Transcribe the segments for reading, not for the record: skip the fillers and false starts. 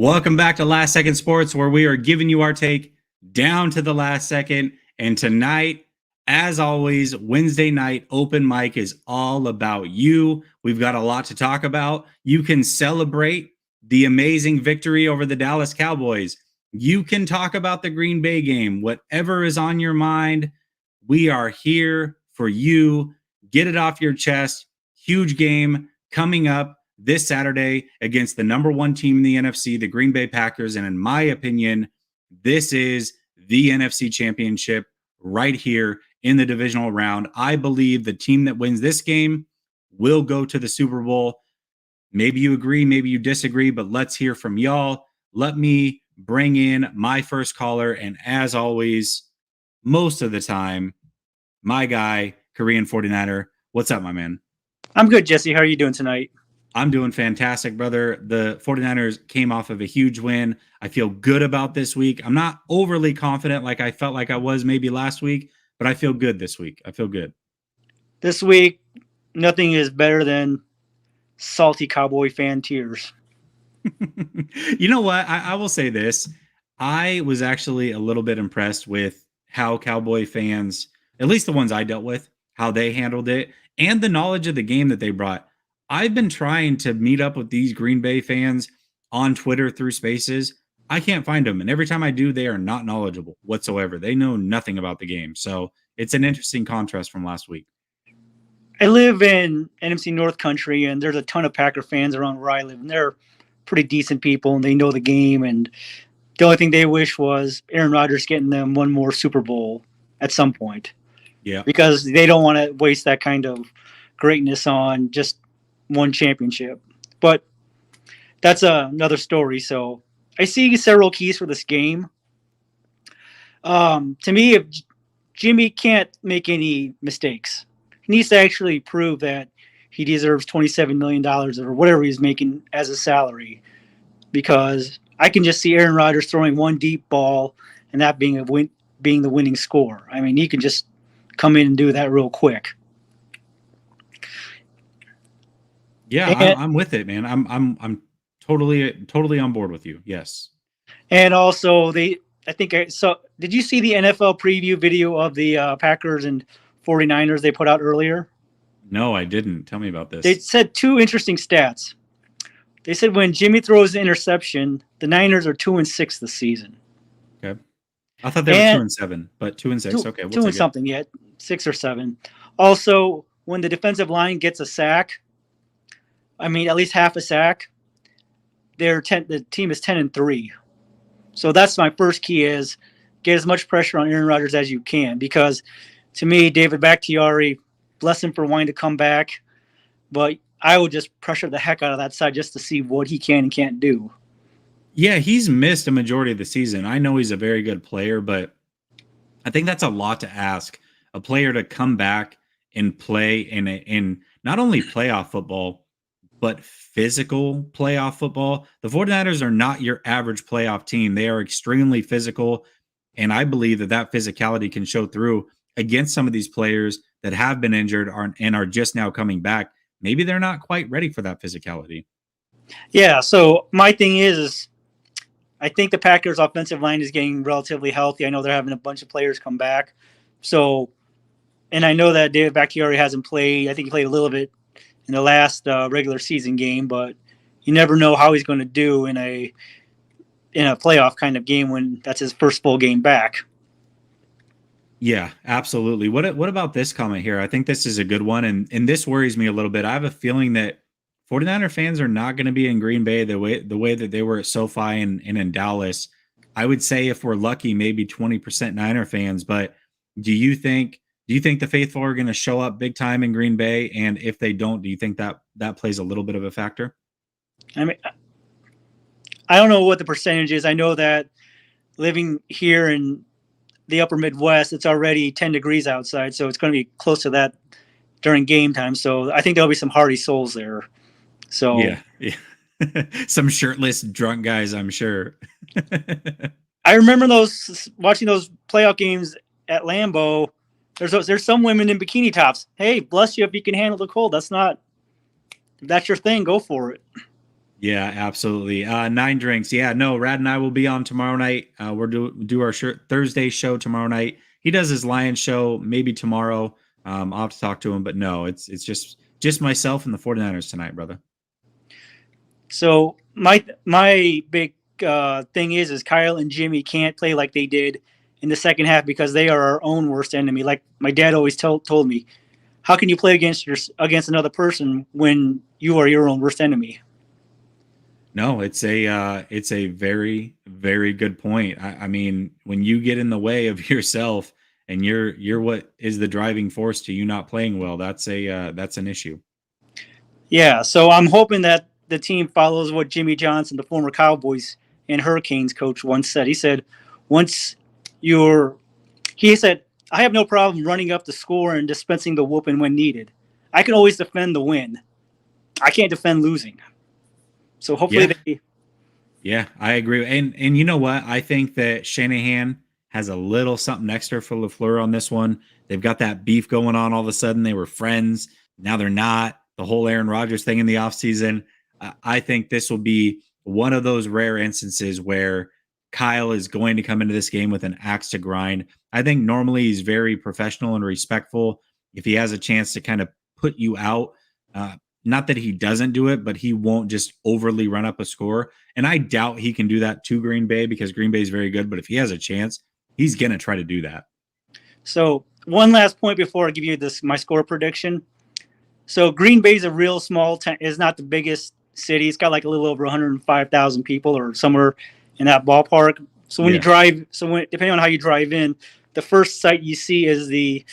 Welcome back to Last Second Sports, where we are giving you our take down to the last second. And tonight, as always, Wednesday night open mic is all about you. We've got a lot to talk about. You can celebrate the amazing victory over the Dallas Cowboys. You can talk about the Green Bay game. Whatever is on your mind, we are here for you. Get it off your chest. Huge game coming up this Saturday against the number one team in the NFC, the Green Bay Packers. And in my opinion, this is the NFC Championship right here in the divisional round. I believe the team that wins this game will go to the Super Bowl. Maybe you agree, maybe you disagree, but let's hear from y'all. Let me bring in my first caller. And as always, most of the time, my guy, Korean 49er. What's up, my man? I'm good, Jesse. How are you doing tonight? I'm doing fantastic, brother. The 49ers came off of a huge win. I feel good about this week. I'm not overly confident like I felt like I was maybe last week, but I feel good this week. I feel good. This week, nothing is better than salty Cowboy fan tears. You know what? I will say this. I was actually a little bit impressed with how Cowboy fans, at least the ones I dealt with, how they handled it, and the knowledge of the game that they brought. I've been trying to meet up with these Green Bay fans on Twitter through Spaces. I can't find them. And every time I do, they are not knowledgeable whatsoever. They know nothing about the game. So it's an interesting contrast from last week. I live in NFC North Country, and there's a ton of Packer fans around where I live. And they're pretty decent people, and they know the game. And the only thing they wish was Aaron Rodgers getting them one more Super Bowl at some point. Yeah. Because they don't want to waste that kind of greatness on just one championship. But that's another story. So I see several keys for this game. To me, if Jimmy can't make any mistakes, he needs to actually prove that he deserves $27 million or whatever he's making as a salary, because I can just see Aaron Rodgers throwing one deep ball and that being the winning score. I mean, he can just come in and do that real quick. Yeah, I'm with it, man. I'm totally on board with you. Yes. And also, did you see the NFL preview video of the Packers and 49ers they put out earlier? No, I didn't. Tell me about this. They said two interesting stats. They said when Jimmy throws the interception, the Niners are 2-6 this season. Okay. I thought they were 2-7, but 2-6. Okay. We'll 2 and something, yeah. 6 or 7. Also, when the defensive line gets a sack, I mean, at least half a sack, the team is 10-3. So that's my first key, is get as much pressure on Aaron Rodgers as you can, because to me, David Bakhtiari, bless him for wanting to come back, but I would just pressure the heck out of that side just to see what he can and can't do. Yeah, he's missed a majority of the season. I know he's a very good player, but I think that's a lot to ask. A player to come back and play in not only playoff football, but physical playoff football. The 49ers are not your average playoff team. They are extremely physical, and I believe that physicality can show through against some of these players that have been injured and are just now coming back. Maybe they're not quite ready for that physicality. Yeah, so my thing is I think the Packers' offensive line is getting relatively healthy. I know they're having a bunch of players come back. So, and I know that David Bakhtiari hasn't played. I think he played a little bit in the last regular season game, but you never know how he's going to do in a playoff kind of game when that's his first full game back. Yeah, absolutely. What about this comment here? I think this is a good one, and this worries me a little bit. I have a feeling that 49er fans are not going to be in Green Bay the way that they were at SoFi and in Dallas. I would say if we're lucky, maybe 20% Niner fans. But do you think the faithful are going to show up big time in Green Bay? And if they don't, do you think that plays a little bit of a factor? I mean, I don't know what the percentage is. I know that living here in the upper Midwest, it's already 10 degrees outside, so it's going to be close to that during game time. So I think there'll be some hardy souls there. So yeah. Some shirtless drunk guys, I'm sure. I remember watching those playoff games at Lambeau. There's some women in bikini tops. Hey, bless you if you can handle the cold. If that's your thing, go for it. Yeah, absolutely. 9 drinks. Yeah, no, Rad and I will be on tomorrow night. We're do our Thursday show tomorrow night. He does his Lions show maybe tomorrow. I'll have to talk to him, but no, it's just myself and the 49ers tonight, brother. So my big thing is Kyle and Jimmy can't play like they did in the second half because they are our own worst enemy. Like my dad always told me, how can you play against another person when you are your own worst enemy? No, it's a very, very good point. I mean, when you get in the way of yourself and you're what is the driving force to you not playing well, that's an issue. Yeah, so I'm hoping that the team follows what Jimmy Johnson, the former Cowboys and Hurricanes coach, once said. He said, once you're, he said, I have no problem running up the score and dispensing the whooping when needed. I can always defend the win. I can't defend losing. So hopefully Yeah, I agree. And you know what? I think that Shanahan has a little something extra for LaFleur on this one. They've got that beef going on all of a sudden. They were friends. Now they're not. The whole Aaron Rodgers thing in the offseason. I think this will be one of those rare instances where Kyle is going to come into this game with an axe to grind. I think normally he's very professional and respectful. If he has a chance to kind of put you out, not that he doesn't do it, but he won't just overly run up a score. And I doubt he can do that to Green Bay because Green Bay is very good. But if he has a chance, he's going to try to do that. So one last point before I give you my score prediction. So Green Bay is a real small town. It's not the biggest city. It's got like a little over 105,000 people or somewhere in that ballpark. So when you drive, depending on how you drive in, the first sight you see is the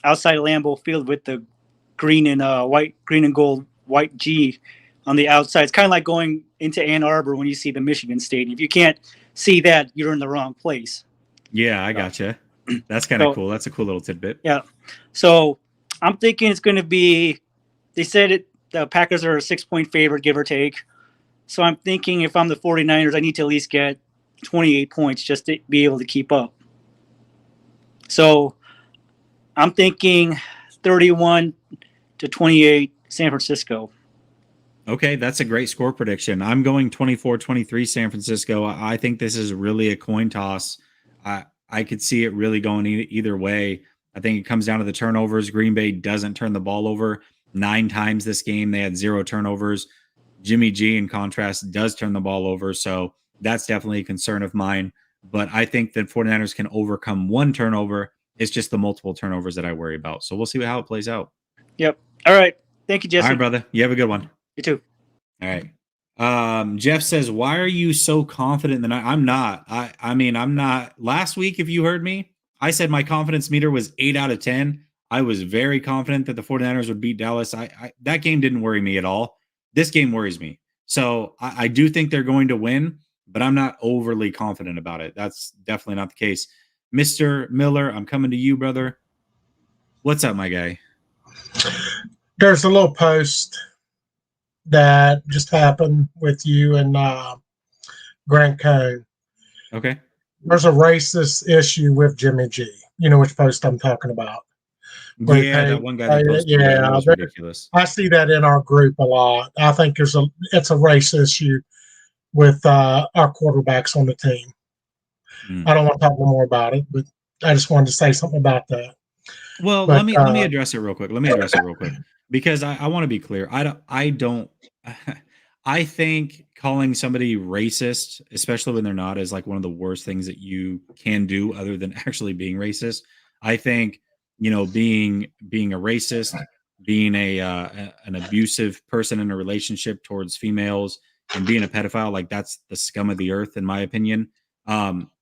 outside of Lambeau Field with the green and gold white G on the outside. It's kind of like going into Ann Arbor when you see the Michigan Stadium. If you can't see that, you're in the wrong place. Yeah, I gotcha. That's kind of cool. That's a cool little tidbit. Yeah. So I'm thinking it's going to be, they said the Packers are a 6-point favorite, give or take. So I'm thinking if I'm the 49ers, I need to at least get 28 points just to be able to keep up. So I'm thinking 31-28 San Francisco. Okay, that's a great score prediction. I'm going 24-23 San Francisco. I think this is really a coin toss. I could see it really going either way. I think it comes down to the turnovers. Green Bay doesn't turn the ball over 9 times this game. They had 0 turnovers. Jimmy G, in contrast, does turn the ball over. So that's definitely a concern of mine. But I think that 49ers can overcome 1 turnover. It's just the multiple turnovers that I worry about. So we'll see how it plays out. Yep. All right. Thank you, Jesse. All right, brother. You have a good one. You too. All right. Jeff says, why are you so confident that I'm not? I mean, I'm not. Last week, if you heard me, I said my confidence meter was 8 out of 10. I was very confident that the 49ers would beat Dallas. That game didn't worry me at all. This game worries me. So I do think they're going to win, but I'm not overly confident about it. That's definitely not the case. Mr. Miller, I'm coming to you, brother. What's up, my guy? There's a little post that just happened with you and Grant Cohn. Okay. There's a racist issue with Jimmy G. You know which post I'm talking about. Yeah, that one guy that posted that was ridiculous. I see that in our group a lot. I think it's a race issue with our quarterbacks on the team. I don't want to talk more about it, but I just wanted to say something about that. Well, let me address it real quick. Because I want to be clear. I think calling somebody racist, especially when they're not, is like one of the worst things that you can do other than actually being racist. I think, being a racist, being an abusive person in a relationship towards females and being a pedophile, like that's the scum of the earth, in my opinion.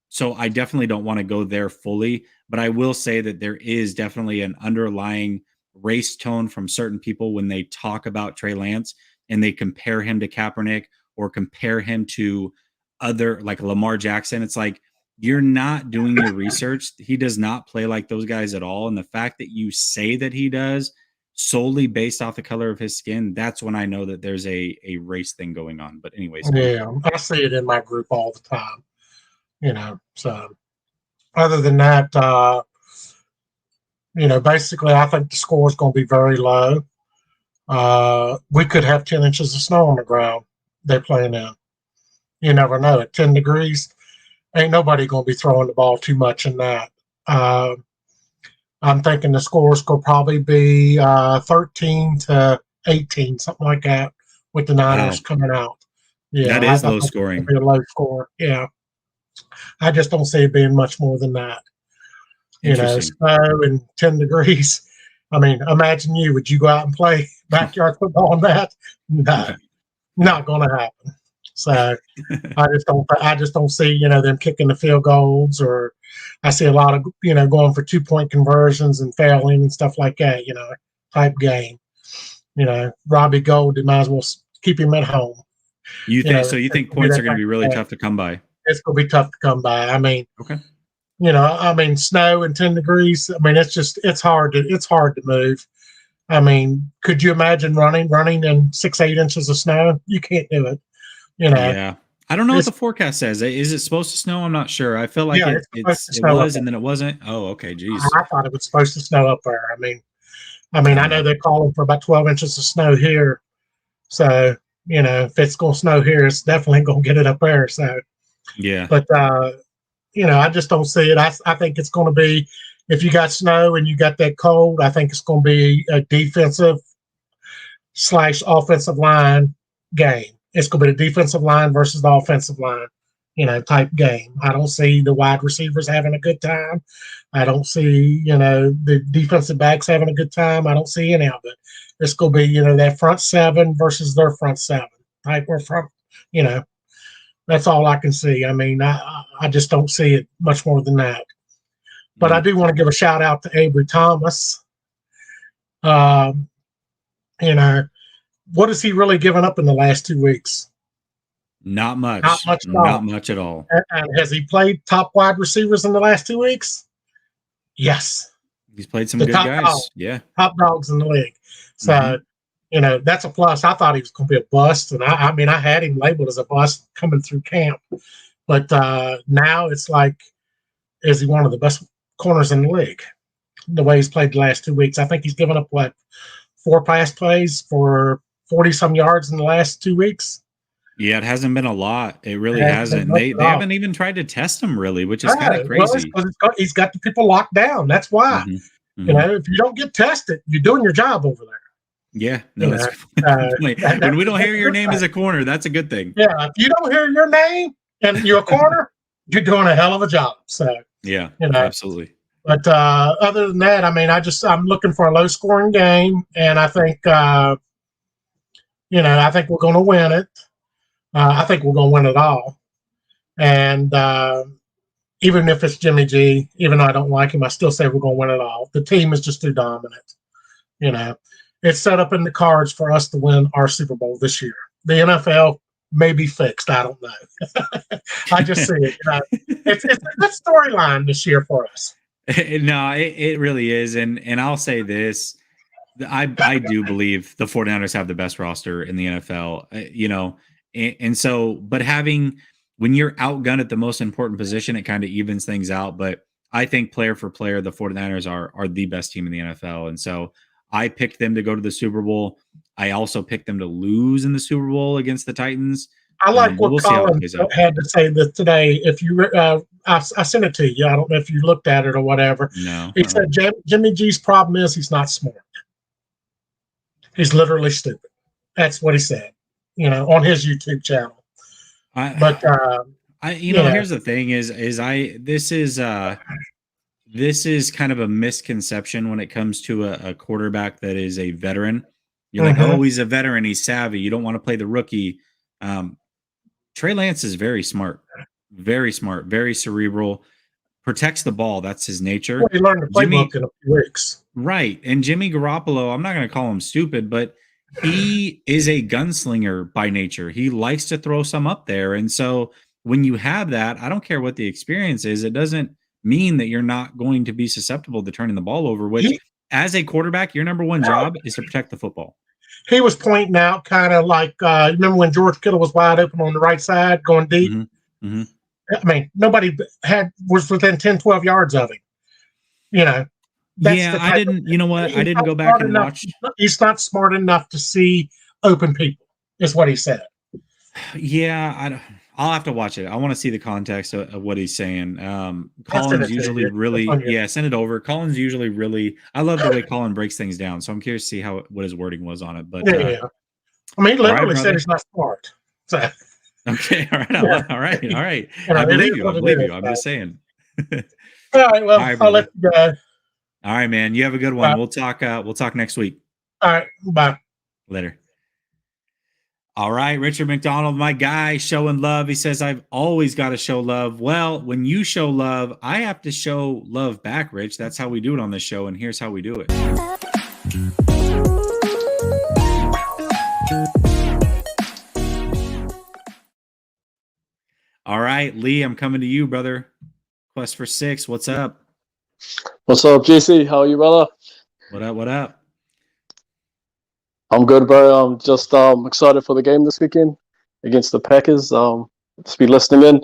So I definitely don't want to go there fully, but I will say that there is definitely an underlying race tone from certain people when they talk about Trey Lance and they compare him to Kaepernick or compare him to other like Lamar Jackson. It's like, you're not doing your research. He does not play like those guys at all. And the fact that you say that he does solely based off the color of his skin, that's when I know that there's a race thing going on. But anyways. Yeah, I see it in my group all the time. So other than that, basically I think the score is going to be very low. We could have 10 inches of snow on the ground they're playing in. You never know. At 10 degrees, ain't nobody going to be throwing the ball too much in that. I'm thinking the scores could probably be 13-18, something like that, with the Niners coming out. Yeah, that is low scoring. Be a low score. Yeah, I just don't see it being much more than that. You know, snow and 10 degrees. I mean, imagine you. Would you go out and play backyard football on that? No, not going to happen. So I just don't see, you know, them kicking the field goals, or I see a lot of, you know, going for 2-point conversions and failing and stuff like that, you know, type game. You know, Robbie Gold, they might as well keep him at home. You think so? You think points are going to be really tough to come by? It's going to be tough to come by. I mean, okay. You know, I mean, snow and 10 degrees. I mean, it's hard to move. I mean, could you imagine running in 6-8 inches of snow? You can't do it. You know. Yeah. I don't know what the forecast says. Is it supposed to snow? I'm not sure. I feel like it was, and then it wasn't. Oh, okay. Geez. I thought it was supposed to snow up there. I mean, I know they're calling for about 12 inches of snow here. So, you know, if it's going to snow here, it's definitely going to get it up there. So, yeah. But, you know, I just don't see it. I think it's going to be, if you got snow and you got that cold, I think it's going to be a defensive/offensive line game. It's going to be the defensive line versus the offensive line, you know, type game. I don't see the wide receivers having a good time. I don't see, you know, the defensive backs having a good time. I don't see any of it. It's going to be, you know, that front seven versus their front seven type or front, you know. That's all I can see. I mean, I just don't see it much more than that. But I do want to give a shout out to Avery Thomas. You know, what has he really given up in the last 2 weeks? Not much. Not much at all. And has he played top wide receivers in the last 2 weeks? Yes. He's played some good guys. Yeah. Top dogs in the league. So, you know, that's a plus. I thought he was going to be a bust. And I mean, I had him labeled as a bust coming through camp. But now it's like, is he one of the best corners in the league? The way he's played the last 2 weeks. I think he's given up, 4 pass plays for 40-some yards in the last 2 weeks. Yeah, it hasn't been a lot. It really hasn't. They haven't even tried to test him, really, which is kind of crazy. Well, he's got the people locked down. That's why. You know, if you don't get tested, you're doing your job over there. Yeah, no, when we don't hear your name as a corner, that's a good thing. Yeah, if you don't hear your name and you're a corner, you're doing a hell of a job. So yeah, you know, absolutely. But other than that, I mean, I'm looking for a low-scoring game, and I think, you know, I think we're going to win it. I think we're going to win it all. And even if it's Jimmy G, even though I don't like him, I still say we're going to win it all. The team is just too dominant. You know, it's set up in the cards for us to win our Super Bowl this year. The NFL may be fixed. I don't know. I just see it. You know, it's a good storyline this year for us. No, it really is. And I'll say this. I do believe the 49ers have the best roster in the NFL, you know, and so, but when you're outgunned at the most important position, it kind of evens things out. But I think player for player, the 49ers are the best team in the NFL. And so I picked them to go to the Super Bowl. I also picked them to lose in the Super Bowl against the Titans. I like what Colin had to say that today. If you, I sent it to you. I don't know if you looked at it or whatever. No. He said Jimmy G's problem is he's not smart. He's literally stupid. That's what he said. You know, on his YouTube channel. But here's the thing: this is kind of a misconception when it comes to a quarterback that is a veteran. You're like, oh, he's a veteran, he's savvy. You don't want to play the rookie. Trey Lance is very smart, very cerebral, protects the ball. That's his nature. Well, he learned the playbook in a few weeks. Right. And Jimmy Garoppolo, I'm not going to call him stupid, but he is a gunslinger by nature. He likes to throw some up there. And so when you have that, I don't care what the experience is. It doesn't mean that you're not going to be susceptible to turning the ball over, which as a quarterback, your number one job is to protect the football. He was pointing out kind of like, remember when George Kittle was wide open on the right side going deep? I mean, nobody was within 10, 12 yards of him. You know. I didn't go back and watch. He's not smart enough to see open people, is what he said. Yeah, I'll have to watch it. I want to see the context of what he's saying. I'll send Colin's it to usually you. It's on your- send it over. Colin's usually really, I love the way Colin breaks things down. So I'm curious to see what his wording was on it. But Yeah. I mean, he all right, literally said brother. he's not smart. So, Okay, all right, yeah. all right, all right. You know, I it is believe you. I what it believe is. you. I'm just saying. All right. All Well, right, I'll let brother. you go. All right, man. You have a good one. We'll talk. We'll talk next week. All right. Bye. Later. All right, Richard McDonald, my guy, showing love. He says, I've always got to show love. Well, when you show love, I have to show love back, Rich. That's how we do it on this show, and here's how we do it. All right, Lee, I'm coming to you, brother. Quest for 6. What's up? What's up, JC? How are you, brother? What up? What up? I'm good, bro. I'm just excited for the game this weekend against the Packers. Just be listening in.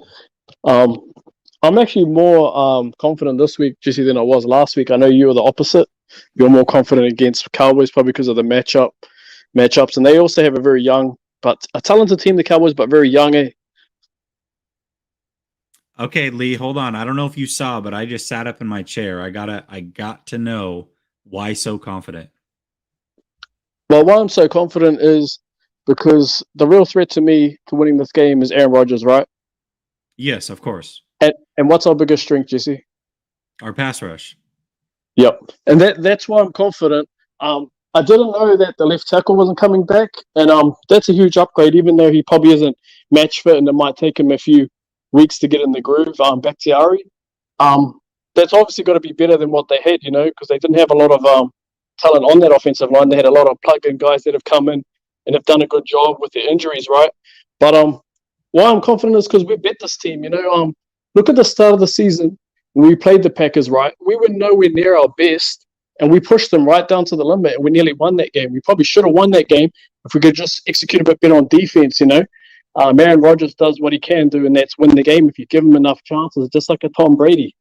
I'm actually more confident this week, JC, than I was last week. I know you were the opposite. You're more confident against Cowboys, probably because of the matchups, and they also have a very young, but a talented team, the Cowboys, but very young. Okay, Lee, hold on. I don't know if you saw, but I just sat up in my chair. I got to know why so confident. Well, why I'm so confident is because the real threat to me to winning this game is Aaron Rodgers, right? Yes, of course. And what's our biggest strength, Jesse? Our pass rush. Yep. And that's why I'm confident. I didn't know that the left tackle wasn't coming back, and that's a huge upgrade, even though he probably isn't match fit and it might take him a few weeks to get in the groove. Bakhtiari. That's obviously got to be better than what they had, because they didn't have a lot of talent on that offensive line. They had a lot of plug-in guys that have come in and have done a good job with their injuries, right? But why I'm confident is because we bet this team. Look at the start of the season when we played the Packers, right? We were nowhere near our best, and we pushed them right down to the limit, and we nearly won that game. We probably should have won that game if we could just execute a bit better on defense. Aaron Rodgers does what he can do, and that's win the game if you give him enough chances, just like a Tom Brady.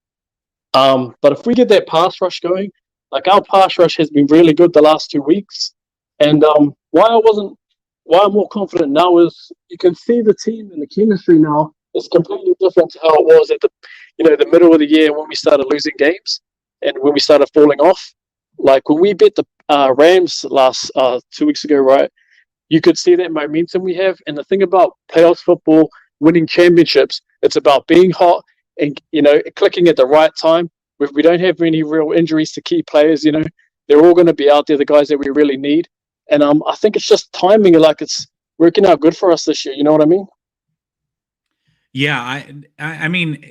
But if we get that pass rush going, like our pass rush has been really good the last 2 weeks, and why I'm more confident now is you can see the team and the chemistry now is completely different to how it was at the middle of the year when we started losing games and when we started falling off. Like when we beat the Rams last 2 weeks ago, right? You could see that momentum we have. And the thing about playoffs football, winning championships, it's about being hot and clicking at the right time. If we don't have any real injuries to key players, they're all going to be out there, the guys that we really need. And I think it's just timing. Like it's working out good for us this year. You know what I mean? Yeah, I mean,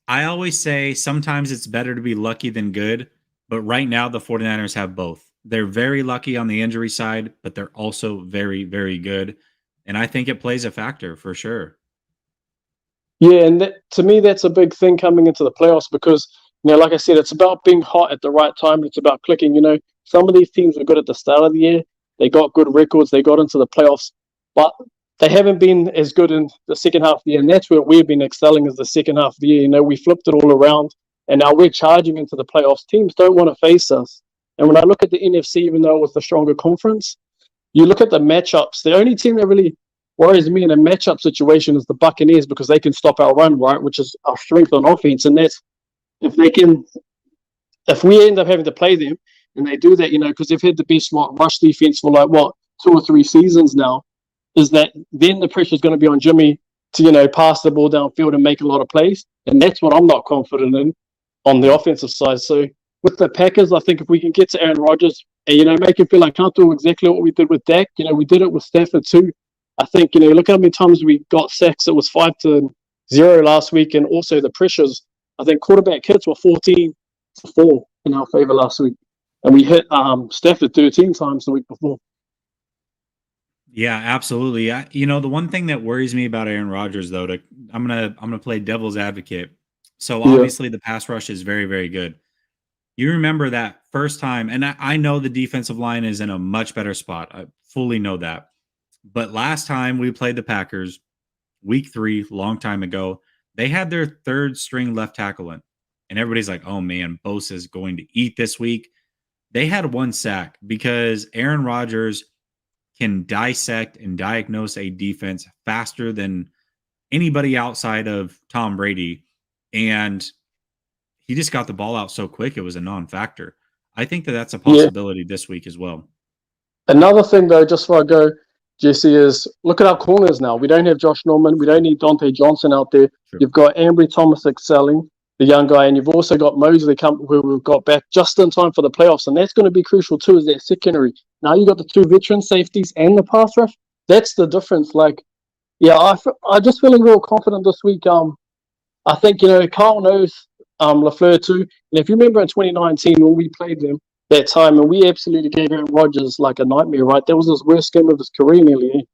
I always say sometimes it's better to be lucky than good, but right now the 49ers have both. They're very lucky on the injury side, but they're also very, very good. And I think it plays a factor for sure. Yeah, and to me, that's a big thing coming into the playoffs because, like I said, it's about being hot at the right time. It's about clicking. Some of these teams were good at the start of the year. They got good records. They got into the playoffs, but they haven't been as good in the second half of the year. And that's where we've been excelling is the second half of the year. We flipped it all around, and now we're charging into the playoffs. Teams don't want to face us. And when I look at the NFC, even though it was the stronger conference, you look at the matchups. The only team that really worries me in a matchup situation is the Buccaneers because they can stop our run, right, which is our strength on offense. And that's if we end up having to play them and they do that, because they've had the best rush defense for 2 or 3 seasons now, is that then the pressure is going to be on Jimmy to, pass the ball downfield and make a lot of plays. And that's what I'm not confident in on the offensive side. So with the Packers, I think if we can get to Aaron Rodgers and, make him feel like can't do exactly what we did with Dak, we did it with Stafford too. I think, look how many times we got sacks. It was 5-0 last week. And also the pressures, I think quarterback hits were 14-4 in our favor last week. And we hit Stafford 13 times the week before. Yeah, absolutely. The one thing that worries me about Aaron Rodgers, though, I'm gonna play devil's advocate. So obviously the pass rush is very, very good. You remember that first time, and I know the defensive line is in a much better spot. I fully know that. But last time we played the Packers, week 3, long time ago, they had their 3rd string left tackle in. And everybody's like, oh man, Bosa is going to eat this week. They had 1 sack because Aaron Rodgers can dissect and diagnose a defense faster than anybody outside of Tom Brady. And he just got the ball out so quick, it was a non-factor. I think that that's a possibility this week as well. Another thing, though, just before I go, Jesse, is look at our corners now. We don't have Josh Norman. We don't need Dante Johnson out there. Sure. You've got Ambry Thomas excelling, the young guy, and you've also got Mosley who we've got back just in time for the playoffs, and that's going to be crucial too, is that secondary. Now you got the 2 veteran safeties and the pass rush. That's the difference. Like, yeah, I'm just feeling real confident this week. I think, Kyle knows LaFleur too. And if you remember in 2019 when we played them that time, and we absolutely gave Aaron Rodgers like a nightmare, right? That was his worst game of his career nearly.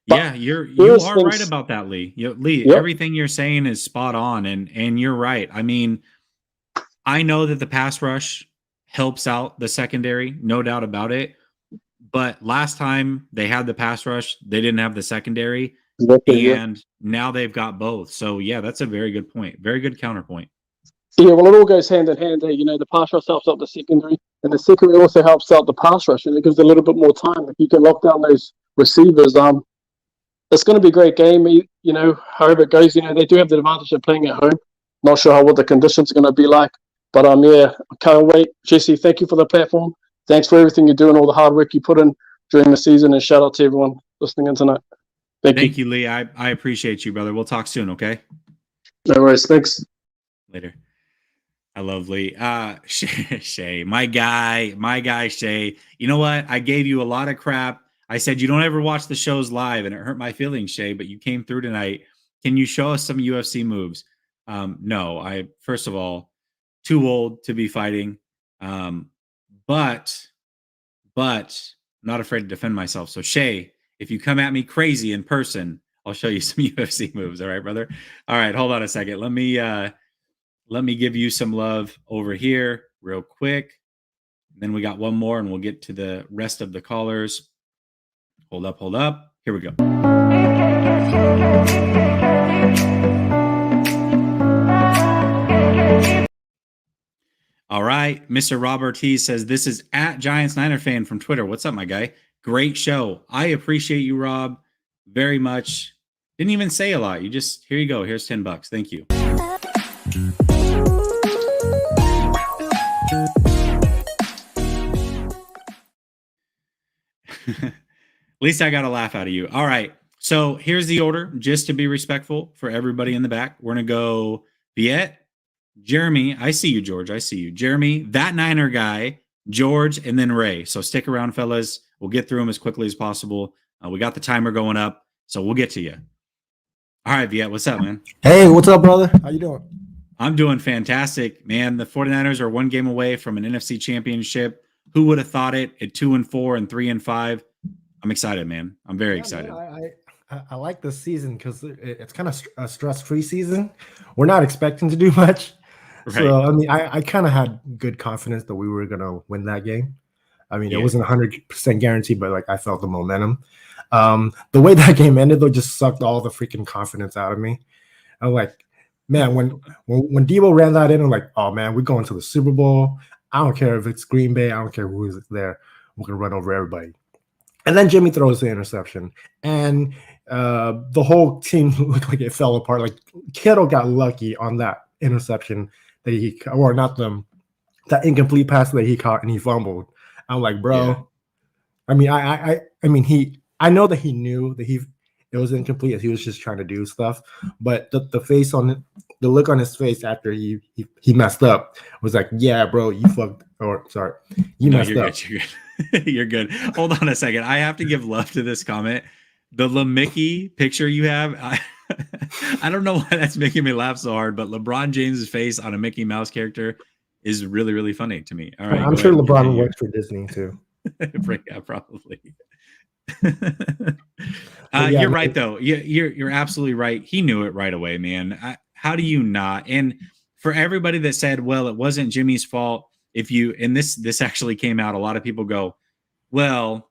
Yeah, you are right about that, Lee. Lee, Yep. Everything you're saying is spot on, and you're right. I mean, I know that the pass rush helps out the secondary, no doubt about it. But last time they had the pass rush, they didn't have the secondary, and now they've got both. So yeah, that's a very good point. Very good counterpoint. Yeah, well, it all goes hand in hand. The pass rush helps out the secondary, and the secondary also helps out the pass rush, and it gives a little bit more time. If you can lock down those receivers, it's going to be a great game. However it goes, they do have the advantage of playing at home. Not sure what the conditions are going to be like, but yeah, I can't wait. Jesse, thank you for the platform. Thanks for everything you do and all the hard work you put in during the season, and shout out to everyone listening in tonight. Thank you, Lee. I appreciate you, brother. We'll talk soon, okay? No worries. Thanks. Later. I love Lee. Shay, my guy, Shay. You know what? I gave you a lot of crap. I said you don't ever watch the shows live, and it hurt my feelings, Shay, but you came through tonight. Can you show us some UFC moves? No, first of all, too old to be fighting. But not afraid to defend myself. So Shay, if you come at me crazy in person, I'll show you some UFC moves. All right, brother. All right, hold on a second. Let me give you some love over here real quick. Then we got one more, and we'll get to the rest of the callers. Hold up. Here we go. All right. Mr. Robert T says, this is at Giants Niner fan from Twitter. What's up, my guy? Great show. I appreciate you, Rob, very much. Didn't even say a lot. Here you go. Here's $10. Thank you. At least I got a laugh out of you. All right. So here's the order, just to be respectful for everybody in the back. We're going to go Viet, Jeremy. I see you, George. I see you. Jeremy, that Niner guy, George, and then Ray. So stick around, fellas. We'll get through them as quickly as possible. We got the timer going up, so we'll get to you. All right, Viet, what's up, man? Hey, what's up, brother? How you doing? I'm doing fantastic, man. The 49ers are one game away from an NFC championship. Who would have thought it at 2-4 and 3-5? I'm excited, man. I'm very excited. Man, I like this season because it's kind of a stress-free season. We're not expecting to do much. Right. So, I mean, I kind of had good confidence that we were going to win that game. I mean, It wasn't 100% guaranteed, but, I felt the momentum. The way that game ended, though, just sucked all the freaking confidence out of me. I'm like, man, when Deebo ran that in, I'm like, oh, man, we're going to the Super Bowl. I don't care if it's Green Bay. I don't care who is there. We're going to run over everybody. And then Jimmy throws the interception. And the whole team looked like it fell apart. Like, Kittle got lucky on that interception that that incomplete pass that he caught and he fumbled. I'm like, bro. Yeah. I mean, I know that he knew that it was incomplete as he was just trying to do stuff. But the look on his face after he messed up was like, yeah, bro, you fucked. Or sorry, you messed up. Good, you're good. You're good. Hold on a second. I have to give love to this comment. The LeMickey picture you have, I don't know why that's making me laugh so hard, but LeBron James's face on a Mickey Mouse character is really, really funny to me. All right, I'm sure LeBron works for Disney too. Yeah, probably. You're right, though. You're absolutely right. He knew it right away, man. How do you not? And for everybody that said, well, it wasn't Jimmy's fault. And this actually came out, a lot of people go, well,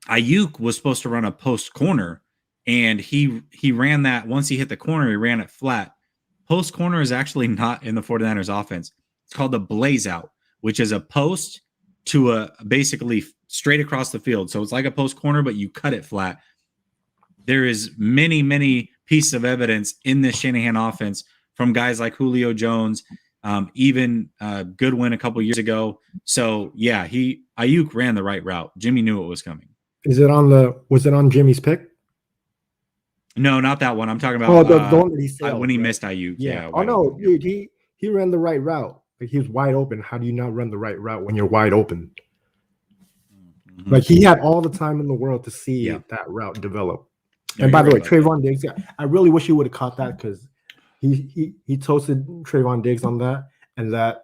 Ayuk was supposed to run a post corner, and he ran that. Once he hit the corner, he ran it flat. Post corner is actually not in the 49ers offense. It's called the blaze out, which is a post to a basically straight across the field. So it's like a post corner, but you cut it flat. There is many pieces of evidence in this Shanahan offense from guys like Julio Jones, even Goodwin a couple years ago. So yeah, Ayuk ran the right route. Jimmy knew it was coming. Was it on Jimmy's pick? No, not that one. I'm talking about the one that he sailed, when he missed Ayuk. Yeah. Oh no, dude, he ran the right route. Like, he was wide open. How do you not run the right route when you're wide open? Mm-hmm. Like, he had all the time in the world to see that route develop. No, and by the way, Trayvon Diggs, I really wish he would have caught that, because he toasted Trayvon Diggs on that, and that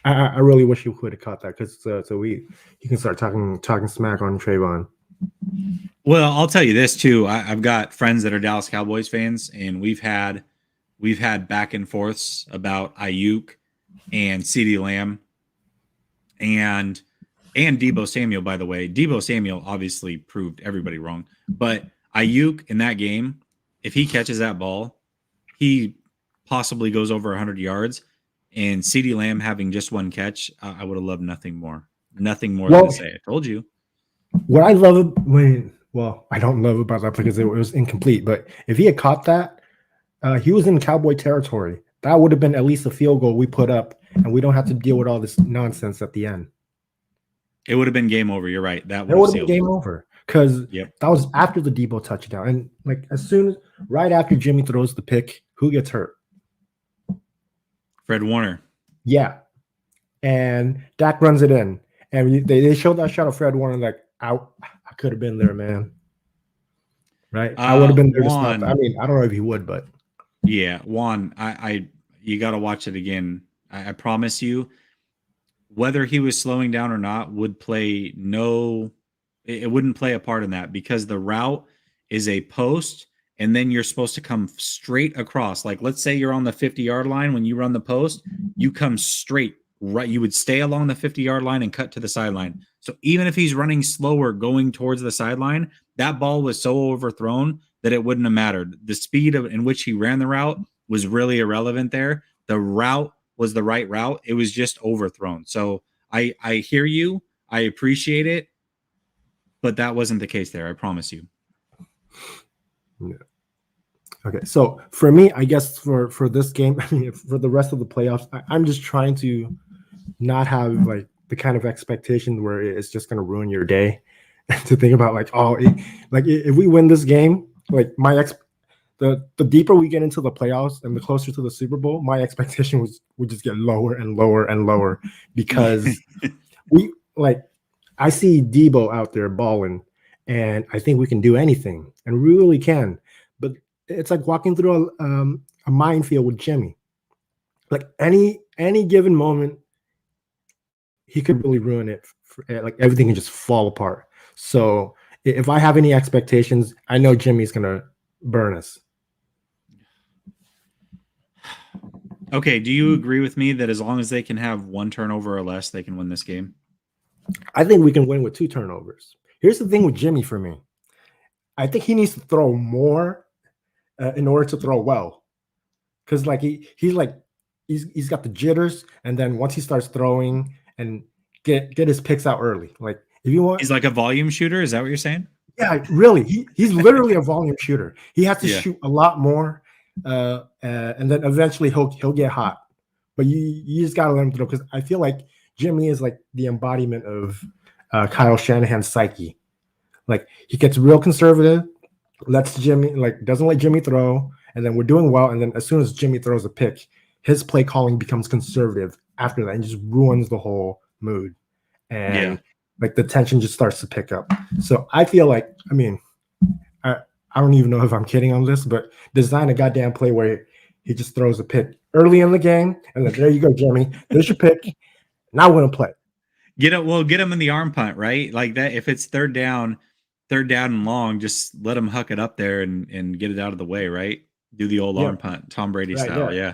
I really wish he would have caught that, because so he can start talking smack on Trayvon. Well, I'll tell you this too. I've got friends that are Dallas Cowboys fans, and we've had back and forths about Ayuk and CeeDee Lamb and Deebo Samuel. By the way, Deebo Samuel obviously proved everybody wrong, but Ayuk in that game, if he catches that ball, he possibly goes over 100 yards. And CeeDee Lamb having just one catch, I would have loved nothing more than to say, I told you. What I love I don't love about that because it was incomplete, but if he had caught that, he was in Cowboy territory. That would have been at least a field goal we put up, and we don't have to deal with all this nonsense at the end. It would have been game over. You're right. That would have been game over, because that was after the Deebo touchdown. And like, right after Jimmy throws the pick, who gets hurt? Fred Warner. Yeah. And Dak runs it in. And they showed that shot of Fred Warner, like, I could have been there, man. Right? I would have been there to stop. I mean, I don't know if he would, but yeah, Juan, you got to watch it again. I promise you, whether he was slowing down or not it wouldn't play a part in that, because the route is a post, and then you're supposed to come straight across. Like, let's say you're on the 50-yard line. When you run the post, you come straight, right? You would stay along the 50-yard line and cut to the sideline. So even if he's running slower going towards the sideline, that ball was so overthrown that it wouldn't have mattered. The speed in which he ran the route was really irrelevant there. The route was the right route. It was just overthrown. So I hear you. I appreciate it. But that wasn't the case there. I promise you. Yeah. Okay. So for me, I guess for this game, I mean, for the rest of the playoffs, I'm just trying to not have like the kind of expectation where it's just going to ruin your day. To think about if we win this game, like the deeper we get into the playoffs and the closer to the Super Bowl, my expectation would just get lower and lower and lower, because I see Deebo out there balling, and I think we can do anything, and we really can. But it's like walking through a minefield with Jimmy. Like any given moment, he could really ruin it. Like everything can just fall apart. So if I have any expectations, I know Jimmy's gonna burn us. Okay, do you agree with me that as long as they can have one turnover or less, they can win this game? I think we can win with 2 turnovers. Here's the thing with Jimmy for me. I think he needs to throw more in order to throw well. Because like he's got the jitters, and then once he starts throwing and get his picks out early. Like if you want, he's like a volume shooter. Is that what you're saying? Yeah, really. He's literally a volume shooter. He has to shoot a lot more, and then eventually he'll get hot. But you just gotta let him throw, because I feel like Jimmy is like the embodiment of Kyle Shanahan's psyche. Like he gets real conservative, doesn't let Jimmy throw, and then we're doing well. And then as soon as Jimmy throws a pick, his play calling becomes conservative after that and just ruins the whole mood. And like the tension just starts to pick up. So I feel like, I mean, I don't even know if I'm kidding on this, but design a goddamn play where he just throws a pick early in the game, and then there you go, Jimmy. There's your pick. Now we're gonna play. Get him in the arm punt, right? Like that. If it's third down and long, just let him huck it up there and get it out of the way, right? Do the old arm punt, Tom Brady style. Yeah.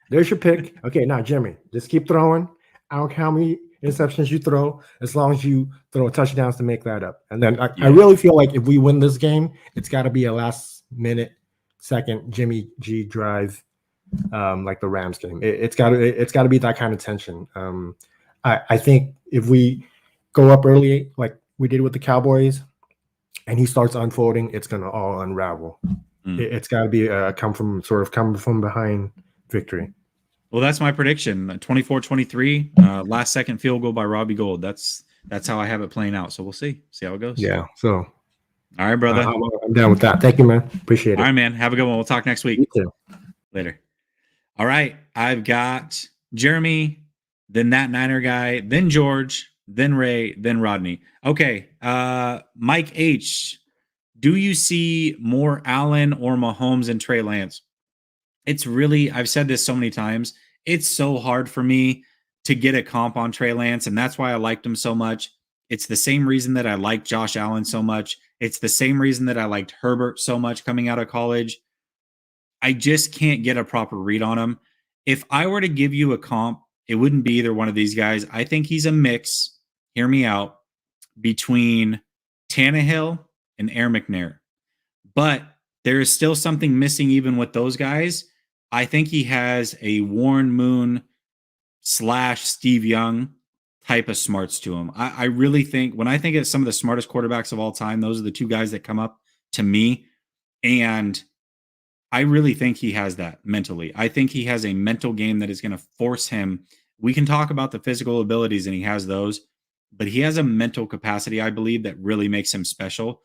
There's your pick. Okay, now Jimmy, just keep throwing. I don't care how many interceptions you throw, as long as you throw touchdowns to make that up. And then I really feel like if we win this game, it's got to be a last minute, second Jimmy G drive, like the Rams game. It's got to be that kind of tension. I think if we go up early, like we did with the Cowboys, and he starts unfolding, it's going to all unravel. It's got to be come from behind victory. Well, that's my prediction. 24-23, last second field goal by Robbie Gould. That's how I have it playing out. So we'll see how it goes. Yeah. So, all right, brother. I'm down with that. Thank you, man. Appreciate it. All right, man. Have a good one. We'll talk next week. You too. Later. All right. I've got Jeremy, then that Niner guy, then George, then Ray, then Rodney. Okay. Mike H. Do you see more Allen or Mahomes and Trey Lance? It's really, I've said this so many times, it's so hard for me to get a comp on Trey Lance, and that's why I liked him so much. It's the same reason that I liked Josh Allen so much. It's the same reason that I liked Herbert so much coming out of college. I just can't get a proper read on him. If I were to give you a comp, it wouldn't be either one of these guys. I think he's a mix, hear me out, between Tannehill and Aaron McNair. But there is still something missing even with those guys. I think he has a Warren Moon / Steve Young type of smarts to him. I really think, when I think of some of the smartest quarterbacks of all time, those are the two guys that come up to me. And I really think he has that mentally. I think he has a mental game that is going to force him. We can talk about the physical abilities, and he has those, but he has a mental capacity, I believe, that really makes him special.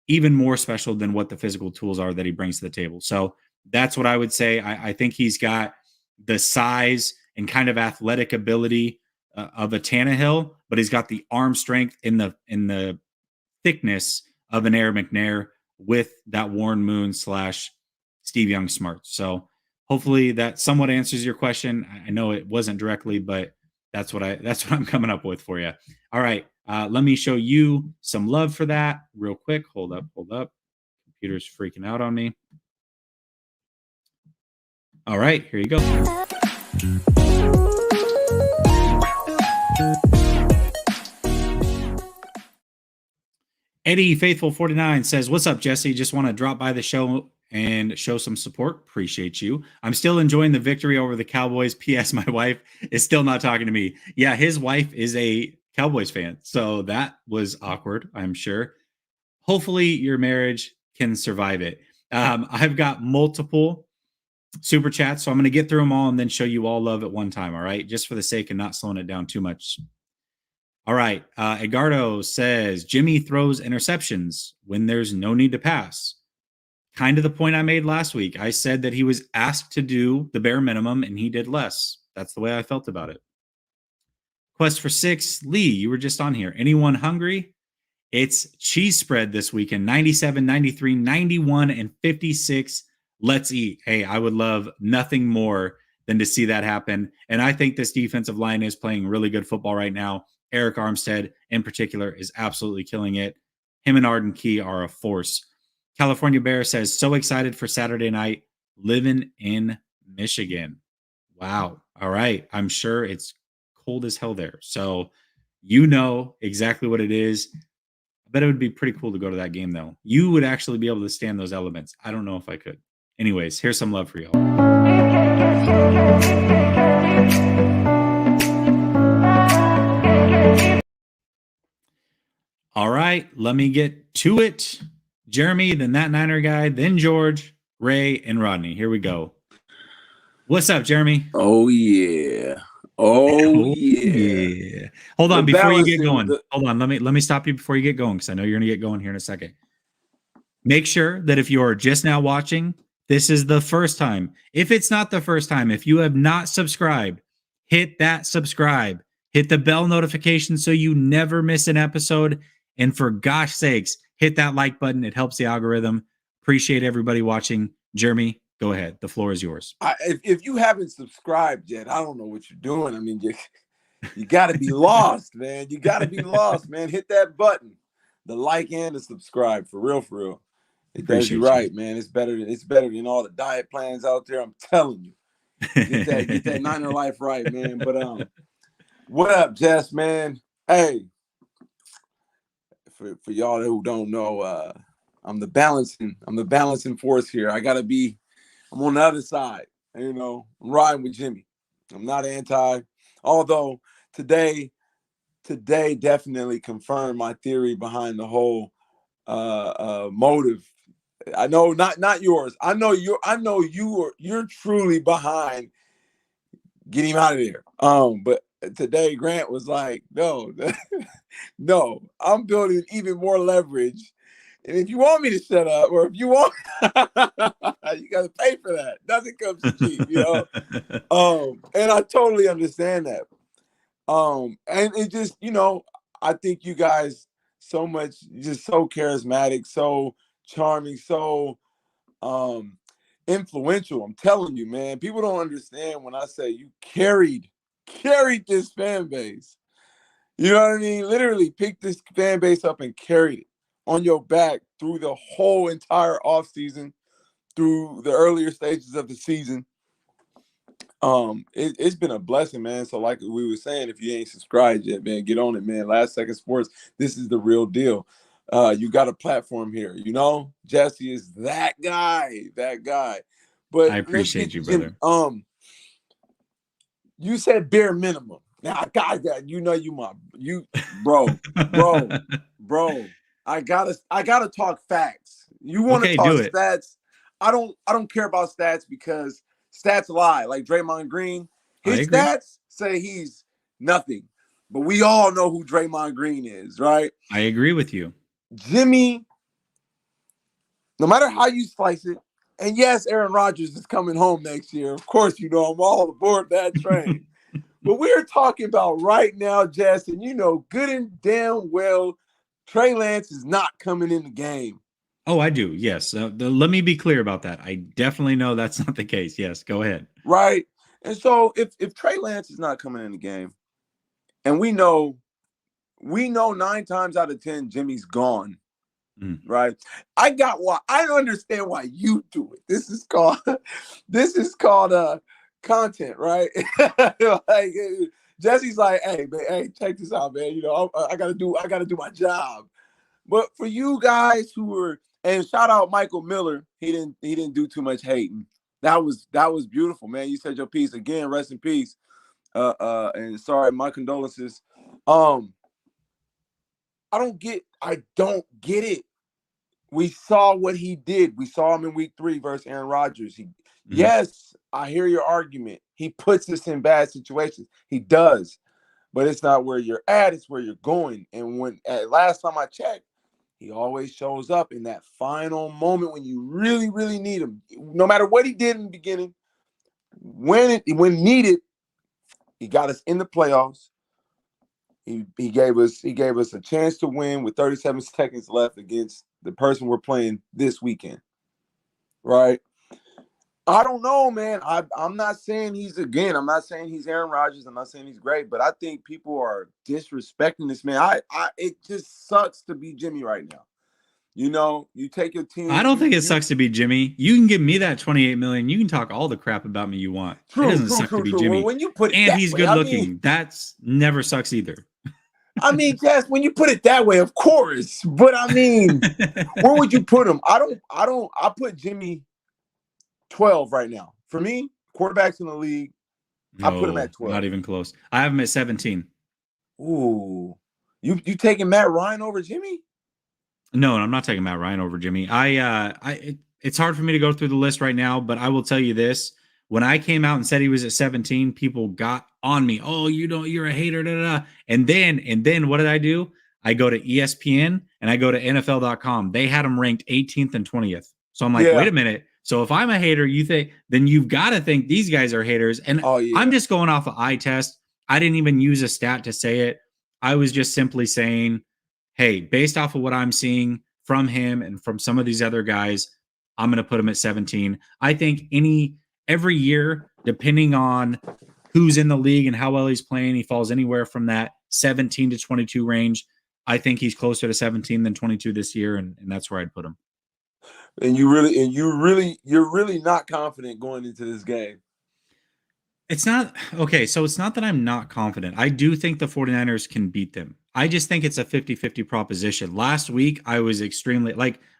Even more special than what the physical tools are that he brings to the table. So that's what I would say. I think he's got the size and kind of athletic ability of a Tannehill, but he's got the arm strength in the thickness of an Aaron McNair with that Warren Moon / Steve Young smarts. So hopefully that somewhat answers your question. I know it wasn't directly, but that's what I'm coming up with for you. All right. Let me show you some love for that real quick. Hold up. Computer's freaking out on me. All right, here you go. Eddie Faithful 49 says, "What's up, Jesse? Just want to drop by the show and show some support. Appreciate you. I'm still enjoying the victory over the Cowboys. P.S. My wife is still not talking to me." Yeah, his wife is a Cowboys fan, so that was awkward, I'm sure. Hopefully your marriage can survive it. I've got multiple super chats, so I'm going to get through them all and then show you all love at one time, all right? Just for the sake of not slowing it down too much. All right. Edgardo says, Jimmy throws interceptions when there's no need to pass. Kind of the point I made last week. I said that he was asked to do the bare minimum and he did less. That's the way I felt about it. Quest for 6. Lee, you were just on here. Anyone hungry? It's cheese spread this weekend. 97, 93, 91, and 56. Let's eat. Hey, I would love nothing more than to see that happen. And I think this defensive line is playing really good football right now. Eric Armstead, in particular, is absolutely killing it. Him and Arden Key are a force. California Bear says, so excited for Saturday night, living in Michigan. Wow. All right. I'm sure it's cold as hell there. So you know exactly what it is. I bet it would be pretty cool to go to that game, though. You would actually be able to stand those elements. I don't know if I could. Anyways, here's some love for y'all. All right, let me get to it. Jeremy, then that Niner guy, then George, Ray, and Rodney. Here we go. What's up, Jeremy? Oh, yeah. Oh, yeah. Hold on, before you get going. Hold on, let me stop you before you get going, because I know you're going to get going here in a second. Make sure that if you're just now watching, this is the first time. If it's not the first time, if you have not subscribed, hit that subscribe. Hit the bell notification so you never miss an episode. And for gosh sakes, hit that like button. It helps the algorithm. Appreciate everybody watching. Jeremy, go ahead. The floor is yours. If you haven't subscribed yet, I don't know what you're doing. I mean, you got to be lost, man. You got to be lost, man. Hit that button, the like and the subscribe, for real. It does you right, man. It's better than all the diet plans out there. I'm telling you. Get that Niner life right, man. But what up, Jess, man? Hey, for y'all who don't know, I'm the balancing force here. I'm on the other side. You know, I'm riding with Jimmy. I'm not anti, although today definitely confirmed my theory behind the whole motive. I know not yours. I know you're truly behind getting him out of there. But today Grant was like, no, no, I'm building even more leverage. And if you want me to shut up, or if you want, you got to pay for that. Nothing comes cheap, And I totally understand that. And it just, I think you guys so much, just so charismatic, so charming, so influential. I'm telling you, man, people don't understand when I say you carried this fan base. You know what I mean? Literally picked this fan base up and carried it on your back through the whole entire offseason, through the earlier stages of the season. It's been a blessing, man. So like we were saying, if you ain't subscribed yet, man, get on it, man. Last Second Sports, this is the real deal. You got a platform here, Jesse is that guy. But I appreciate you, brother. You said bare minimum. Now I got that. Bro. I gotta talk facts. You want to talk stats? I don't care about stats because stats lie. Like Draymond Green, his stats say he's nothing, but we all know who Draymond Green is, right? I agree with you. Jimmy, no matter how you slice it, and yes, Aaron Rodgers is coming home next year. Of course, I'm all aboard that train. But we're talking about right now, Justin, good and damn well, Trey Lance is not coming in the game. Oh, I do. Yes. Let me be clear about that. I definitely know that's not the case. Yes. Go ahead. Right. And so if Trey Lance is not coming in the game, and we know 9 times out of 10, Jimmy's gone. Right. I understand why you do it. This is called content, right? Like Jesse's like, hey, check this out, man. I gotta do my job. But for you guys who were, and shout out Michael Miller, he didn't do too much hating. That was beautiful, man. You said your piece again. Rest in peace. And sorry, my condolences. I don't get it. We saw what he did. We saw him in week 3 versus Aaron Rodgers. Yes, I hear your argument. He puts us in bad situations. He does. But it's not where you're at, it's where you're going. And last time I checked, he always shows up in that final moment when you really, really need him. No matter what he did in the beginning, when needed, he got us in the playoffs. He gave us a chance to win with 37 seconds left against the person we're playing this weekend. Right? I don't know, man. I'm not saying I'm not saying he's Aaron Rodgers. I'm not saying he's great, but I think people are disrespecting this man. It just sucks to be Jimmy right now. You take your team. I don't think it sucks to be Jimmy. You can give me that $28 million. You can talk all the crap about me you want. It doesn't suck to be Jimmy. Well, when you put it and that he's way, good looking. That's never sucks either. I mean, Jess, when you put it that way, of course. But I mean, where would you put him? I put Jimmy 12 right now. For me, quarterbacks in the league, I put him at 12. Not even close. I have him at 17. Ooh. You taking Matt Ryan over Jimmy? No, I'm not taking Matt Ryan over Jimmy. It's hard for me to go through the list right now, but I will tell you this. When I came out and said he was at 17, people got on me. Oh, you're a hater. Da, da, da. And then what did I do? I go to ESPN and I go to NFL.com. They had him ranked 18th and 20th. So I'm like, wait a minute. So if I'm a hater, then you've got to think these guys are haters. And I'm just going off of eye test. I didn't even use a stat to say it. I was just simply saying, hey, based off of what I'm seeing from him and from some of these other guys, I'm going to put him at 17. I think every year, depending on who's in the league and how well he's playing, he falls anywhere from that 17 to 22 range. I think he's closer to 17 than 22 this year, and that's where I'd put him. And you're really not confident going into this game. It's not okay. So it's not that I'm not confident. I do think the 49ers can beat them. I just think it's a 50-50 proposition. Last week, I was extremely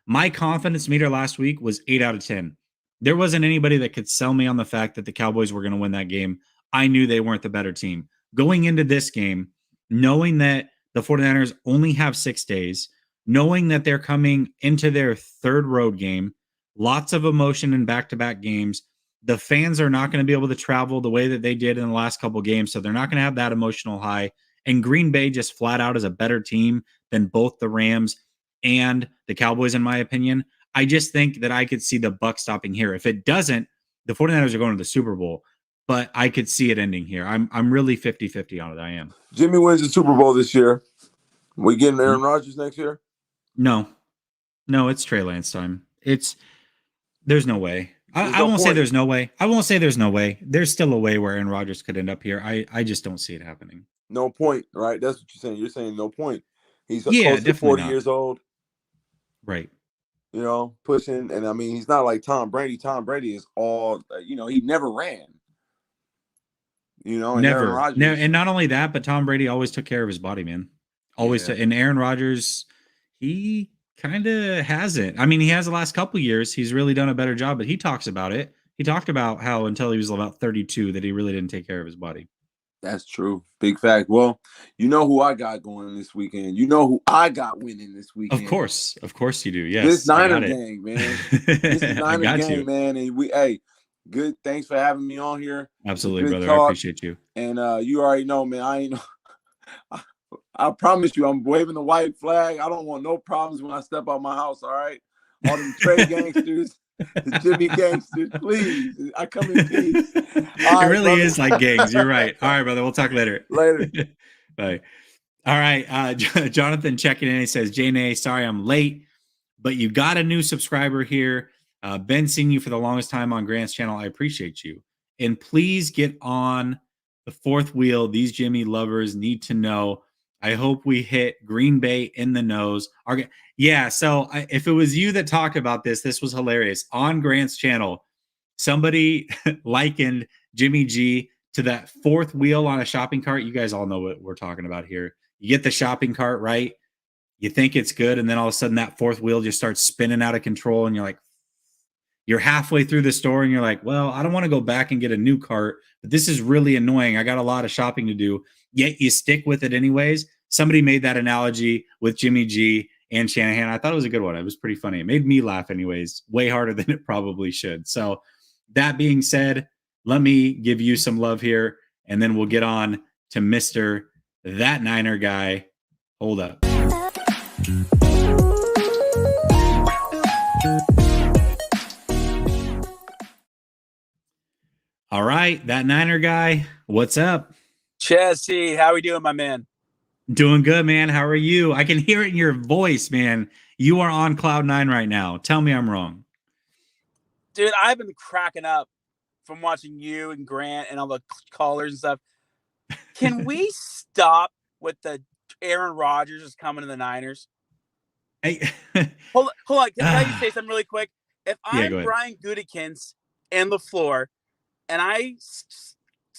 my confidence meter last week was 8 out of 10. There wasn't anybody that could sell me on the fact that the Cowboys were going to win that game. I knew they weren't the better team. going into this game, knowing that the 49ers only have 6 days, knowing that they're coming into their third road game, lots of emotion in back-to-back games. The fans are not going to be able to travel the way that they did in the last couple games, so they're not going to have that emotional high. And Green Bay just flat out is a better team than both the Rams and the Cowboys, in my opinion. I just think that I could see the buck stopping here. If it doesn't, the 49ers are going to the Super Bowl, but I could see it ending here. I'm really 50-50 on it. I am. Jimmy wins the Super Bowl this year. We getting Aaron Rodgers next year? No, it's Trey Lance time. There's no way. I won't say there's no way. I won't say there's no way. There's still a way where Aaron Rodgers could end up here. I just don't see it happening. No point, right? That's what you're saying. You're saying no point. He's close to 40 not. years old. Right. You know, pushing. And I mean, he's not like Tom Brady. Tom Brady is all, he never ran. And Never. Aaron Rodgers, And not only that, but Tom Brady always took care of his body, man. Always. And Aaron Rodgers, he kind of hasn't. I mean, he has the last couple years. He's really done a better job, but he talks about it. He talked about how until he was about 32 that he really didn't take care of his body. That's true. Big fact. Well, you know who I got going this weekend. You know who I got winning this weekend. Of course you do. Yes. This Niner gang, man. This is Niner gang, you. Man. And good. Thanks for having me on here. Absolutely, brother. I appreciate you. And you already know, man. I promise you, I'm waving the white flag. I don't want no problems when I step out my house. All right, all them Trey gangsters, the Jimmy gangsters, please. I come in peace. It really is like gangs. You're right. All right, brother. We'll talk later. Bye. All right. Jonathan checking in. He says, "Jane, sorry I'm late, but you got a new subscriber here. Been seeing you for the longest time on Grant's channel. I appreciate you. And please get on the fourth wheel. These Jimmy lovers need to know. I hope we hit Green Bay in the nose." Yeah, so if it was you that talked about this was hilarious. On Grant's channel, somebody likened Jimmy G to that fourth wheel on a shopping cart. You guys all know what we're talking about here. You get the shopping cart right, you think it's good, and then all of a sudden that fourth wheel just starts spinning out of control, and you're halfway through the store, and you're like, well, I don't want to go back and get a new cart, but this is really annoying. I got a lot of shopping to do. Yet you stick with it anyways. Somebody made that analogy with Jimmy G and Shanahan. I thought it was a good one. It was pretty funny. It made me laugh anyways, way harder than it probably should. So that being said, let me give you some love here, and then we'll get on to Mr. That Niner Guy. Hold up. All right, That Niner Guy, what's up? Jesse, how we doing, my man? Doing good, man. How are you? I can hear it in your voice, man. You are on cloud 9 right now. Tell me I'm wrong. Dude, I've been cracking up from watching you and Grant and all the callers and stuff. Can we stop with the Aaron Rodgers is coming to the Niners? Hey. Hold on. Can I just say something really quick? If I'm go ahead. Brian Gutekunst and LaFleur, and I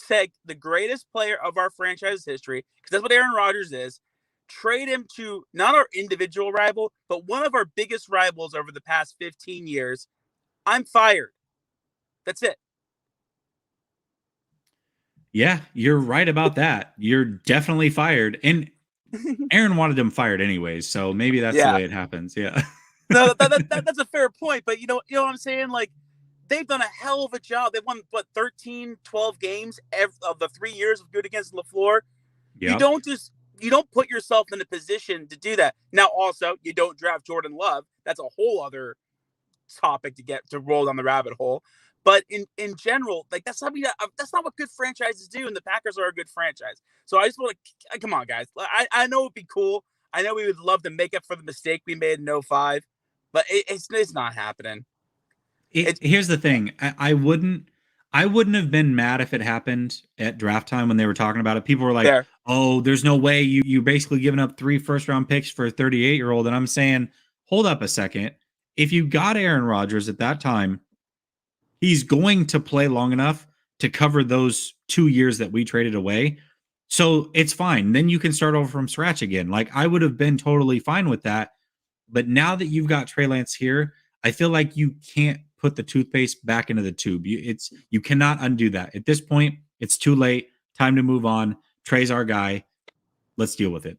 take the greatest player of our franchise history, because that's what Aaron Rodgers is, trade him to not our individual rival, but one of our biggest rivals over the past 15 years, I'm fired. That's it. Yeah, you're right about that. You're definitely fired. And Aaron wanted him fired anyways, so maybe that's the way it happens. Yeah. No, that's a fair point, but you know what I'm saying? Like, they've done a hell of a job. They've won, 13, 12 games of the 3 years of Gutekunst and LaFleur. Yep. You don't put yourself in a position to do that. Now, also, you don't draft Jordan Love. That's a whole other topic to roll down the rabbit hole. But in general, like that's not what good franchises do, and the Packers are a good franchise. So I just want to come on, guys. I know it'd be cool. I know we would love to make up for the mistake we made in 2005, but it's not happening. Here's the thing. I wouldn't have been mad if it happened at draft time when they were talking about it. People were like, "Oh, there's no way you basically giving up 3 first-round picks for a 38-year-old." And I'm saying, hold up a second. If you got Aaron Rodgers at that time, he's going to play long enough to cover those 2 years that we traded away. So it's fine. Then you can start over from scratch again. Like, I would have been totally fine with that. But now that you've got Trey Lance here, I feel like you can't put the toothpaste back into the tube. You cannot undo that. At this point, it's too late. Time to move on. Trey's our guy. Let's deal with it.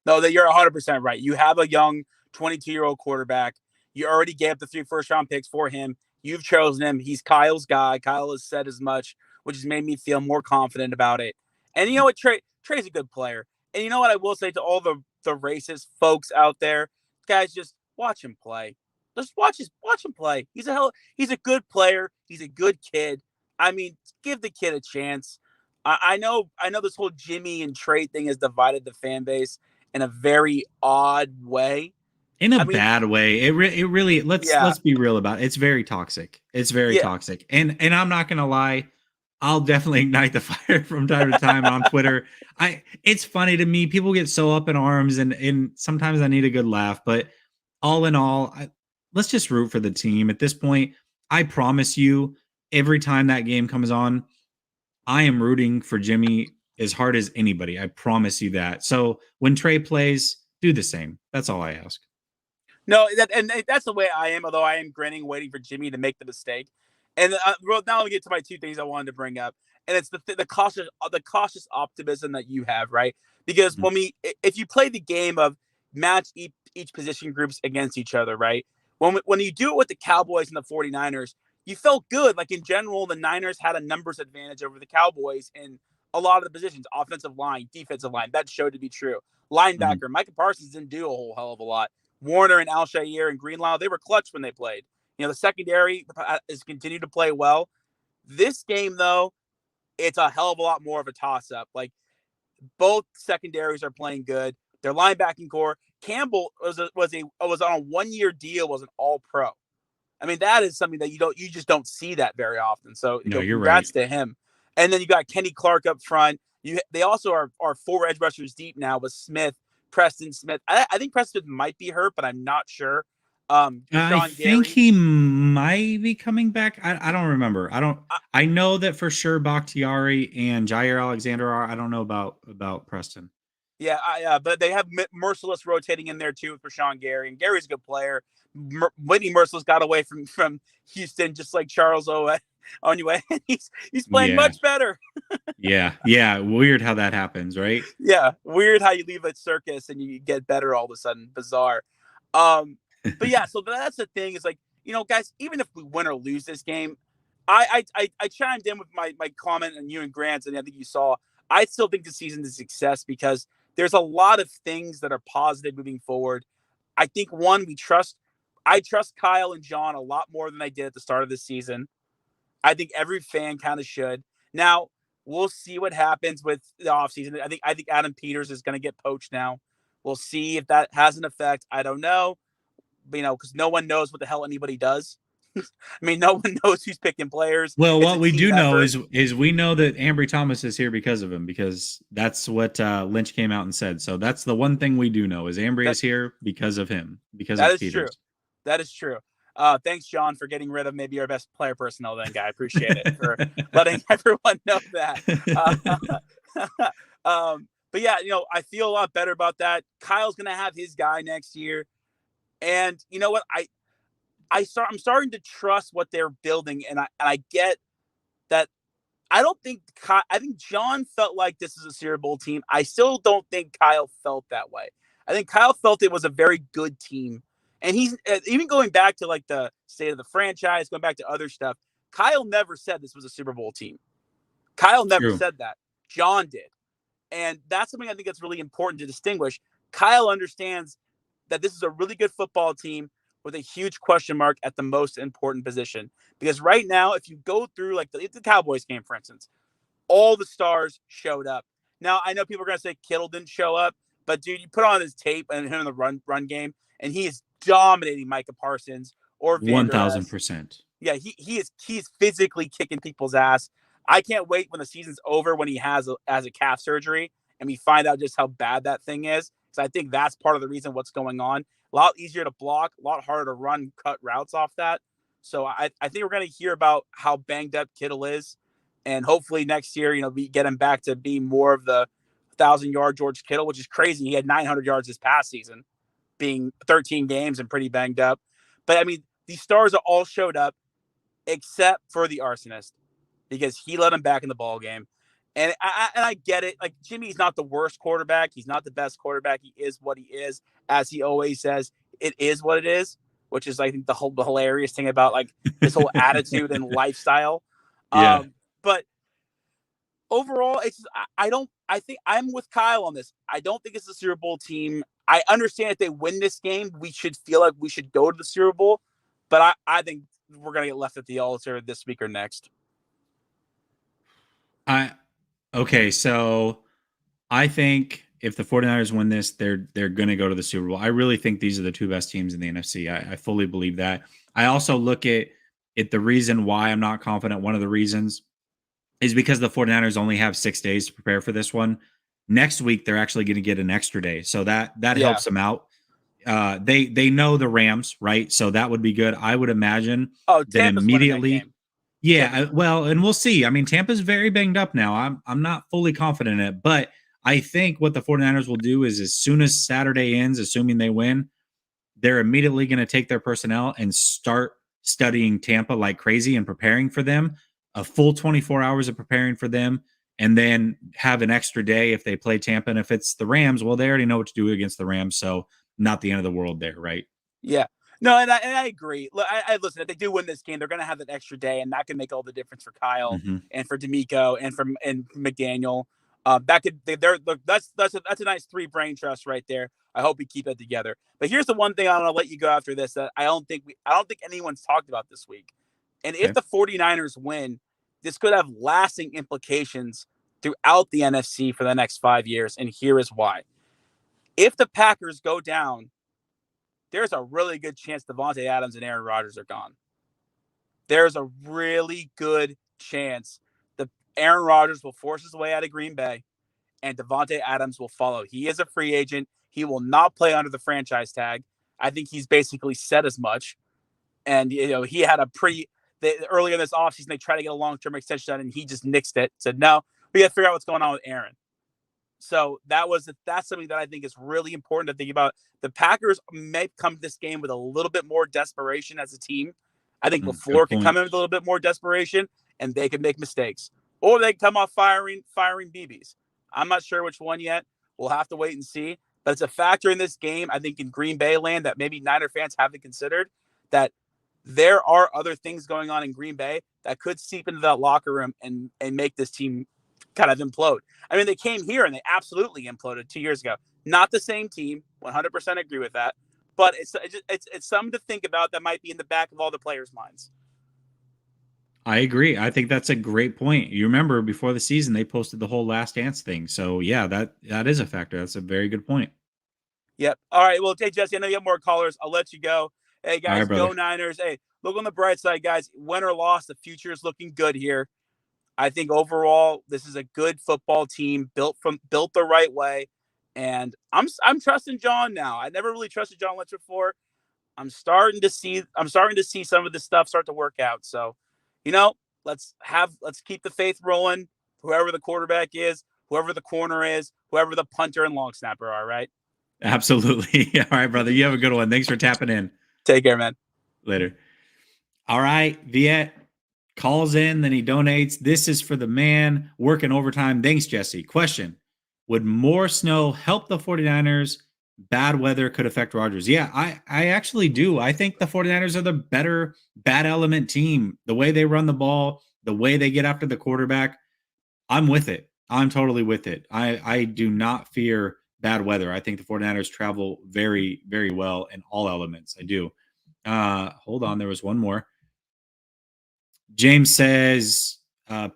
No, that you're 100% right. You have a young 22-year-old quarterback. You already gave up the 3 first-round picks for him. You've chosen him. He's Kyle's guy. Kyle has said as much, which has made me feel more confident about it. And you know what? Trey's a good player. And you know what I will say to all the racist folks out there? Guys, just watch him play. Just watch him play. He's a good player. He's a good kid. I mean, give the kid a chance. I know this whole Jimmy and Trey thing has divided the fan base in a very odd way. In a bad way. It really let's be real about it. It's very toxic. It's very toxic. And I'm not gonna lie, I'll definitely ignite the fire from time to time on Twitter. It's funny to me. People get so up in arms and sometimes I need a good laugh, but all in all, let's just root for the team. At this point, I promise you, every time that game comes on, I am rooting for Jimmy as hard as anybody. I promise you that. So when Trey plays, do the same. That's all I ask. No, that's the way I am, although I am grinning, waiting for Jimmy to make the mistake. And now we get to my 2 things I wanted to bring up. And it's the cautious optimism that you have, right? Because if you play the game of match each position groups against each other, right? When you do it with the Cowboys and the 49ers, you felt good. Like in general, the Niners had a numbers advantage over the Cowboys in a lot of the positions, offensive line, defensive line. That showed to be true. Linebacker, Micah Parsons didn't do a whole hell of a lot. Warner and Alshire and Greenlaw, they were clutch when they played. You know, the secondary has continued to play well. This game, though, it's a hell of a lot more of a toss-up. Like, both secondaries are playing good. Their linebacking core, Campbell was on a 1-year deal, was an All-Pro. I mean, that is something that you just don't see that very often. So, you're congrats right. to him. And then you got Kenny Clark up front. They also are 4 edge rushers deep now with Smith, Preston Smith. I think Preston Smith might be hurt, but I'm not sure. I think he might be coming back. I don't remember. I know that for sure Bakhtiari and Jair Alexander are. I don't know about Preston. Yeah, but they have Merciless rotating in there too with Rashawn Gary, and Gary's a good player. Whitney Merciless got away from Houston just like Charles Onue. He's playing much better. yeah. Weird how that happens, right? Yeah, weird how you leave a circus and you get better all of a sudden. Bizarre. But yeah, so that's the thing is like, guys, even if we win or lose this game, I chimed in with my comment on you and Grant's, and I think you saw. I still think the season is a success because there's a lot of things that are positive moving forward. I think I trust Kyle and John a lot more than I did at the start of the season. I think every fan kind of should. Now, we'll see what happens with the offseason. I think Adam Peters is going to get poached now. We'll see if that has an effect. I don't know. Because no one knows what the hell anybody does. I mean, no one knows who's picking players. Well, what we do know is we know that Ambry Thomas is here because of him, because that's what Lynch came out and said. So that's the one thing we do know is Ambry is here because of him, because of Peters. True. That is true. Thanks, John, for getting rid of maybe our best player personnel then, guy. I appreciate it for letting everyone know that. But yeah, I feel a lot better about that. Kyle's going to have his guy next year. And you know what? I'm starting to trust what they're building, and I get that. I think John felt like this is a Super Bowl team. I still don't think Kyle felt that way. I think Kyle felt it was a very good team, and he's even going back to like the state of the franchise, going back to other stuff. Kyle never said this was a Super Bowl team. Kyle never said that. John did, and that's something I think that's really important to distinguish. Kyle understands that this is a really good football team with a huge question mark at the most important position. Because right now, if you go through like the Cowboys game, for instance, all the stars showed up. Now, I know people are going to say Kittle didn't show up, but dude, you put on his tape and him in the run game, and he is dominating Micah Parsons or 1,000%. Yeah, he's physically kicking people's ass. I can't wait when the season's over, when he has a calf surgery and we find out just how bad that thing is. So I think that's part of the reason what's going on. A lot easier to block, a lot harder to run, cut routes off that. So I think we're going to hear about how banged up Kittle is. And hopefully next year, we get him back to being more of the 1,000-yard George Kittle, which is crazy. He had 900 yards this past season, being 13 games and pretty banged up. But, I mean, these stars are all showed up except for the arsonist, because he let him back in the ball game. And I get it. Like, Jimmy's not the worst quarterback. He's not the best quarterback. He is what he is. As he always says, it is what it is, which is, I think, the hilarious thing about, like, his whole attitude and lifestyle. Yeah. But overall, I think I'm with Kyle on this. I don't think it's the Super Bowl team. I understand if they win this game, we should feel like we should go to the Super Bowl. But I think we're going to get left at the altar this week or next. Okay, so I think if the 49ers win this, they're going to go to the Super Bowl. I really think these are the two best teams in the NFC. I fully believe that. I also look at the reason why I'm not confident. One of the reasons is because the 49ers only have 6 days to prepare for this one. Next week, they're actually going to get an extra day. So that helps them out. They know the Rams, right? So that would be good. I would imagine that immediately. Yeah, well, and we'll see. I mean, Tampa's very banged up now. I'm not fully confident in it, but I think what the 49ers will do is as soon as Saturday ends, assuming they win, they're immediately going to take their personnel and start studying Tampa like crazy and preparing for them, a full 24 hours of preparing for them, and then have an extra day if they play Tampa. And if it's the Rams, well, they already know what to do against the Rams, so not the end of the world there, right? Yeah. No, and I agree. Look, I listen. If they do win this game, they're going to have that extra day, and that can make all the difference for Kyle and for D'Amico and for McDaniel. That's a nice 3 brain trust right there. I hope we keep that together. But here's the one thing I'm going to let you go after this that I don't think anyone's talked about this week. And if the 49ers win, this could have lasting implications throughout the NFC for the next 5 years. And here is why. If the Packers go down, there's a really good chance Davante Adams and Aaron Rodgers are gone. There's a really good chance that Aaron Rodgers will force his way out of Green Bay and Davante Adams will follow. He is a free agent. He will not play under the franchise tag. I think he's basically said as much. And, he had earlier in this offseason, they tried to get a long-term extension done, and he just nixed it. Said, no, we got to figure out what's going on with Aaron. So that's something that I think is really important to think about. The Packers may come to this game with a little bit more desperation as a team. I think LaFleur can come in with a little bit more desperation, and they can make mistakes. Or they can come off firing BBs. I'm not sure which one yet. We'll have to wait and see. But it's a factor in this game, I think, in Green Bay land that maybe Niner fans haven't considered, that there are other things going on in Green Bay that could seep into that locker room and make this team kind of implode. I mean, they came here and they absolutely imploded 2 years ago. Not the same team. 100% agree with that. But it's something to think about that might be in the back of all the players' minds. I agree. I think that's a great point. You remember before the season, they posted the whole Last Dance thing. So, yeah, that is a factor. That's a very good point. Yep. All right. Well, hey, Jesse, I know you have more callers. I'll let you go. Hey, guys, right, go Niners. Hey, look on the bright side, guys. Win or loss, the future is looking good here. I think overall, this is a good football team built the right way. And I'm trusting John now. I never really trusted John Lynch before. I'm starting to see some of this stuff start to work out. So, let's keep the faith rolling. Whoever the quarterback is, whoever the corner is, whoever the punter and long snapper are, right? Absolutely. All right, brother. You have a good one. Thanks for tapping in. Take care, man. Later. All right, Viet calls in, then he donates. This is for the man working overtime. Thanks, Jesse. Question: would more snow help the 49ers? Bad weather could affect Rodgers. Yeah, I actually do. I think the 49ers are the better bad element team. The way they run the ball, the way they get after the quarterback, I'm with it. I'm totally with it. I do not fear bad weather. I think the 49ers travel very, very well in all elements. I do. Hold on. There was one more. James says,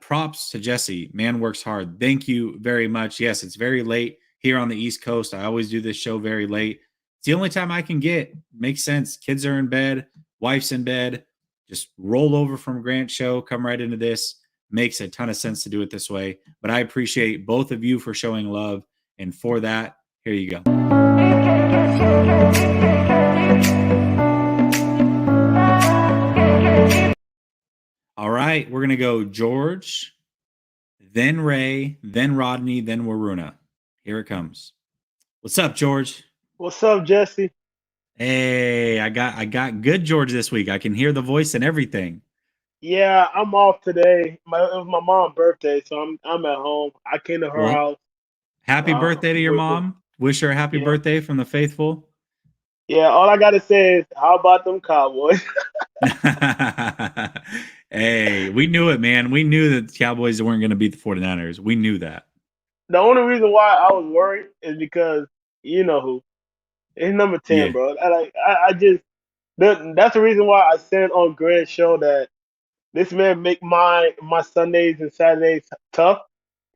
props to Jesse. Man works hard. Thank you very much. Yes, it's very late here on the East Coast. I always do this show very late. It's the only time I can get. Makes sense. Kids are in bed. Wife's in bed. Just roll over from Grant's show. Come right into this. Makes a ton of sense to do it this way. But I appreciate both of you for showing love. And for that, here you go. All right, we're going to go George, then Ray, then Rodney, then Waruna. Here it comes. What's up, George? What's up, Jesse? Hey, I got good George this week. I can hear the voice and everything. Yeah, I'm off today. It was my mom's birthday, so I'm at home. I came to her Well, house. happy birthday to your With mom. Wish her a happy yeah, birthday from the faithful. yeah. All I gotta say is, how about them Cowboys? Hey, we knew it, man. We knew that the Cowboys weren't going to beat the 49ers. We knew that. The only reason why I was worried is because you know who. It's number 10, Yeah. bro. I just that's the reason why I said on Grant's show that this man make my Sundays and Saturdays tough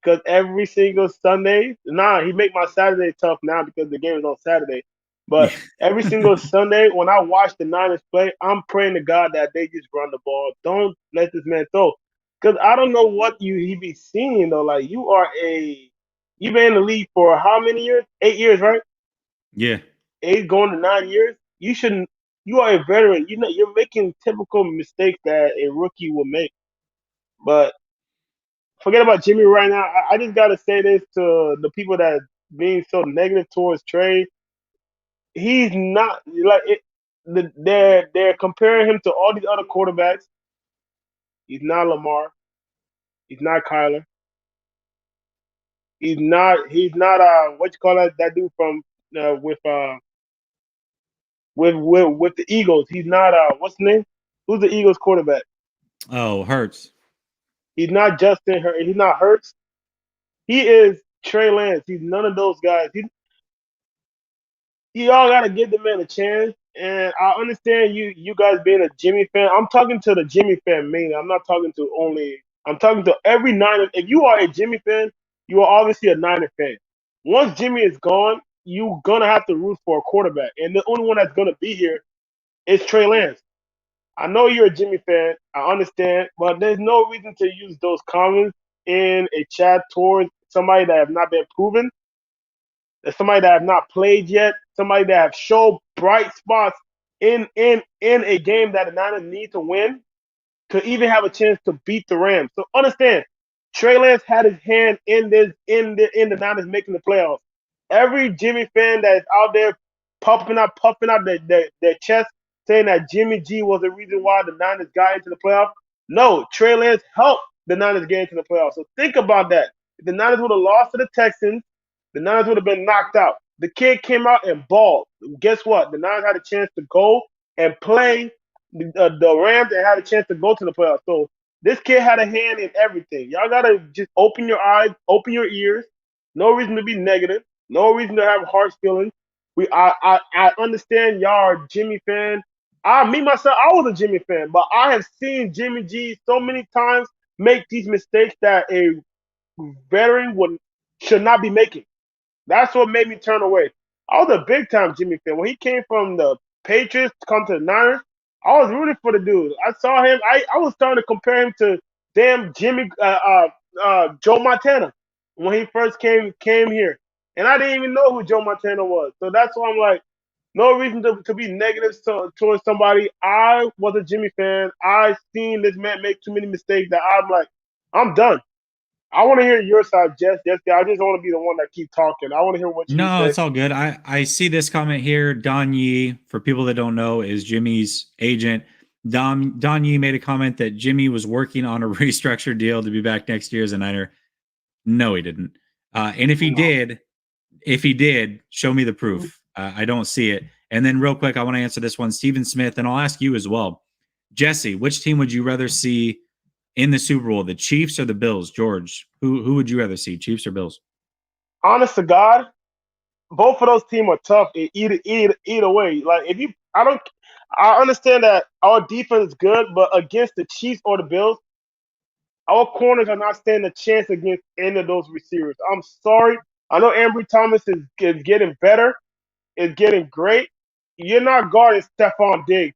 because every single Sunday, he make my Saturday tough now because the game is on Saturday. Yeah. But every single Sunday when I watch the Niners play, I'm praying to God that they just run the ball. Don't let this man throw. Because I don't know what he be seeing though. Like you've been in the league for how many years? 8 years, right? Yeah. 8 going to 9 years. You shouldn't. You are a veteran. You know you're making typical mistakes that a rookie will make. But forget about Jimmy right now. I just gotta say this to the people that being so negative towards Trey. He's not like it. They're comparing him to all these other quarterbacks. He's not Lamar. He's not Kyler. He's not what you call that dude from with the Eagles. He's not what's the name? Who's the Eagles quarterback? Oh, hurts. He's not Justin. He's not Hurts. He is Trey Lance. He's none of those guys. You all gotta give the man a chance. And I understand you guys being a Jimmy fan. I'm talking to the Jimmy fan mainly. I'm not talking to only. I'm talking to every Niner. If you are a Jimmy fan, you are obviously a Niner fan. Once Jimmy is gone, you're gonna have to root for a quarterback, and the only one that's gonna be here is Trey Lance. I know you're a Jimmy fan. I understand, but there's no reason to use those comments in a chat towards somebody that have not been proven. There's somebody that have not played yet, somebody that have showed bright spots in a game that the Niners need to win to even have a chance to beat the Rams. So understand, Trey Lance had his hand in the Niners making the playoffs. Every Jimmy fan that is out there puffing out their chest, saying that Jimmy G was the reason why the Niners got into the playoffs. No, Trey Lance helped the Niners get into the playoffs. So think about that. If the Niners would have lost to the Texans, the Niners would have been knocked out. The kid came out and balled. Guess what? The Niners had a chance to go and play the Rams and had a chance to go to the playoffs. So this kid had a hand in everything. Y'all gotta just open your eyes, open your ears. No reason to be negative. No reason to have harsh feelings. I understand y'all are Jimmy fan. Me myself, I was a Jimmy fan, but I have seen Jimmy G so many times make these mistakes that a veteran should not be making. That's what made me turn away. I was a big time Jimmy fan. When he came from the Patriots to come to the Niners, I was rooting for the dude. I saw him. I was starting to compare him to damn Joe Montana when he first came here, and I didn't even know who Joe Montana was. So that's why I'm like, no reason to be negative towards somebody. I was a Jimmy fan. I seen this man make too many mistakes that I'm like, I'm done. I want to hear your side, Jess. Yes, I just want to be the one that keep talking. I want to hear what you No, say. it's all good. I see this comment here. Don Yee, for people that don't know, is Jimmy's agent. Don Yee made a comment that Jimmy was working on a restructured deal to be back next year as a Niner. No, he didn't. And if he did, show me the proof. I don't see it. And then real quick, I want to answer this one, Stephen Smith, and I'll ask you as well. Jesse, which team would you rather see in the Super Bowl, the Chiefs or the Bills? George, who would you rather see, Chiefs or Bills? Honest to God, both of those teams are tough either way. Like I understand that our defense is good, but against the Chiefs or the Bills, our corners are not standing a chance against any of those receivers. I'm sorry. I know Ambry Thomas is getting better, is getting great. You're not guarding Stephon Diggs.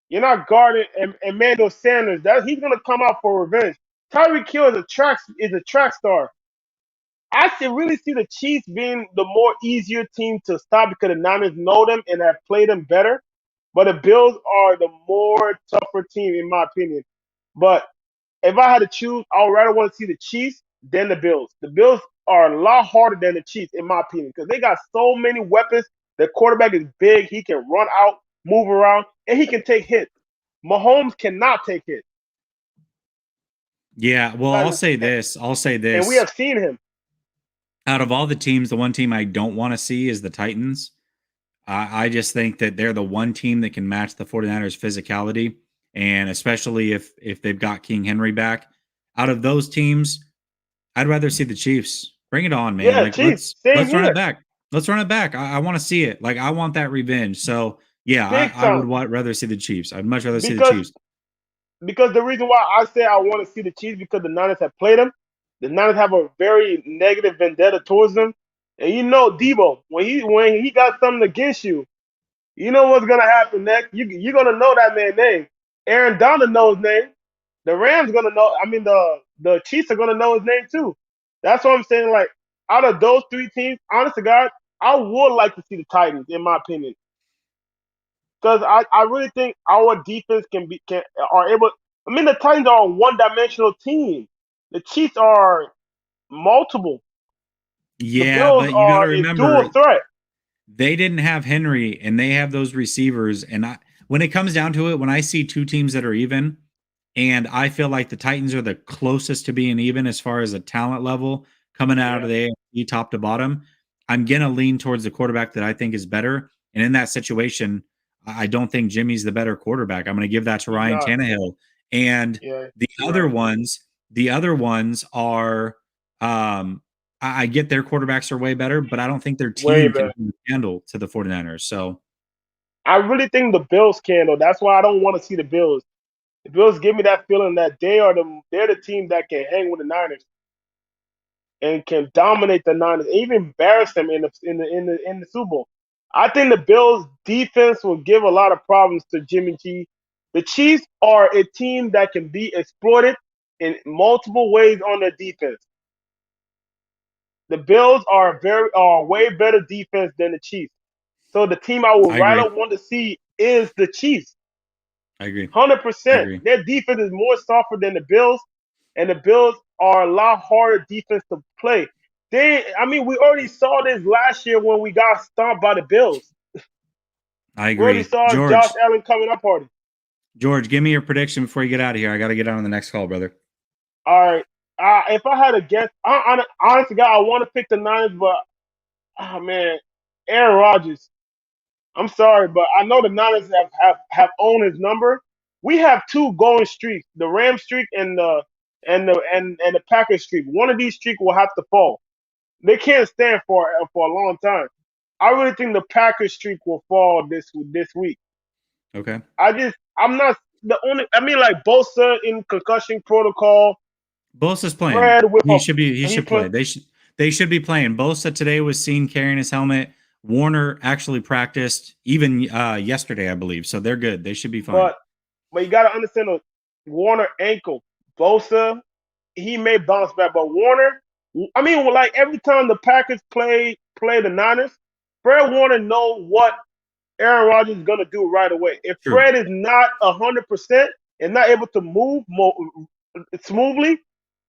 You're not guarding Emmanuel Sanders. He's gonna come out for revenge. Tyreek Hill is a track star. I should really see the Chiefs being the more easier team to stop because the Niners know them and have played them better. But the Bills are the more tougher team, in my opinion. But if I had to choose, I would rather want to see the Chiefs than the Bills. The Bills are a lot harder than the Chiefs, in my opinion, because they got so many weapons. The quarterback is big. He can run out, move around, and he can take hits. Mahomes cannot take it. Yeah, well, I'll say this. And we have seen him. Out of all the teams, the one team I don't want to see is the Titans. I just think that they're the one team that can match the 49ers physicality, and especially if they've got King Henry back. Out of those teams, I'd rather see the Chiefs. Bring it on, man. Yeah, like Chiefs. let's run it back. Let's run it back. I want to see it. Like I want that revenge. So yeah, I would rather see the Chiefs. I'd much rather see the Chiefs. Because the reason why I say I want to see the Chiefs because the Niners have played them. The Niners have a very negative vendetta towards them. And you know Deebo, when he got something against you, you know what's gonna happen next. You're gonna know that man's name. Aaron Donald knows his name. The Rams gonna know. I mean the Chiefs are gonna know his name too. That's what I'm saying. Like out of those three teams, honest to God, I would like to see the Titans, in my opinion. Because I really think our defense are able. I mean, the Titans are a one-dimensional team. The Chiefs are multiple. Yeah, but you got to remember, dual threat. They didn't have Henry, and they have those receivers. And when it comes down to it, when I see two teams that are even, and I feel like the Titans are the closest to being even as far as a talent level coming out of the AFC top to bottom, I'm gonna lean towards the quarterback that I think is better. And in that situation, I don't think Jimmy's the better quarterback. I'm going to give that to Ryan Tannehill. And the other ones are, I get their quarterbacks are way better, but I don't think their team can handle to the 49ers. So I really think the Bills can, though. That's why I don't want to see the Bills. The Bills give me that feeling that they're the team that can hang with the Niners and can dominate the Niners, even embarrass them in the Super Bowl. I think the Bills' defense will give a lot of problems to Jimmy G. The Chiefs are a team that can be exploited in multiple ways on their defense. The Bills are way better defense than the Chiefs. So the team I would rather want to see is the Chiefs. I agree. 100%. Their defense is more softer than the Bills, and the Bills are a lot harder defense to play. We already saw this last year when we got stomped by the Bills. I agree. We already saw Josh Allen coming up party. George, give me your prediction before you get out of here. I got to get on the next call, brother. All right. If I had a guess, honestly, God, I want to pick the Niners, but Aaron Rodgers. I'm sorry, but I know the Niners have owned his number. We have two going streaks: the Rams streak and the Packers streak. One of these streaks will have to fall. They can't stand for a long time. I really think the Packers streak will fall this week. Okay. I'm not the only. Like Bosa in concussion protocol. Bosa's playing. He should play. They should be playing. Bosa today was seen carrying his helmet. Warner actually practiced even yesterday, I believe. So they're good. They should be fine. But you got to understand the Warner ankle. Bosa, he may bounce back, but Warner. Every time the Packers play the Niners, Fred Warner knows what Aaron Rodgers is gonna do right away. If Fred is not 100% and not able to move smoothly,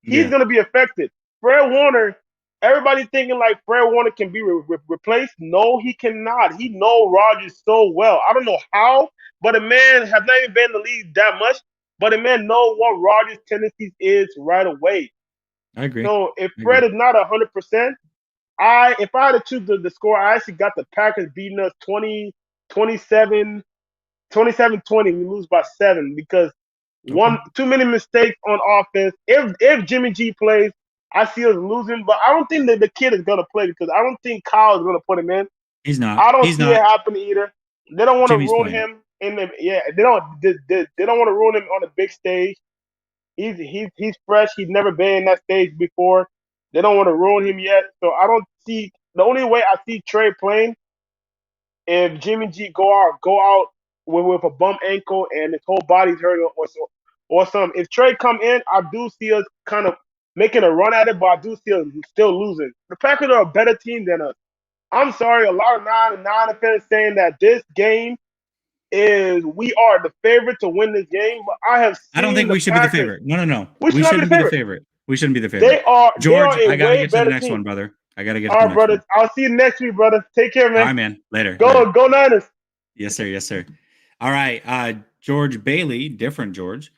he's gonna be affected. Fred Warner, everybody thinking like Fred Warner can be replaced. No, he cannot. He knows Rodgers so well. I don't know how, but the man has not even been in the league that much. But the man knows what Rodgers' tendencies is right away. I agree. So if Fred is not 100%, if I had to choose the score, I actually got the Packers beating us 27-20. We lose by 7 because too many mistakes on offense. If Jimmy G plays, I see us losing, but I don't think that the kid is gonna play because I don't think Kyle is gonna put him in. He's not. I don't see it happening either. They don't want to ruin him they don't want to ruin him on a big stage. He's fresh. He's never been in that stage before. They don't want to ruin him yet. So I don't see the only way I see Trey playing if Jimmy G go out with a bum ankle and his whole body's hurt or something. If Trey come in, I do see us kind of making a run at it, but I do see us still losing. The Packers are a better team than us. I'm sorry, a lot of Niner fans saying that this game we are the favorite to win this game, but I don't think we should be the favorite. No. We shouldn't be the favorite. We shouldn't be the favorite. They are George, I gotta get to the next team. one, brother. I gotta get to the next one. I'll see you next week, brother. Take care, man. All right, man. Later. Go Niners. Yes, sir. All right. George Bailey, different George,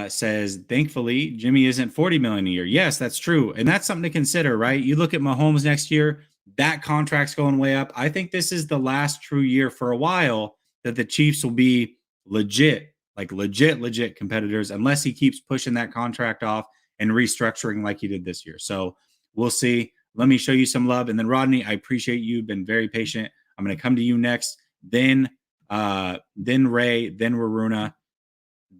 says, thankfully, Jimmy isn't $40 million a year. Yes, that's true. And that's something to consider, right? You look at Mahomes next year, that contract's going way up. I think this is the last true year for a while that the Chiefs will be legit competitors, unless he keeps pushing that contract off and restructuring like he did this year. So we'll see. Let me show you some love. And then Rodney, I appreciate you. Been very patient. I'm going to come to you next. Then Ray, then Waruna,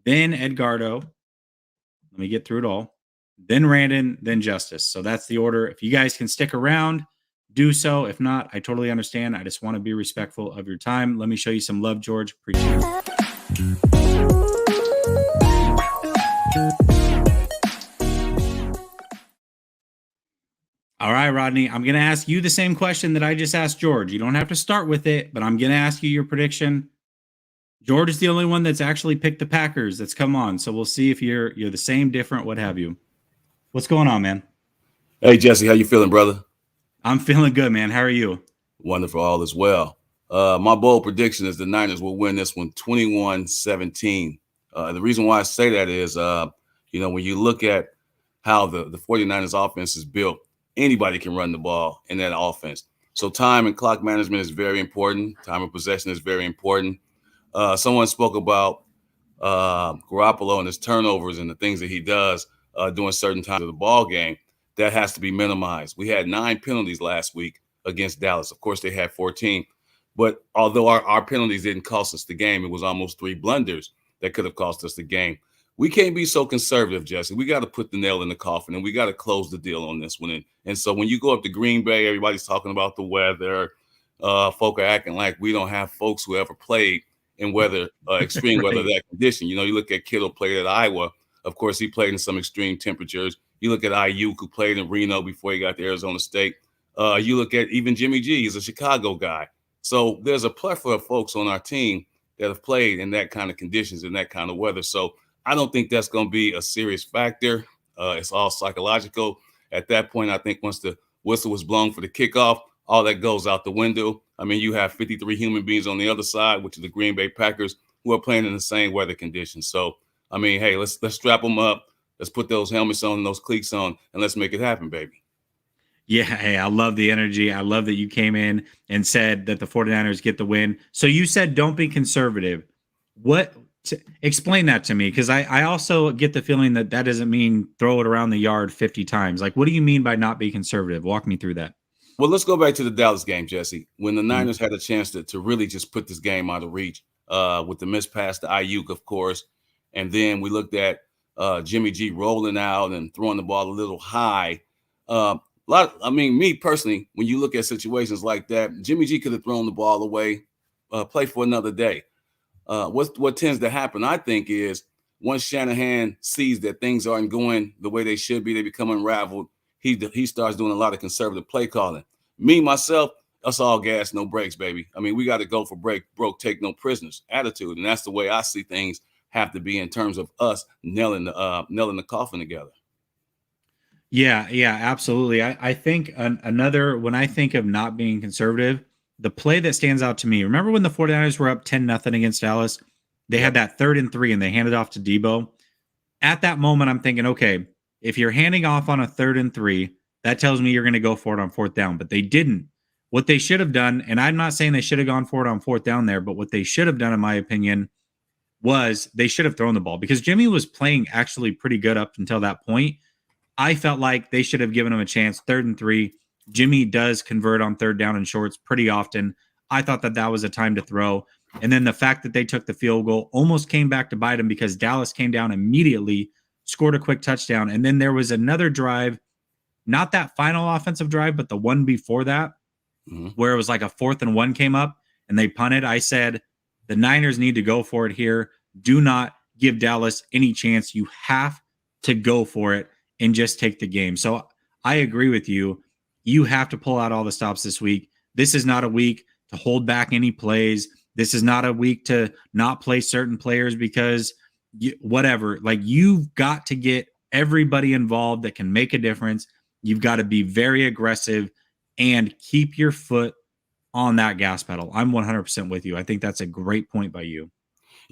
then Edgardo. Let me get through it all. Then Randon, then Justice. So that's the order. If you guys can stick around, do so. If not, I totally understand. I just want to be respectful of your time. Let me show you some love, George. Appreciate it. All right, Rodney, I'm going to ask you the same question that I just asked George. You don't have to start with it, but I'm going to ask you your prediction. George is the only one that's actually picked the Packers that's come on. So we'll see if you're the same, different, what have you. What's going on, man? Hey, Jesse, how you feeling, brother? I'm feeling good, man. How are you? Wonderful, all is well. My bold prediction is the Niners will win this one 21-17. The reason why I say that is, when you look at how the 49ers offense is built, anybody can run the ball in that offense. So time and clock management is very important. Time of possession is very important. Someone spoke about Garoppolo and his turnovers and the things that he does during certain times of the ball game. That has to be minimized. We had 9 penalties last week against Dallas. Of course, they had 14. But although our penalties didn't cost us the game, it was almost 3 blunders that could have cost us the game. We can't be so conservative, Jesse. We got to put the nail in the coffin, and we got to close the deal on this one. And so when you go up to Green Bay, everybody's talking about the weather. Folk are acting like we don't have folks who ever played in weather, extreme weather, that condition. You look at Kittle played at Iowa. Of course, he played in some extreme temperatures. You look at Ayuk, who played in Reno before he got to Arizona State. You look at even Jimmy G. He's a Chicago guy. So there's a plethora of folks on our team that have played in that kind of conditions and that kind of weather. So I don't think that's going to be a serious factor. It's all psychological. At that point, I think once the whistle was blown for the kickoff, all that goes out the window. I mean, you have 53 human beings on the other side, which is the Green Bay Packers, who are playing in the same weather conditions. So, I mean, hey, let's strap them up. Let's put those helmets on, those cleats on, and let's make it happen, baby. Yeah, hey, I love the energy. I love that you came in and said that the 49ers get the win. So you said don't be conservative. Explain that to me, because I also get the feeling that doesn't mean throw it around the yard 50 times. Like, what do you mean by not be conservative? Walk me through that. Well, let's go back to the Dallas game, Jesse, when the Niners had a chance to really just put this game out of reach with the missed pass to Ayuk, of course. And then we looked at Jimmy G rolling out and throwing the ball a little high. Me personally, when you look at situations like that, Jimmy G could have thrown the ball away, play for another day. What tends to happen, I think, is once Shanahan sees that things aren't going the way they should be, they become unraveled. He starts doing a lot of conservative play calling. Me, myself, that's all gas, no brakes, baby. I mean, we got to go for broke, take no prisoners attitude. And that's the way I see things have to be in terms of us nailing the coffin together. Yeah, absolutely. I think when I think of not being conservative, the play that stands out to me, remember when the 49ers were up 10-0 against Dallas? They had that 3rd and 3 and they handed off to Deebo. At that moment, I'm thinking, okay, if you're handing off on a 3rd and 3, that tells me you're going to go for it on 4th down. But they didn't. What they should have done, and I'm not saying they should have gone for it on 4th down there, but what they should have done, in my opinion, was they should have thrown the ball, because Jimmy was playing actually pretty good up until that point. I felt like they should have given him a chance. 3rd and 3. Jimmy does convert on 3rd down and shorts pretty often. I thought that was a time to throw. And then the fact that they took the field goal almost came back to bite him, because Dallas came down immediately, scored a quick touchdown. And then there was another drive, not that final offensive drive, but the one before that, where it was like a 4th and 1 came up and they punted. I said, the Niners need to go for it here. Do not give Dallas any chance. You have to go for it and just take the game. So I agree with you. You have to pull out all the stops this week. This is not a week to hold back any plays. This is not a week to not play certain players because whatever. Like, you've got to get everybody involved that can make a difference. You've got to be very aggressive and keep your foot on that gas pedal. I'm 100% with you. I think that's a great point by you.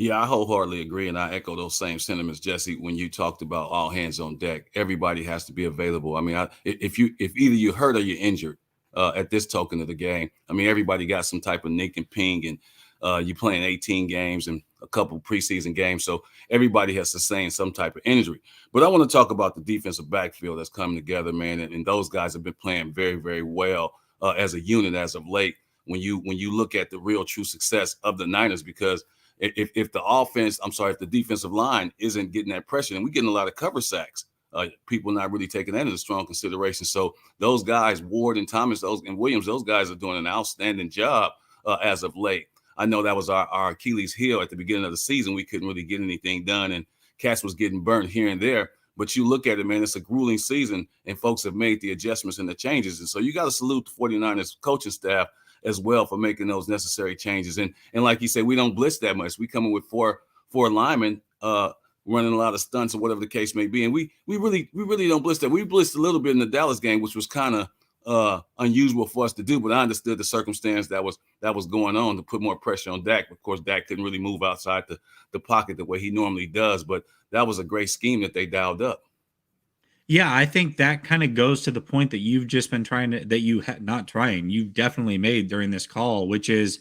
Yeah, I wholeheartedly agree, and I echo those same sentiments, Jesse. When you talked about all hands on deck, everybody has to be available. I mean, if either you're hurt or you're injured at this token of the game, I mean, everybody got some type of nick and ping, and you're playing 18 games and a couple preseason games, so everybody has sustained some type of injury. But I want to talk about the defensive backfield that's coming together, man, and those guys have been playing very, very well as a unit as of late. When you look at the real true success of the Niners, because if the defensive line isn't getting that pressure, and we're getting a lot of cover sacks, people not really taking that into strong consideration. So those guys, Ward and Thomas, and Williams, those guys are doing an outstanding job as of late. I know that was our Achilles heel at the beginning of the season. We couldn't really get anything done, and Cass was getting burnt here and there. But you look at it, man, it's a grueling season, and folks have made the adjustments and the changes. And so you got to salute the 49ers coaching staff as well for making those necessary changes. And like you said, we don't blitz that much. We come in with four linemen running a lot of stunts or whatever the case may be. And we really don't blitz that. We blitzed a little bit in the Dallas game, which was kind of unusual for us to do, but I understood the circumstance that was going on to put more pressure on Dak. Of course, Dak couldn't really move outside the pocket the way he normally does, but that was a great scheme that they dialed up. Yeah, I think that kind of goes to the point that you've just been you've definitely made during this call, which is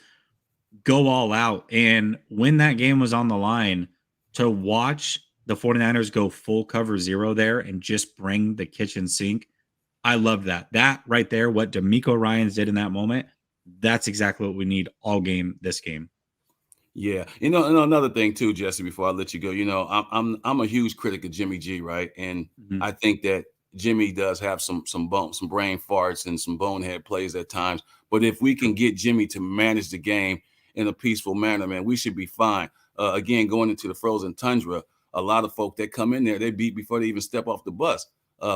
go all out. And when that game was on the line, to watch the 49ers go full cover zero there and just bring the kitchen sink, I love that. That right there, what D'Amico Ryans did in that moment, that's exactly what we need all game this game. Yeah, and another thing too, Jesse. Before I let you go, I'm a huge critic of Jimmy G, right? And I think that Jimmy does have some brain farts and some bonehead plays at times. But if we can get Jimmy to manage the game in a peaceful manner, man, we should be fine. Again, going into the frozen tundra, a lot of folk that come in there, they beat before they even step off the bus.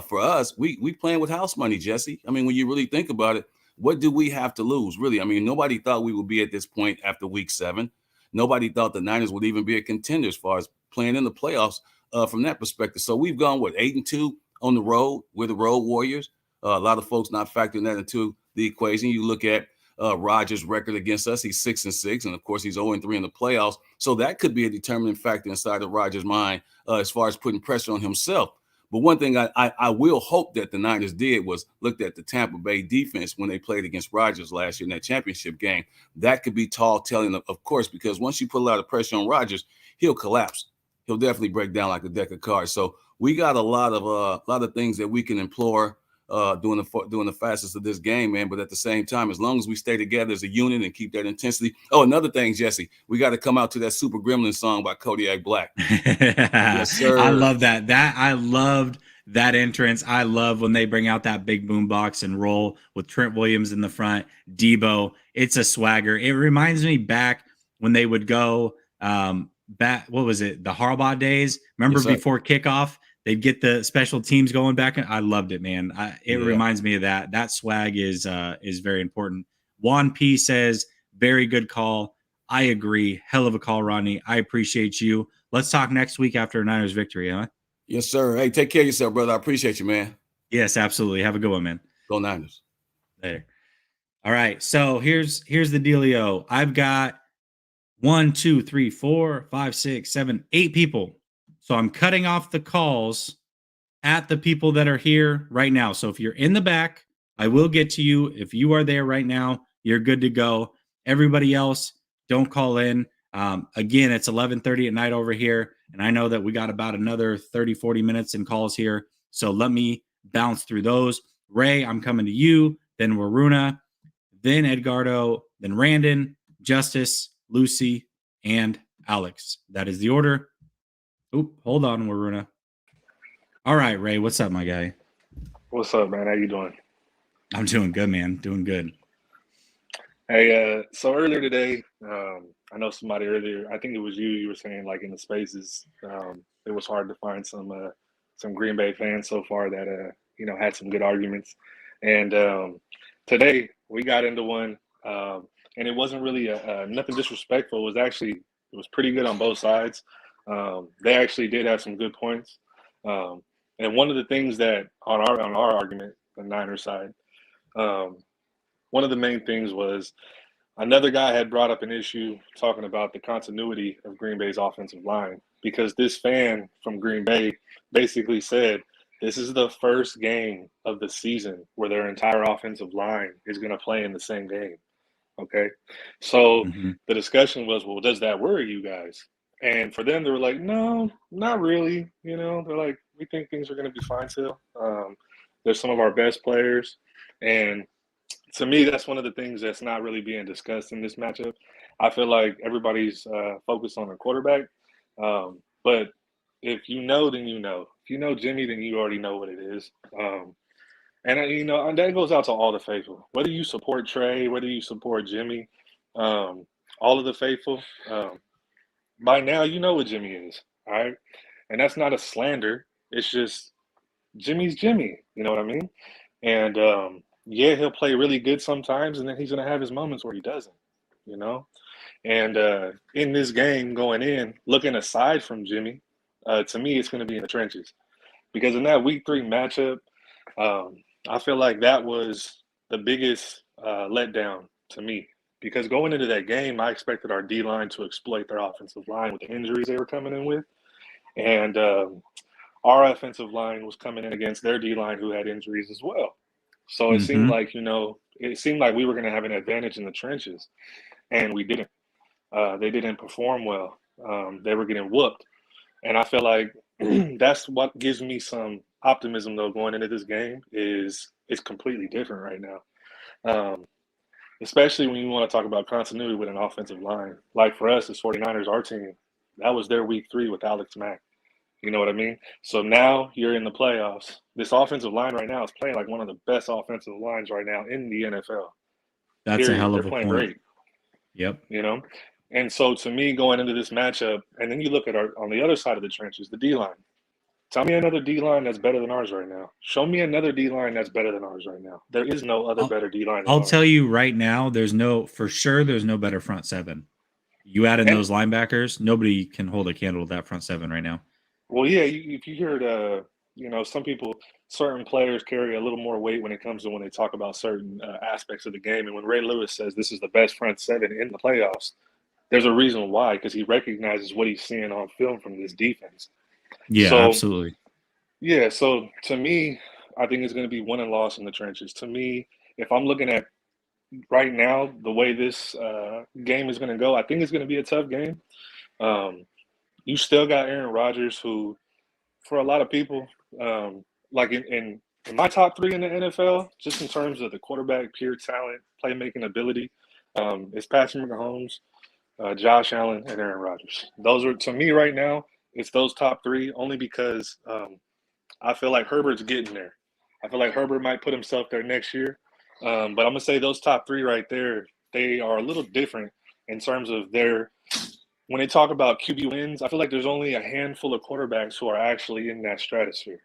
For us, we playing with house money, Jesse. I mean, when you really think about it, what do we have to lose, really? I mean, nobody thought we would be at this point after week 7. Nobody thought the Niners would even be a contender as far as playing in the playoffs from that perspective. So we've gone, 8-2 on the road. We're the road warriors. A lot of folks not factoring that into the equation. You look at Rodgers' record against us. He's 6-6, and of course he's 0-3 in the playoffs. So that could be a determining factor inside of Rodgers' mind as far as putting pressure on himself. But one thing I will hope that the Niners did was looked at the Tampa Bay defense when they played against Rodgers last year in that championship game. That could be tall telling, of course, because once you put a lot of pressure on Rodgers, he'll collapse. He'll definitely break down like a deck of cards. So we got a lot of things that we can implore during the fastest of this game, man. But at the same time, as long as we stay together as a unit and keep that intensity. Oh, another thing, Jesse, we got to come out to that Super Gremlin song by Kodiak Black. Yes, sir. I love that. I loved that entrance. I love when they bring out that big boom box and roll with Trent Williams in the front. Deebo, it's a swagger. It reminds me back when they would go back. What was it? The Harbaugh days. Remember before kickoff? They'd get the special teams going back. I loved it, man. It reminds me of that. That swag is very important. Juan P says, very good call. I agree. Hell of a call, Rodney. I appreciate you. Let's talk next week after a Niners victory, huh? Yes, sir. Hey, take care of yourself, brother. I appreciate you, man. Yes, absolutely. Have a good one, man. Go Niners. Later. All right. So here's the dealio. I've got 1, 2, 3, 4, 5, 6, 7, 8 people. So I'm cutting off the calls at the people that are here right now. So if you're in the back, I will get to you. If you are there right now, you're good to go. Everybody else, don't call in. Again, it's 11:30 at night over here. And I know that we got about another 30, 40 minutes in calls here. So let me bounce through those. Ray, I'm coming to you. Then Waruna, then Edgardo, then Randon, Justice, Lucy, and Alex. That is the order. Oop, hold on, Waruna. All right, Ray, what's up, my guy? What's up, man? How you doing? I'm doing good, man. Doing good. Hey, so earlier today, I know somebody earlier, I think it was you were saying, like, in the spaces, it was hard to find some Green Bay fans so far that, had some good arguments. And today we got into one, and it wasn't really nothing disrespectful. It was pretty good on both sides. They actually did have some good points. And one of the things that on our argument, the Niners side, one of the main things was Another guy had brought up an issue talking about the continuity of Green Bay's offensive line because this fan from Green Bay basically said this is the first game of the season where their entire offensive line is going to play in the same game. Okay. So the discussion was, well, does that worry you guys? And for them, they were like, no, not really. You know, they're like, we think things are going to be fine still. They're some of our best players. And to me, that's one of the things that's not really being discussed in this matchup. I feel like everybody's focused on the quarterback. But if you know, then you know. If you know Jimmy, then you already know what it is. And that goes out to all the faithful. Whether you support Trey, whether you support Jimmy, all of the faithful, by now you know what Jimmy is, all right? And that's not a slander. It's just Jimmy's Jimmy, you know what I mean? And yeah, he'll play really good sometimes, and then he's going to have his moments where he doesn't, you know? And in this game going in, looking aside from Jimmy, to me, it's going to be in the trenches. Because in that Week 3 matchup, I feel like that was the biggest letdown to me. Because going into that game, I expected our D-line to exploit their offensive line with the injuries they were coming in with. And our offensive line was coming in against their D-line who had injuries as well. So it seemed like, we were going to have an advantage in the trenches. And we didn't. They didn't perform well. They were getting whooped. And I feel like that's what gives me some optimism, though, going into this game is it's completely different right now. Especially when you want to talk about continuity with an offensive line. Like for us as 49ers, our team, that was their Week 3 with Alex Mack. You know what I mean? So now you're in the playoffs. This offensive line right now is playing like one of the best offensive lines right now in the NFL. That's a hell of a They're playing point. great. Yep. You know? And so to me, going into this matchup, and then you look at on the other side of the trenches, the D-line. Tell me another D-line that's better than ours right now. Show me another D-line that's better than ours right now. There is no other better D-line than I'll ours. tell you right now, there's no better front seven. You add in those linebackers, nobody can hold a candle to that front seven right now. Well, yeah, if you hear some people, certain players carry a little more weight when it comes to when they talk about certain aspects of the game. And when Ray Lewis says this is the best front seven in the playoffs, there's a reason why, because he recognizes what he's seeing on film from this defense. Yeah, absolutely. Yeah, so to me, I think it's going to be win and loss in the trenches. To me, if I'm looking at right now the way this game is going to go, I think it's going to be a tough game. You still got Aaron Rodgers, who, for a lot of people, like in my top 3 in the NFL, just in terms of the quarterback, pure talent, playmaking ability, it's Patrick Mahomes, Josh Allen, and Aaron Rodgers. Those are, to me right now, it's those top 3 only because I feel like Herbert's getting there. I feel like Herbert might put himself there next year. But I'm going to say those top 3 right there, they are a little different in terms of when they talk about QB wins, I feel like there's only a handful of quarterbacks who are actually in that stratosphere,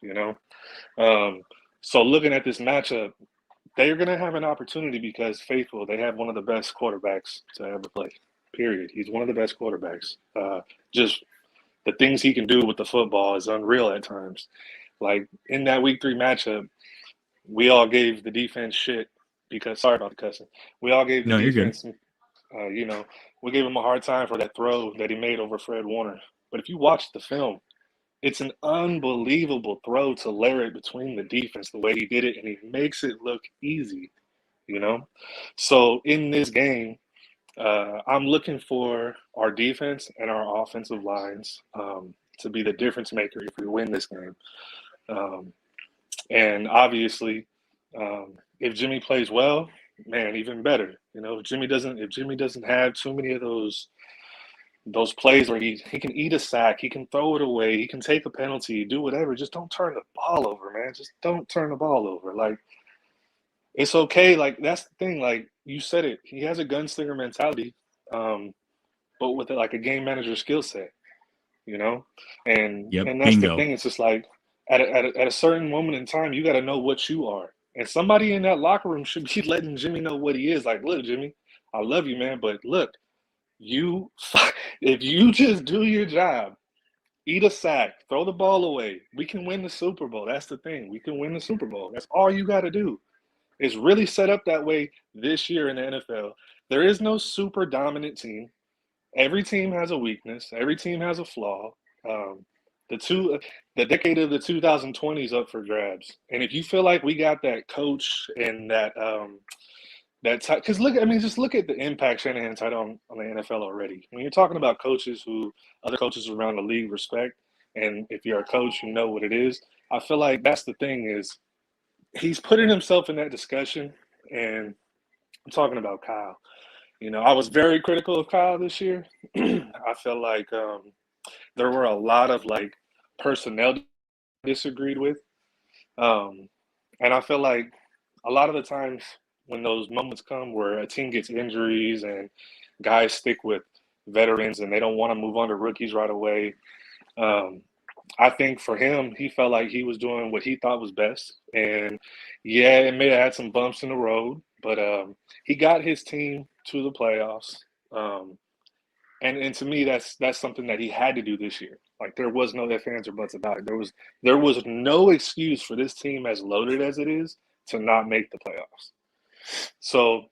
you know? So looking at this matchup, they're going to have an opportunity because faithful, they have one of the best quarterbacks to ever play, period. He's one of the best quarterbacks. Just the things he can do with the football is unreal at times. Like in that Week 3 matchup, we all gave the defense shit because, sorry about the cussing, we all gave the defense, we gave him a hard time for that throw that he made over Fred Warner. But if you watch the film, it's an unbelievable throw to layer it between the defense the way he did it, and he makes it look easy, you know? So in this game, I'm looking for our defense and our offensive lines to be the difference maker if we win this game. And obviously, if Jimmy plays well, man, even better. You know, if Jimmy doesn't have too many of those plays where he can eat a sack, he can throw it away, he can take a penalty, do whatever. Just don't turn the ball over, man. Just don't turn the ball over. Like, it's okay. Like, that's the thing. Like, you said it. He has a gunslinger mentality, but with like a game manager skill set, you know? And that's bingo. the thing. It's just like at a certain moment in time, you got to know what you are. And somebody in that locker room should be letting Jimmy know what he is. Like, look, Jimmy, I love you, man, but look, if you just do your job, eat a sack, throw the ball away, we can win the Super Bowl. That's the thing. We can win the Super Bowl. That's all you got to do. It's really set up that way this year in the NFL. There is no super dominant team. Every team has a weakness. Every team has a flaw. The decade of the 2020s up for grabs. And if you feel like we got that coach and that because just look at the impact Shanahan's had on the NFL already. When you're talking about coaches who other coaches around the league respect, and if you're a coach, you know what it is. I feel like that's the thing is he's putting himself in that discussion, and I'm talking about Kyle. I was very critical of Kyle this year. I felt like there were a lot of personnel disagreed with, and I feel like a lot of the times when those moments come where a team gets injuries and guys stick with veterans and they don't want to move on to rookies right away. I think for him, he felt like he was doing what he thought was best. And yeah, it may have had some bumps in the road, but he got his team to the playoffs. And to me, that's something that he had to do this year. Like there was no ifs, ands, or buts about it. There was no excuse for this team, as loaded as it is, to not make the playoffs. So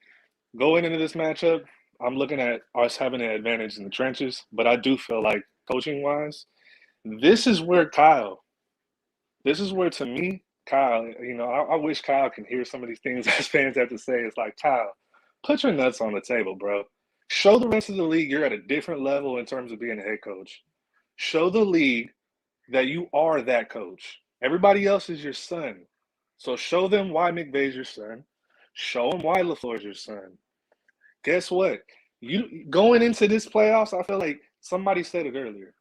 going into this matchup, I'm looking at us having an advantage in the trenches, but I do feel like coaching-wise, this is where to me, Kyle, I wish Kyle can hear some of these things as fans have to say. It's like, Kyle, put your nuts on the table, bro. Show the rest of the league you're at a different level in terms of being a head coach. Show the league that you are that coach. Everybody else is your son. So show them why McVay's your son. Show them why LaFleur's your son. Guess what? You going into this playoffs, I feel like somebody said it earlier.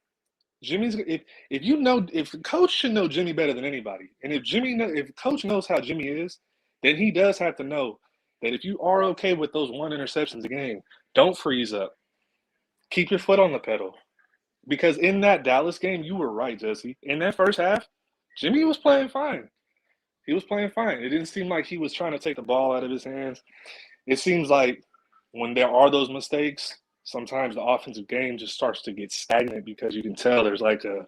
If coach should know Jimmy better than anybody, and if coach knows how Jimmy is, then he does have to know that if you are okay with those 1 interceptions a game, don't freeze up. Keep your foot on the pedal. Because in that Dallas game, you were right, Jesse. In that first half, Jimmy was playing fine. He was playing fine. It didn't seem like he was trying to take the ball out of his hands. It seems like when there are those mistakes, sometimes the offensive game just starts to get stagnant because you can tell there's like a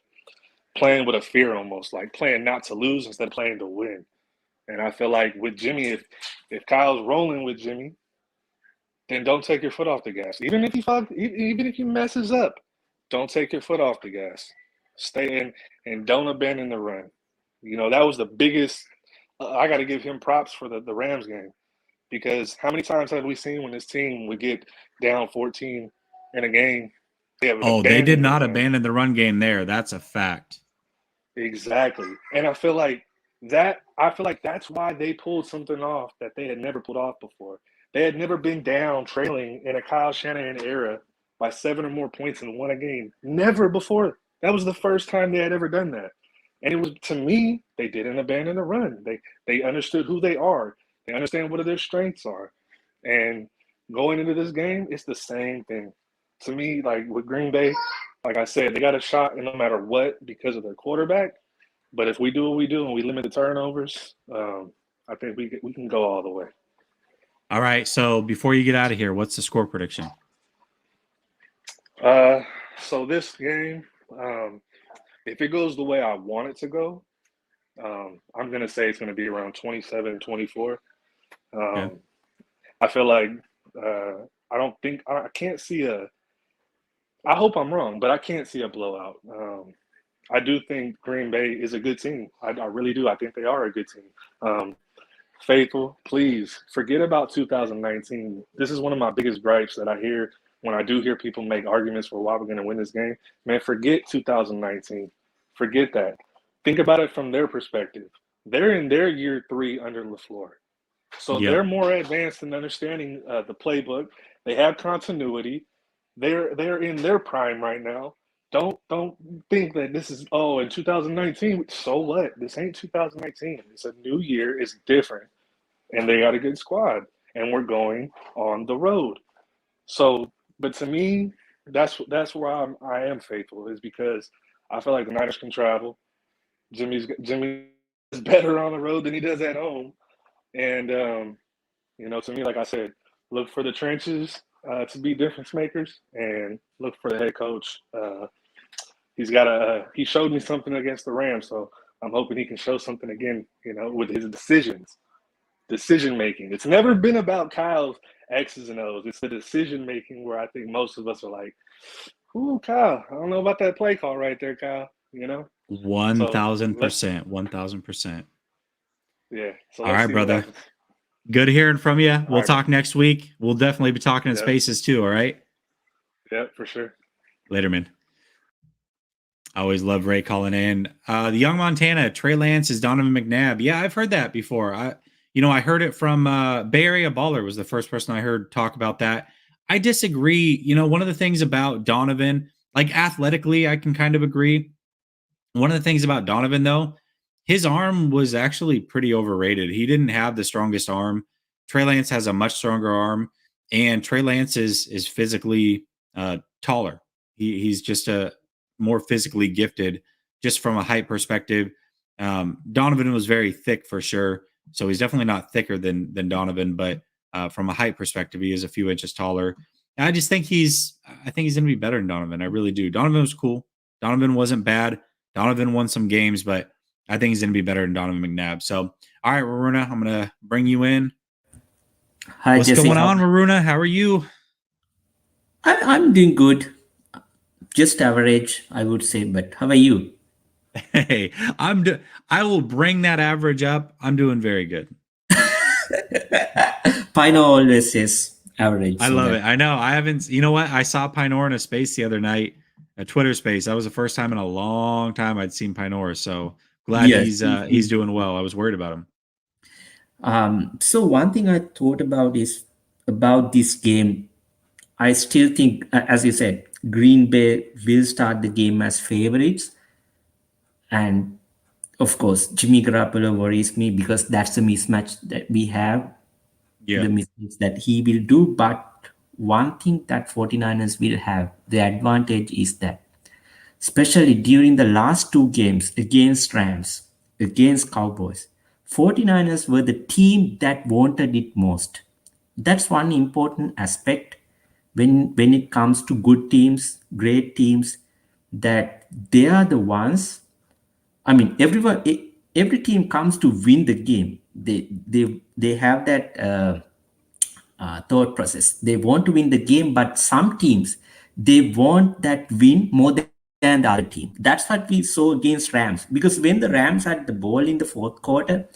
playing with a fear almost, like playing not to lose instead of playing to win. And I feel like with Jimmy, if Kyle's rolling with Jimmy, then don't take your foot off the gas. Even if he messes up, don't take your foot off the gas. Stay in and don't abandon the run. That was the biggest I got to give him props for the Rams game, because how many times have we seen when this team would get down 14 in a game? They did not abandon the run game there. That's a fact. Exactly. And I feel like that's why they pulled something off that they had never pulled off before. They had never been down trailing in a Kyle Shanahan era by 7 or more points and won a game. Never before. That was the first time they had ever done that. And it was, to me, they didn't abandon the run. They understood who they are. They understand what their strengths are. And going into this game, it's the same thing. To me, like with Green Bay, like I said, they got a shot no matter what because of their quarterback. But if we do what we do and we limit the turnovers, I think we can go all the way. All right. So before you get out of here, what's the score prediction? So this game, if it goes the way I want it to go, I'm going to say it's going to be around 27-24. Okay. I feel like I can't see I hope I'm wrong, but I can't see a blowout. I do think Green Bay is a good team. I really do. I think they are a good team. Faithful, please forget about 2019. This is one of my biggest gripes that I hear when I do hear people make arguments for why we're going to win this game. Man, forget 2019. Forget that. Think about it from their perspective. They're in their year 3 under LaFleur. So They're more advanced in understanding the playbook. They have continuity. They're in their prime right now. Don't think that this is in 2019. So what? This ain't 2019. It's a new year. It's different, and they got a good squad, and we're going on the road. So, but to me, that's where I am faithful, is because I feel like the Niners can travel. Jimmy is better on the road than he does at home, and to me, like I said, look for the trenches to be difference makers, and look for the head coach. He showed me something against the Rams, so I'm hoping he can show something again, with his decisions. decision making. It's never been about Kyle's X's and O's. It's the decision making where I think most of us are like, "Ooh, Kyle, I don't know about that play call right there, Kyle." 1,000%. 1,000%. Yeah. So all right, brother. Good hearing from you. We'll talk next week. We'll definitely be talking in Spaces too. All right. Yeah, for sure. Later, man. I always love Ray calling in. The Young Montana, Trey Lance is Donovan McNabb. Yeah, I've heard that before. I heard it from Bay Area Baller was the first person I heard talk about that. I disagree. One of the things about Donovan, like athletically, I can kind of agree. One of the things about Donovan, though, his arm was actually pretty overrated. He didn't have the strongest arm. Trey Lance has a much stronger arm, and Trey Lance is physically taller. He's just a more physically gifted, just from a height perspective. Donovan was very thick for sure, so he's definitely not thicker than Donovan, but from a height perspective, he is a few inches taller. And I just think he's going to be better than Donovan. I really do. Donovan was cool. Donovan wasn't bad. Donovan won some games, but I think he's going to be better than Donovan McNabb. So, all right, Varuna, I'm going to bring you in. Hi, What's Jesse. going on, Varuna? How are you? I'm doing good. Just average, I would say. But how are you? Hey, I will bring that average up. I'm doing very good. Pino always says average. I love it. I know. I haven't. You know what? I saw Pinor in a space the other night, a Twitter space. That was the first time in a long time I'd seen Pinor. So glad he's doing well. I was worried about him. So one thing I thought about is about this game. I still think, as you said, Green Bay will start the game as favorites. And of course, Jimmy Garoppolo worries me because that's the mismatch that we have. Yeah. The mistakes that he will do. But one thing that 49ers will have, the advantage is that, especially during the last two games against Rams, against Cowboys, 49ers were the team that wanted it most. That's one important aspect when it comes to good teams, great teams, that they are the ones. I mean, every team comes to win the game. They have that thought process. They want to win the game, but some teams, they want that win more than the other team. That's what we saw against Rams. Because when the Rams had the ball in the fourth quarter,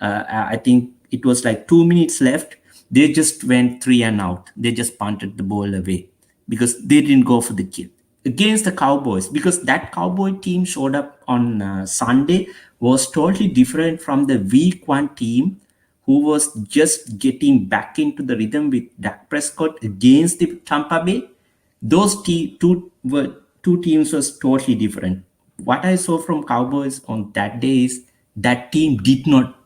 I think it was like 2 minutes left, they just went 3 and out. They just punted the ball away because they didn't go for the kill. Against the Cowboys, because that Cowboy team showed up on Sunday, was totally different from the week 1 team who was just getting back into the rhythm with Dak Prescott against the Tampa Bay. Those two teams was totally different. What I saw from Cowboys on that day is that team did not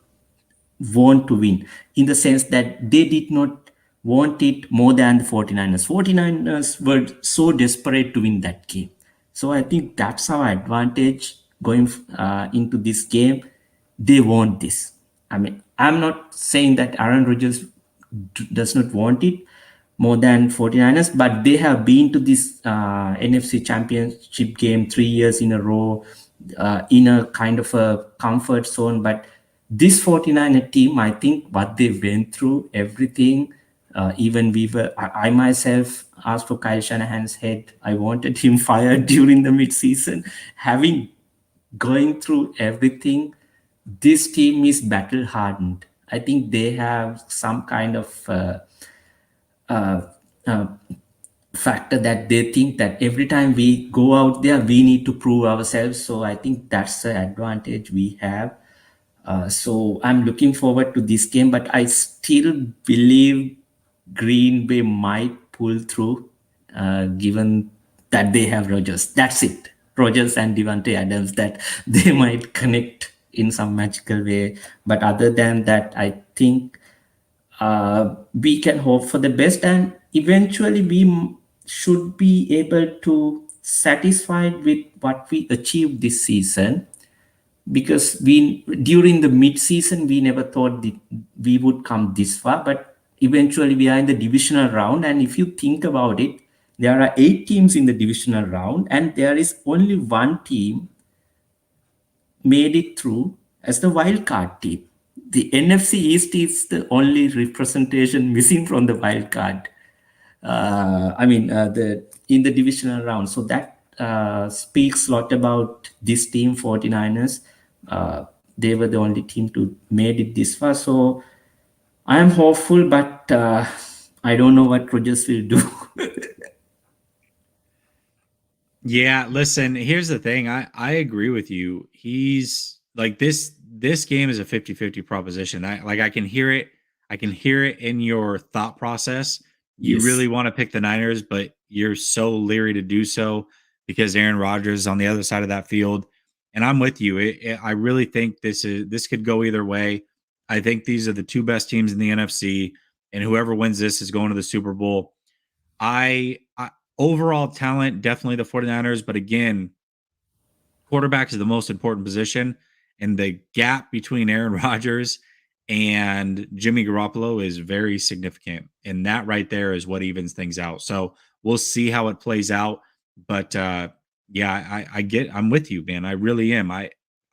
want to win, in the sense that they did not want it more than the 49ers. 49ers were so desperate to win that game. So I think that's our advantage going into this game. They want this. I mean, I'm not saying that Aaron Rodgers does not want it more than 49ers, but they have been to this NFC Championship game 3 years in a row in a kind of a comfort zone. But this 49er team, I think what they went through, everything, even I myself asked for Kyle Shanahan's head. I wanted him fired during the midseason. Going through everything, this team is battle hardened. I think they have some kind of factor that they think that every time we go out there, we need to prove ourselves. So I think that's the advantage we have. So I'm looking forward to this game, but I still believe Green Bay might pull through, given that they have Rodgers. That's it. Rodgers and Davante Adams, that they might connect in some magical way. But other than that, I think we can hope for the best, and eventually we should be able to satisfied with what we achieved this season. Because during the mid-season, we never thought that we would come this far, but eventually we are in the divisional round. And if you think about it, there are 8 teams in the divisional round, and there is only one team made it through as the wild card team. the NFC East is the only representation missing from the wild card. In the divisional round. So that speaks a lot about this team, 49ers. They were the only team to made it this far. So I am hopeful, but I don't know what Rodgers will do. Yeah, listen, here's the thing. I agree with you. He's like this game is a 50-50 proposition. I can hear it. I can hear it in your thought process. You really want to pick the Niners, but you're so leery to do so because Aaron Rodgers is on the other side of that field. And I'm with you. I really think this could go either way. I think these are the two best teams in the NFC, and whoever wins this is going to the Super Bowl. Overall talent, definitely the 49ers, but again, quarterback is the most important position, and the gap between Aaron Rodgers and Jimmy Garoppolo is very significant, and that right there is what evens things out. So we'll see how it plays out, but yeah, I'm with you, man. I really am.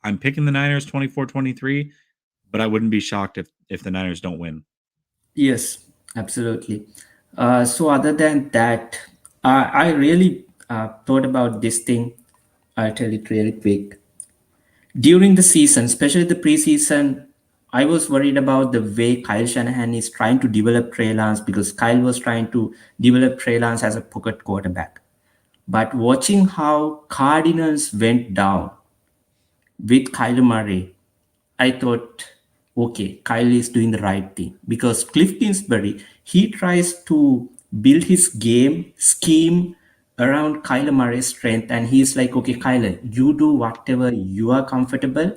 I'm picking the Niners 24-23, but I wouldn't be shocked if the Niners don't win. Yes, absolutely. So other than that, I really thought about this thing. I'll tell it really quick. During the season, especially the preseason, I was worried about the way Kyle Shanahan is trying to develop Trey Lance, because Kyle was trying to develop Trey Lance as a pocket quarterback. But watching how Cardinals went down with Kyler Murray, I thought, okay, Kyle is doing the right thing, because Cliff Kingsbury, he tries to build his game scheme around Kyler Murray's strength, and he's like, okay, Kyler, you do whatever you are comfortable.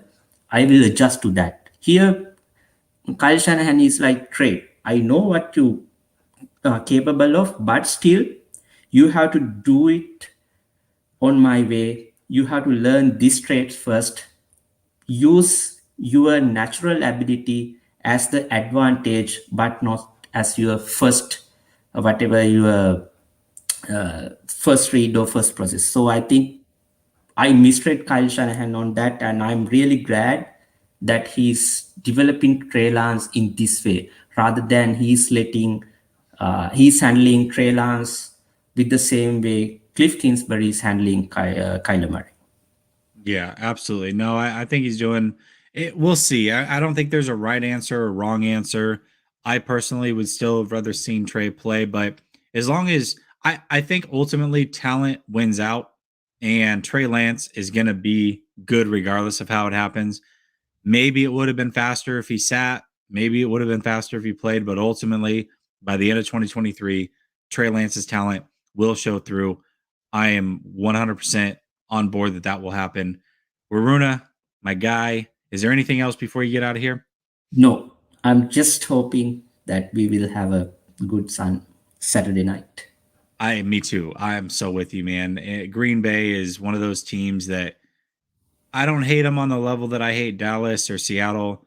I will adjust to that. Here, Kyle Shanahan is like, Trey, I know what you are capable of, but still, you have to do it on my way. You have to learn these traits first. Use your natural ability as the advantage, but not as your first, whatever your first read or first process. So I think I misread Kyle Shanahan on that, and I'm really glad that he's developing Trey Lance in this way, rather than he's handling Trey Lance with the same way Cliff Kingsbury is handling Kyler Murray. Yeah, absolutely. No, I think he's doing it. We'll see. I don't think there's a right answer or wrong answer. I personally would still have rather seen Trey play, but as long as I think ultimately talent wins out, and Trey Lance is going to be good regardless of how it happens. Maybe it would have been faster if he sat. Maybe it would have been faster if he played, but ultimately by the end of 2023, Trey Lance's talent will show through. I am 100% on board that will happen. Waruna, my guy, is there anything else before you get out of here? No, I'm just hoping that we will have a good Saturday night. Me too. I'm so with you, man. Green Bay is one of those teams that I don't hate them on the level that I hate Dallas or Seattle,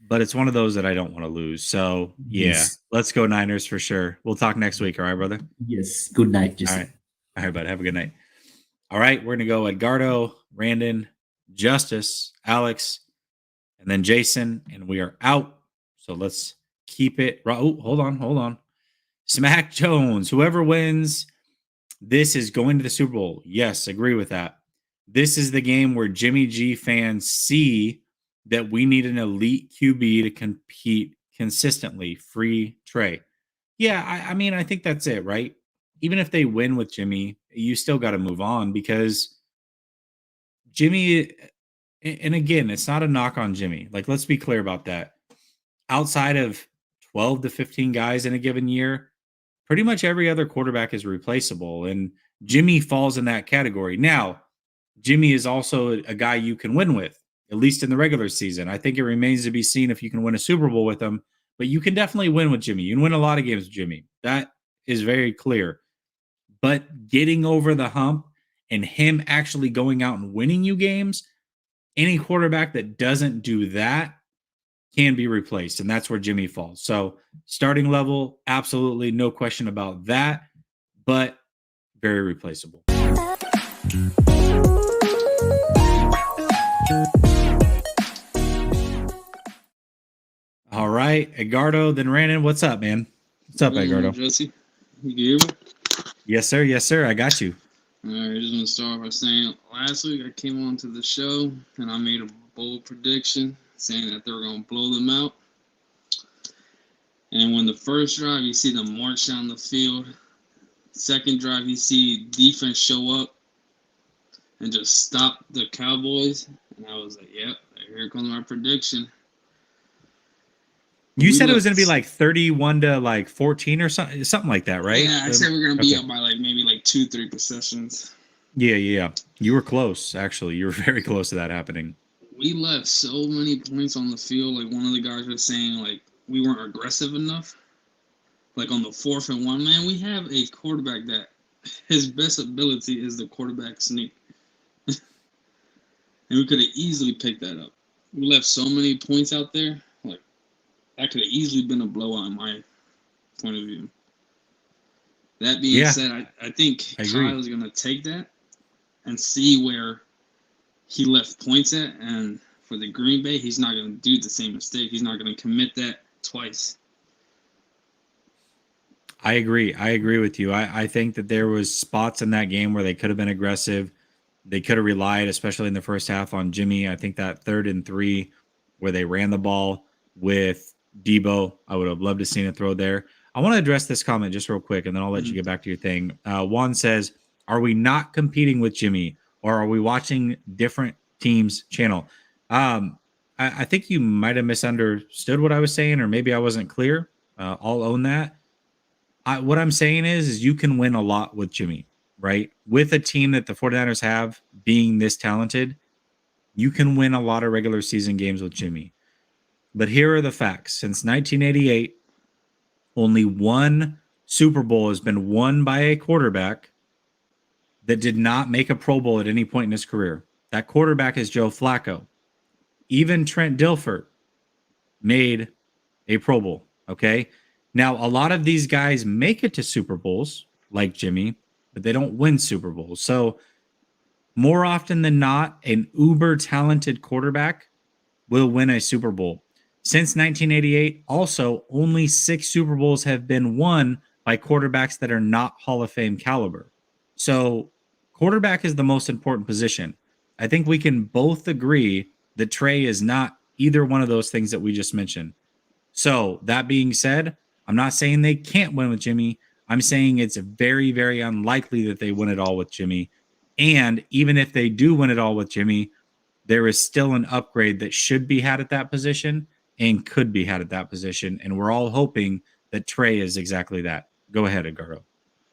but it's one of those that I don't want to lose. So yeah, Let's go Niners for sure. We'll talk next week. All right, brother? Yes. Good night, Jason. All right, bud. Have a good night. All right, we're going to go Edgardo, Randon, Justice, Alex, and then Jason, and we are out. So let's keep it. Oh, hold on. Smack Jones, whoever wins, this is going to the Super Bowl. Yes, agree with that. This is the game where Jimmy G fans see that we need an elite QB to compete consistently. Free Trey. Yeah, I think that's it, right? Even if they win with Jimmy, you still got to move on, because Jimmy, and again, it's not a knock on Jimmy. Like, let's be clear about that. Outside of 12 to 15 guys in a given year, pretty much every other quarterback is replaceable, and Jimmy falls in that category. Now, Jimmy is also a guy you can win with, at least in the regular season. I think it remains to be seen if you can win a Super Bowl with him, but you can definitely win with Jimmy. You can win a lot of games with Jimmy. That is very clear. But getting over the hump and him actually going out and winning you games, any quarterback that doesn't do that can be replaced, and that's where Jimmy falls. So starting level, absolutely no question about that, but very replaceable. All right, Edgardo, then Brandon. What's up, man? What's up, Edgardo? Jesse, you can hear me? Yes, sir. Yes, sir. I got you. All right, I just want to start by saying last week I came on to the show and I made a bold prediction saying that they were going to blow them out. And when the first drive, you see them march down the field. Second drive, you see defense show up and just stop the Cowboys. And I was like, yep, here comes my prediction. You said it was going to be like 31 to like 14 or something like that, right? Yeah, I said we're going to be up by like maybe like 2-3 possessions. Yeah. You were close, actually. You were very close to that happening. We left so many points on the field. Like one of the guys was saying, like, we weren't aggressive enough. Like on the 4th and 1, man, we have a quarterback that his best ability is the quarterback sneak. And we could have easily picked that up. We left so many points out there. Like, that could have easily been a blowout in my point of view. That being said, I think Kyle is going to take that and see where he left points at. And for the Green Bay, he's not going to do the same mistake. He's not going to commit that twice. I agree with you. I think that there was spots in that game where they could have been aggressive. They could have relied, especially in the first half, on Jimmy. I think that 3rd and 3 where they ran the ball with Deebo, I would have loved to seen a throw there. I want to address this comment just real quick, and then I'll let you get back to your thing. Juan says, are we not competing with Jimmy, or are we watching different teams' channel? I think you might have misunderstood what I was saying, or maybe I wasn't clear. I'll own that. What I'm saying is you can win a lot with Jimmy, right? With a team that the 49ers have being this talented, you can win a lot of regular season games with Jimmy. But here are the facts. Since 1988, only one Super Bowl has been won by a quarterback that did not make a Pro Bowl at any point in his career. That quarterback is Joe Flacco. Even Trent Dilfer made a Pro Bowl, okay? Now, a lot of these guys make it to Super Bowls, like Jimmy, but they don't win Super Bowls. So more often than not, an uber-talented quarterback will win a Super Bowl. Since 1988, also, only 6 Super Bowls have been won by quarterbacks that are not Hall of Fame caliber. So quarterback is the most important position. I think we can both agree that Trey is not either one of those things that we just mentioned. So that being said, I'm not saying they can't win with Jimmy. I'm saying it's very, very unlikely that they win it all with Jimmy. And even if they do win it all with Jimmy, there is still an upgrade that should be had at that position and could be had at that position. And we're all hoping that Trey is exactly that. Go ahead, Edgardo.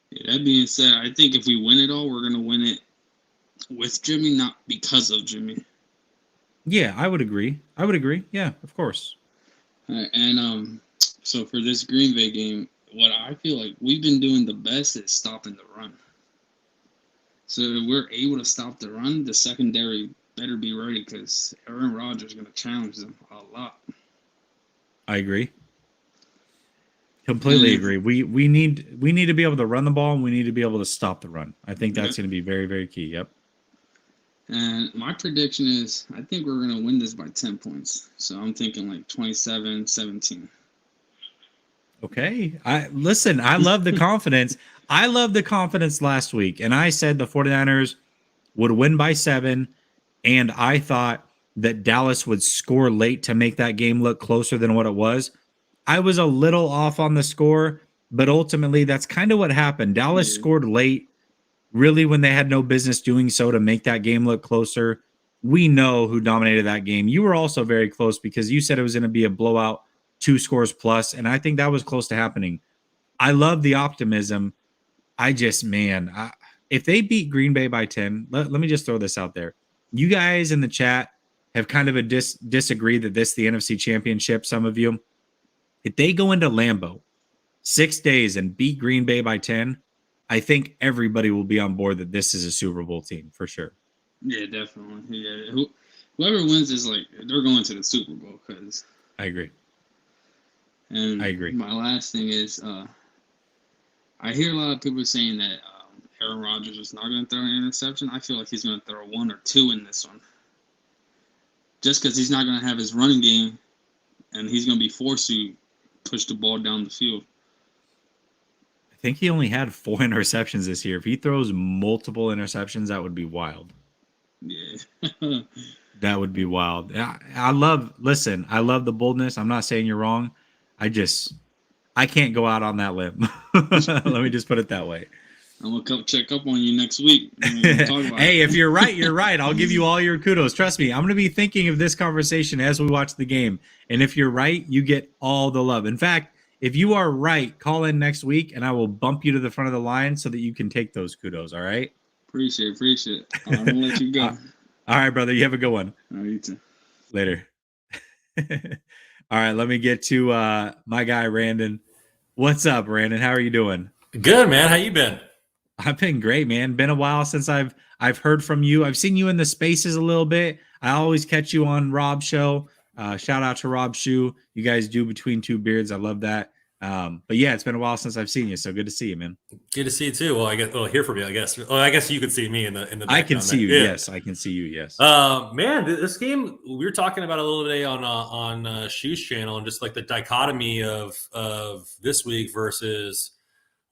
Yeah, that being said, I think if we win it all, we're going to win it with Jimmy, not because of Jimmy. Yeah, I would agree. Yeah, of course. All right, and so for this Green Bay game, what I feel like we've been doing the best is stopping the run. So if we're able to stop the run, the secondary better be ready because Aaron Rodgers is going to challenge them a lot. I agree. Completely agree. We need to be able to run the ball, and we need to be able to stop the run. I think that's going to be very, very key. Yep. And my prediction is I think we're going to win this by 10 points. So I'm thinking like 27-17. Okay. I love the confidence. I love the confidence last week. And I said the 49ers would win by 7. And I thought that Dallas would score late to make that game look closer than what it was. I was a little off on the score, but ultimately that's kind of what happened. Dallas scored late, really when they had no business doing so to make that game look closer. We know who dominated that game. You were also very close because you said it was going to be a blowout, 2 scores plus, and I think that was close to happening. I love the optimism. If they beat Green Bay by 10, let me just throw this out there. You guys in the chat have kind of disagreed that this is the NFC Championship, some of you. If they go into Lambeau 6 days and beat Green Bay by 10, I think everybody will be on board that this is a Super Bowl team for sure. Yeah, definitely. Yeah, whoever wins is like they're going to the Super Bowl because I agree. And I agree. My last thing is, I hear a lot of people saying that Aaron Rodgers is not going to throw an interception. I feel like he's going to throw 1 or 2 in this one, just because he's not going to have his running game and he's going to be forced to push the ball down the field. I think he only had 4 interceptions this year. If he throws multiple interceptions, that would be wild. Yeah. That would be wild. I love the boldness. I'm not saying you're wrong. I can't go out on that limb. Let me just put it that way. I'm going to come check up on you next week. Hey, if you're right, you're right. I'll give you all your kudos. Trust me, I'm going to be thinking of this conversation as we watch the game. And if you're right, you get all the love. In fact, if you are right, call in next week and I will bump you to the front of the line so that you can take those kudos. All right? Appreciate it. I'm going to let you go. All right, brother. You have a good one. All right, you too. Later. All right, let me get to my guy, Randon. What's up, Randon? How are you doing? Good, man. How you been? I've been great, man. Been a while since I've heard from you. I've seen you in the spaces a little bit. I always catch you on Rob's show. Shout out to Rob Shoe. You guys do Between Two Beards. I love that. But yeah, it's been a while since I've seen you. So good to see you, man. Good to see you too. Well, hear from you, I guess. Well, I guess you could see me in the. I can see you. Yeah. Yes, I can see you. Yes. Man, this game we were talking about a little bit on Shoe's channel, and just like the dichotomy of this week versus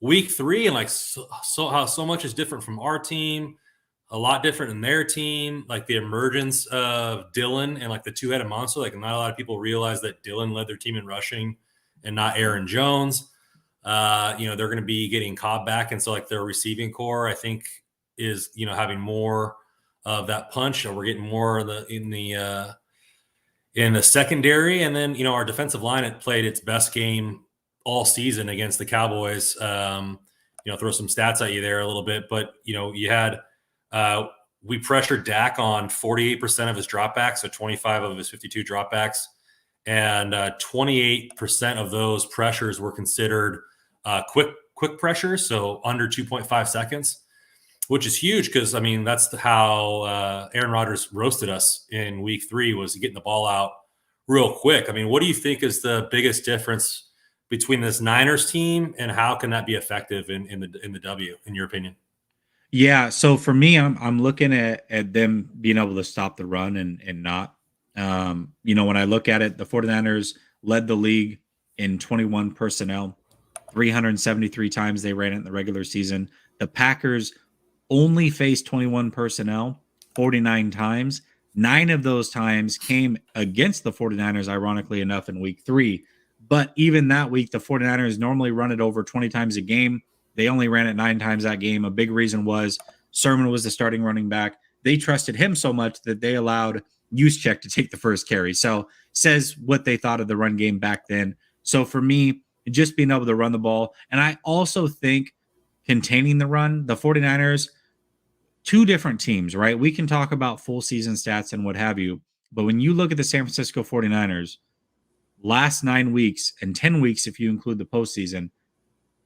week 3, and like so how so much is different from our team, a lot different in their team. Like the emergence of Dylan and like the two-headed monster. Like not a lot of people realize that Dylan led their team in rushing and not Aaron Jones. They're going to be getting Cobb back, and so like their receiving core, I think, is having more of that punch, or we're getting more of in the secondary, and then our defensive line had played its best game all season against the Cowboys. Throw some stats at you there a little bit, but you had we pressured Dak on 48% of his dropbacks, so 25 of his 52 dropbacks. And 28% of those pressures were considered quick pressures, so under 2.5 seconds, which is huge because, I mean, that's how Aaron Rodgers roasted us in week 3, was getting the ball out real quick. I mean, what do you think is the biggest difference between this Niners team, and how can that be effective in the W, in your opinion? Yeah, so for me, I'm looking at them being able to stop the run and not. When I look at it, the 49ers led the league in 21 personnel, 373 times they ran it in the regular season. The Packers only faced 21 personnel 49 times. 9 of those times came against the 49ers, ironically enough, in week 3. But even that week, the 49ers normally run it over 20 times a game. They only ran it 9 times that game. A big reason was Sermon was the starting running back. They trusted him so much that they allowed Juszczyk to take the first carry. So says what they thought of the run game back then. So for me, just being able to run the ball. And I also think containing the run, the 49ers, 2 different teams, right? We can talk about full season stats and what have you. But when you look at the San Francisco 49ers, last 9 weeks and 10 weeks, if you include the postseason,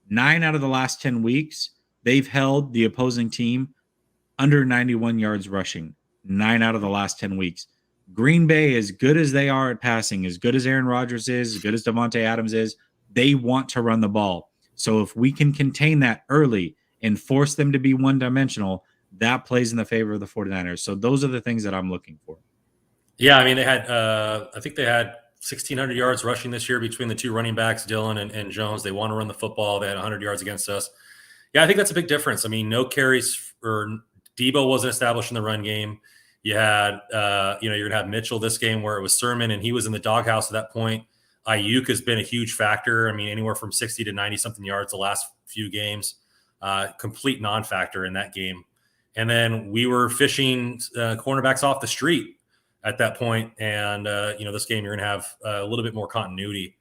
9 out of the last 10 weeks, they've held the opposing team under 91 yards rushing. 9 out of the last 10 weeks. Green Bay, as good as they are at passing, as good as Aaron Rodgers is, as good as Davante Adams is, they want to run the ball. So if we can contain that early and force them to be one-dimensional, that plays in the favor of the 49ers. So those are the things that I'm looking for. Yeah, I mean, they had, I think they had 1,600 yards rushing this year between the 2 running backs, Dylan and Jones. They want to run the football. They had 100 yards against us. Yeah, I think that's a big difference. I mean, no carries, or Deebo wasn't established in the run game. You had, you're going to have Mitchell this game where it was Sermon, and he was in the doghouse at that point. Ayuk has been a huge factor. I mean, anywhere from 60 to 90-something yards the last few games. Complete non-factor in that game. And then we were fishing cornerbacks off the street at that point. And, this game, you're going to have a little bit more continuity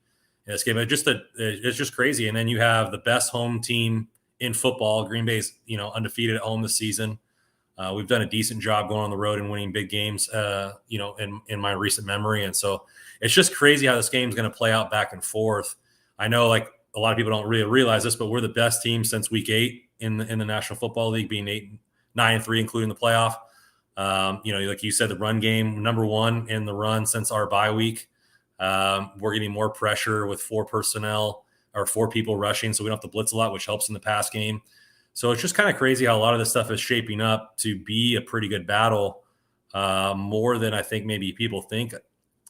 in this game. It's just crazy. And then you have the best home team in football. Green Bay's, undefeated at home this season. We've done a decent job going on the road and winning big games, in my recent memory. And so it's just crazy how this game is going to play out back and forth. I know, like, a lot of people don't really realize this, but we're the best team since week 8 in the National Football League, being 9-3, including the playoff. Like you said, the run game, number 1 in the run since our bye week. We're getting more pressure with 4 personnel or 4 people rushing, so we don't have to blitz a lot, which helps in the pass game. So it's just kind of crazy how a lot of this stuff is shaping up to be a pretty good battle, more than I think maybe people think.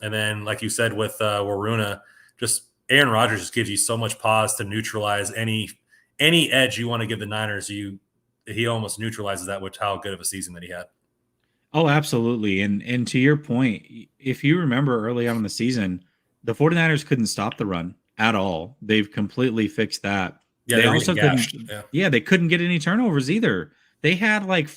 And then, like you said with Waruna, just Aaron Rodgers just gives you so much pause to neutralize any edge you want to give the Niners. He almost neutralizes that with how good of a season that he had. Oh, absolutely. And to your point, if you remember early on in the season, the 49ers couldn't stop the run at all. They've completely fixed that. Yeah, they also couldn't. Yeah, they couldn't get any turnovers either. They had like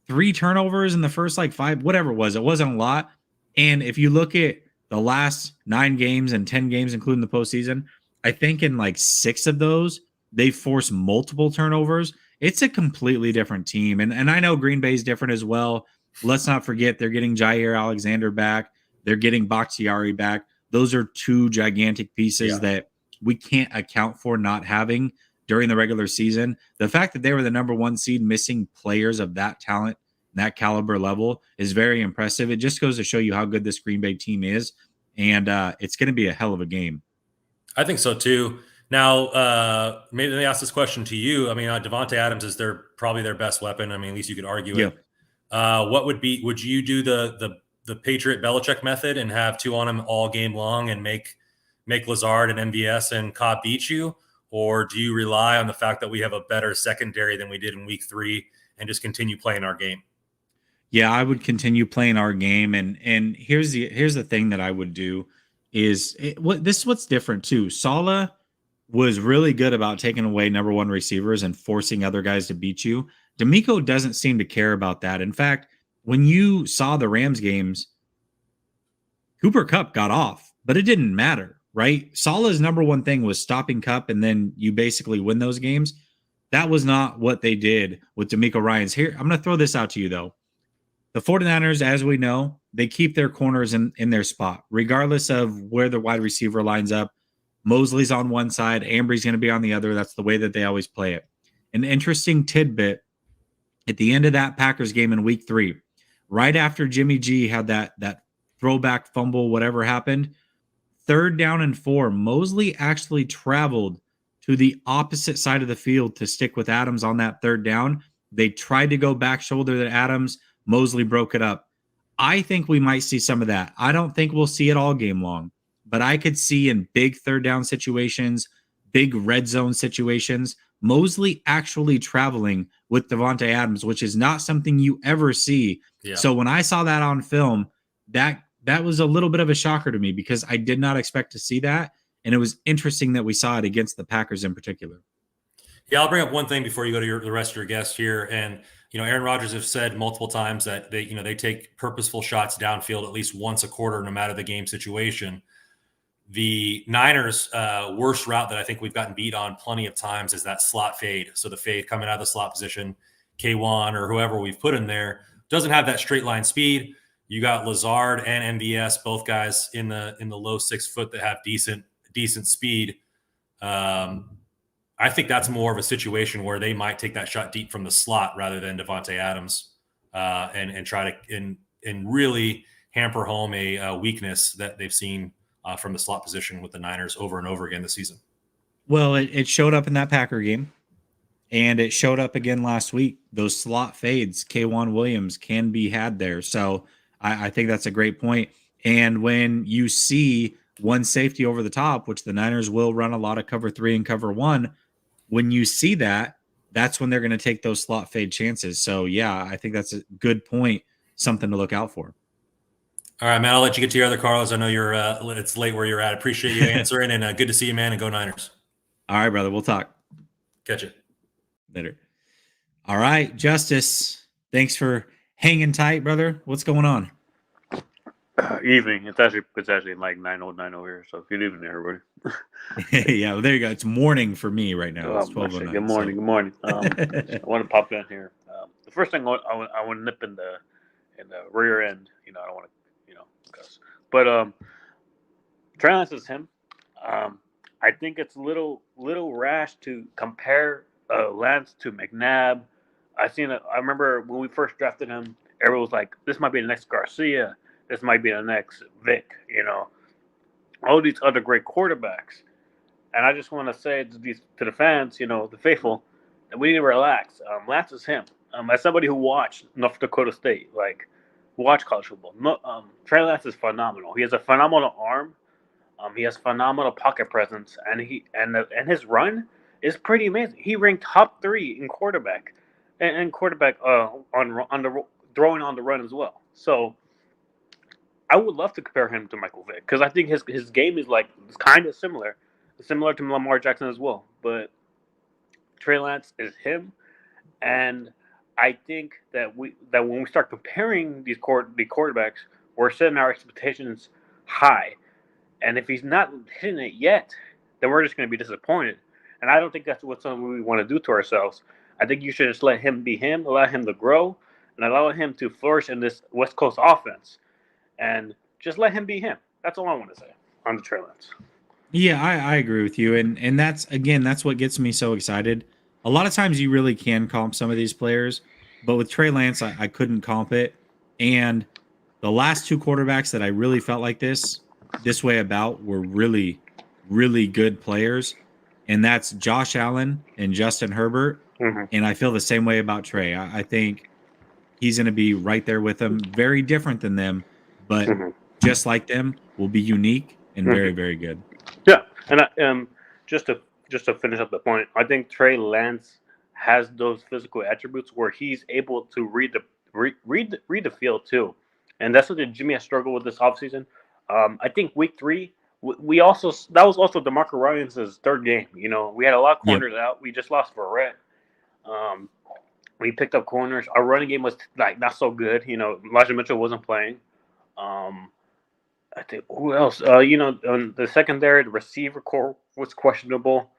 3 turnovers in the first like 5, whatever it was. It wasn't a lot. And if you look at the last 9 games and 10 games, including the postseason, I think in like 6 of those, they forced multiple turnovers. It's a completely different team. And I know Green Bay's different as well. Let's not forget they're getting Jair Alexander back. They're getting Bakhtiari back. Those are 2 gigantic pieces that we can't account for not having during the regular season. The fact that they were the number 1 seed missing players of that talent, that caliber level is very impressive. It just goes to show you how good this Green Bay team is. And it's going to be a hell of a game. I think so too. Now, maybe let me ask this question to you. I mean, Davante Adams is probably their best weapon. I mean, at least you could argue it. Would you do the Patriot Belichick method and have 2 on him all game long and make Lazard and MVS and Cobb beat you? Or do you rely on the fact that we have a better secondary than we did in week 3 and just continue playing our game? Yeah, I would continue playing our game. And here's the thing that I would do is this is what's different too. Saleh was really good about taking away number 1 receivers and forcing other guys to beat you. DeMeco doesn't seem to care about that. In fact, when you saw the Rams games, Cooper Kupp got off, but it didn't matter, right? Saleh's number 1 thing was stopping Kupp, and then you basically win those games. That was not what they did with DeMeco Ryans. Here, I'm going to throw this out to you, though. The 49ers, as we know, they keep their corners in their spot, regardless of where the wide receiver lines up. Mosley's on one side, Ambry's going to be on the other. That's the way that they always play it. An interesting tidbit, at the end of that Packers game in week 3, right after Jimmy G had that throwback fumble, whatever happened, 3rd down and 4, Mosley actually traveled to the opposite side of the field to stick with Adams on that 3rd down. They tried to go back shoulder to Adams. Mosley broke it up. I think we might see some of that. I don't think we'll see it all game long, but I could see in big 3rd down situations, big red zone situations, Mosley actually traveling with Davante Adams, which is not something you ever see. Yeah. So when I saw that on film, that was a little bit of a shocker to me because I did not expect to see that. And it was interesting that we saw it against the Packers in particular. Yeah, I'll bring up one thing before you go to the rest of your guests here. And, Aaron Rodgers have said multiple times that they take purposeful shots downfield at least once a quarter, no matter the game situation. The Niners' worst route that I think we've gotten beat on plenty of times is that slot fade. So the fade coming out of the slot position, K1 or whoever we've put in there doesn't have that straight line speed. You got Lazard and MVS, both guys in the low 6 foot that have decent speed. I think that's more of a situation where they might take that shot deep from the slot rather than Davante Adams and try to and really hamper home a weakness that they've seen from the slot position with the Niners over and over again this season. Well, it showed up in that Packer game, and it showed up again last week. Those slot fades, K1 Williams can be had there. So I think that's a great point. And when you see one safety over the top, which the Niners will run a lot of cover 3 and cover 1, when you see that, that's when they're going to take those slot fade chances. So, yeah, I think that's a good point, something to look out for. All right, man, I'll let you get to your other Carlos. I know it's late where you're at. Appreciate you answering, and good to see you, man, and go Niners. All right, brother. We'll talk. Catch you later. All right, Justice, thanks for hanging tight, brother. What's going on? Evening. It's actually like 9:09 over here. So good evening, everybody. Yeah, well, there you go. It's morning for me right now. It's 12:09. Good morning. Good morning. I want to pop in here. The first thing I want to nip in the rear end. I don't want to, cuss. But Trey Lance is him. I think it's a little rash to compare Lance to McNabb. I remember when we first drafted him, everyone was like, "This might be the next Garcia. This might be the next Vic." All these other great quarterbacks. And I just want to say to the fans, the faithful, that we need to relax. Lance is him. As somebody who watched North Dakota State, watch college football. Trey Lance is phenomenal. He has a phenomenal arm. He has phenomenal pocket presence, and his run is pretty amazing. He ranked top 3 in quarterback, and quarterback on the throwing on the run as well. So I would love to compare him to Michael Vick because I think his game is like kind of similar to Lamar Jackson as well. But Trey Lance is him, and I think that when we start comparing the quarterbacks, we're setting our expectations high, and if he's not hitting it yet, then we're just going to be disappointed. And I don't think that's something we want to do to ourselves. I think you should just let him be him, allow him to grow, and allow him to flourish in this West Coast offense, and just let him be him. That's all I want to say on the Trey Lance. Yeah, I agree with you, and that's what gets me so excited. A lot of times you really can comp some of these players, but with Trey Lance, I couldn't comp it. And the last 2 quarterbacks that I really felt like this way about were really, really good players, and that's Josh Allen and Justin Herbert. Mm-hmm. And I feel the same way about Trey. I think he's going to be right there with them. Very different than them, but just like them, will be unique and very, very good. Yeah, and just to finish up the point, I think Trey Lance has those physical attributes where he's able to read the field too, and that's what Jimmy has struggled with this offseason. I think week 3, that was also DeMarco Ryans' 3rd game. You know, we had a lot of corners out. We just lost Verrett. We picked up corners. Our running game was like not so good. You know, Elijah Mitchell wasn't playing. I think who else? On the secondary, the receiver core was questionable.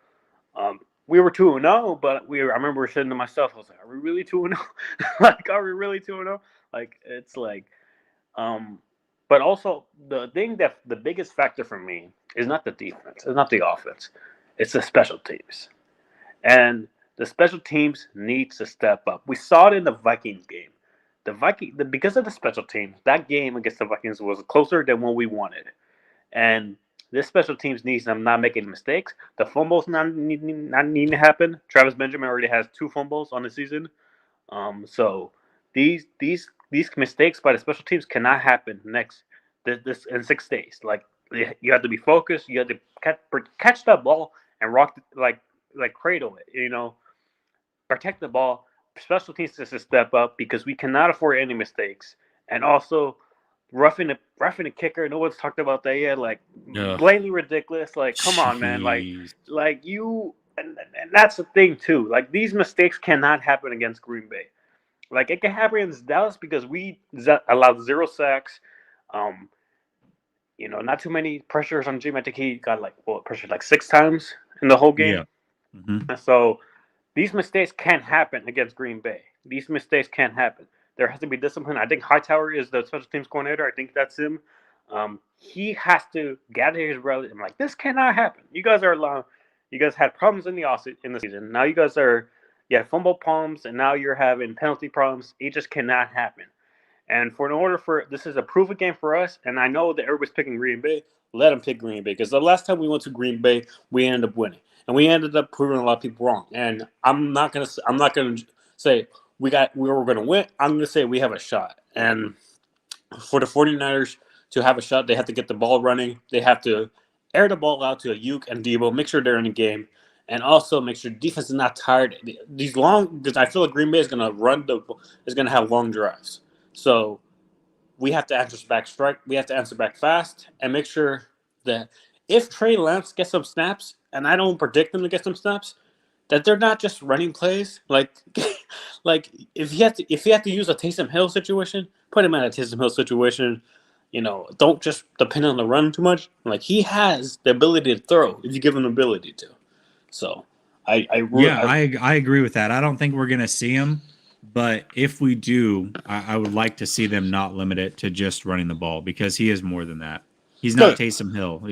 We were 2-0, but I remember saying to myself, I was like, "Are we really 2-0? Like, are we really 2-0? Like, it's like." But also the thing that the biggest factor for me is not the defense, it's not the offense, it's the special teams, and the special teams needs to step up. We saw it in the Vikings game. Because of the special teams, that game against the Vikings was closer than what we wanted. And this special teams needs them not making mistakes. The fumbles not needing to happen. Travis Benjamin already has 2 fumbles on the season. So these mistakes by the special teams cannot happen this in 6 days. Like, you have to be focused. You have to catch that ball and rock like cradle it. You know, protect the ball. Special teams has to step up because we cannot afford any mistakes. And also, roughing the kicker. No one's talked about that yet. Like, blatantly ridiculous. Like, come on, man. Like you, and that's the thing too. Like, these mistakes cannot happen against Green Bay. Like, it can happen against Dallas because we allowed 0 sacks. Not too many pressures on Jim. I think he got pressured 6 times in the whole game. Yeah. Mm-hmm. So these mistakes can't happen against Green Bay. These mistakes can't happen. There has to be discipline. I think Hightower is the special teams coordinator. I think that's him. He has to gather his brothers and this cannot happen. You guys had problems in the season. Now you had fumble problems, and now you're having penalty problems. It just cannot happen. And this is a proven game for us, and I know that everybody's picking Green Bay. Let them pick Green Bay, because the last time we went to Green Bay, we ended up winning, and we ended up proving a lot of people wrong. And I'm not gonna say we were gonna win. I'm gonna say we have a shot. And for the 49ers to have a shot, they have to get the ball running. They have to air the ball out to Ayuk and Deebo, make sure they're in the game, and also make sure defense is not tired. Because I feel like Green Bay is gonna have long drives. So we have to answer back We have to answer back fast and make sure that if Trey Lance gets some snaps, and I don't predict them to get some snaps, that they're not just running plays. Like if you have to use a Taysom Hill situation, put him in a Taysom Hill situation. Don't just depend on the run too much. Like, he has the ability to throw if you give him the ability to. So I agree with that. I don't think we're gonna see him. But if we do, I would like to see them not limit it to just running the ball, because he is more than that. He's not Taysom Hill.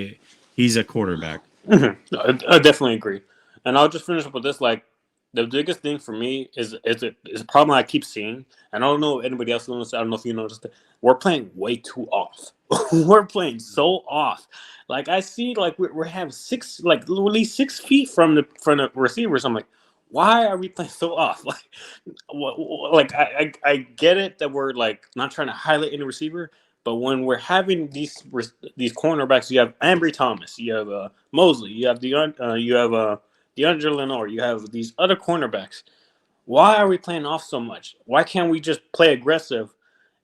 He's a quarterback. Mm-hmm. I definitely agree. And I'll just finish up with this. Like, the biggest thing for me is a problem I keep seeing. And I don't know if anybody else noticed. I don't know if you noticed it. We're playing way too off. We're playing so off. Like, I see, we're having at least 6 feet from the receivers. I'm like, why are we playing so off? Like I get it that we're like not trying to highlight any receiver, but when we're having these cornerbacks, you have Ambry Thomas, you have Mosley, you have DeAndre Lenore, you have these other cornerbacks. Why are we playing off so much? Why can't we just play aggressive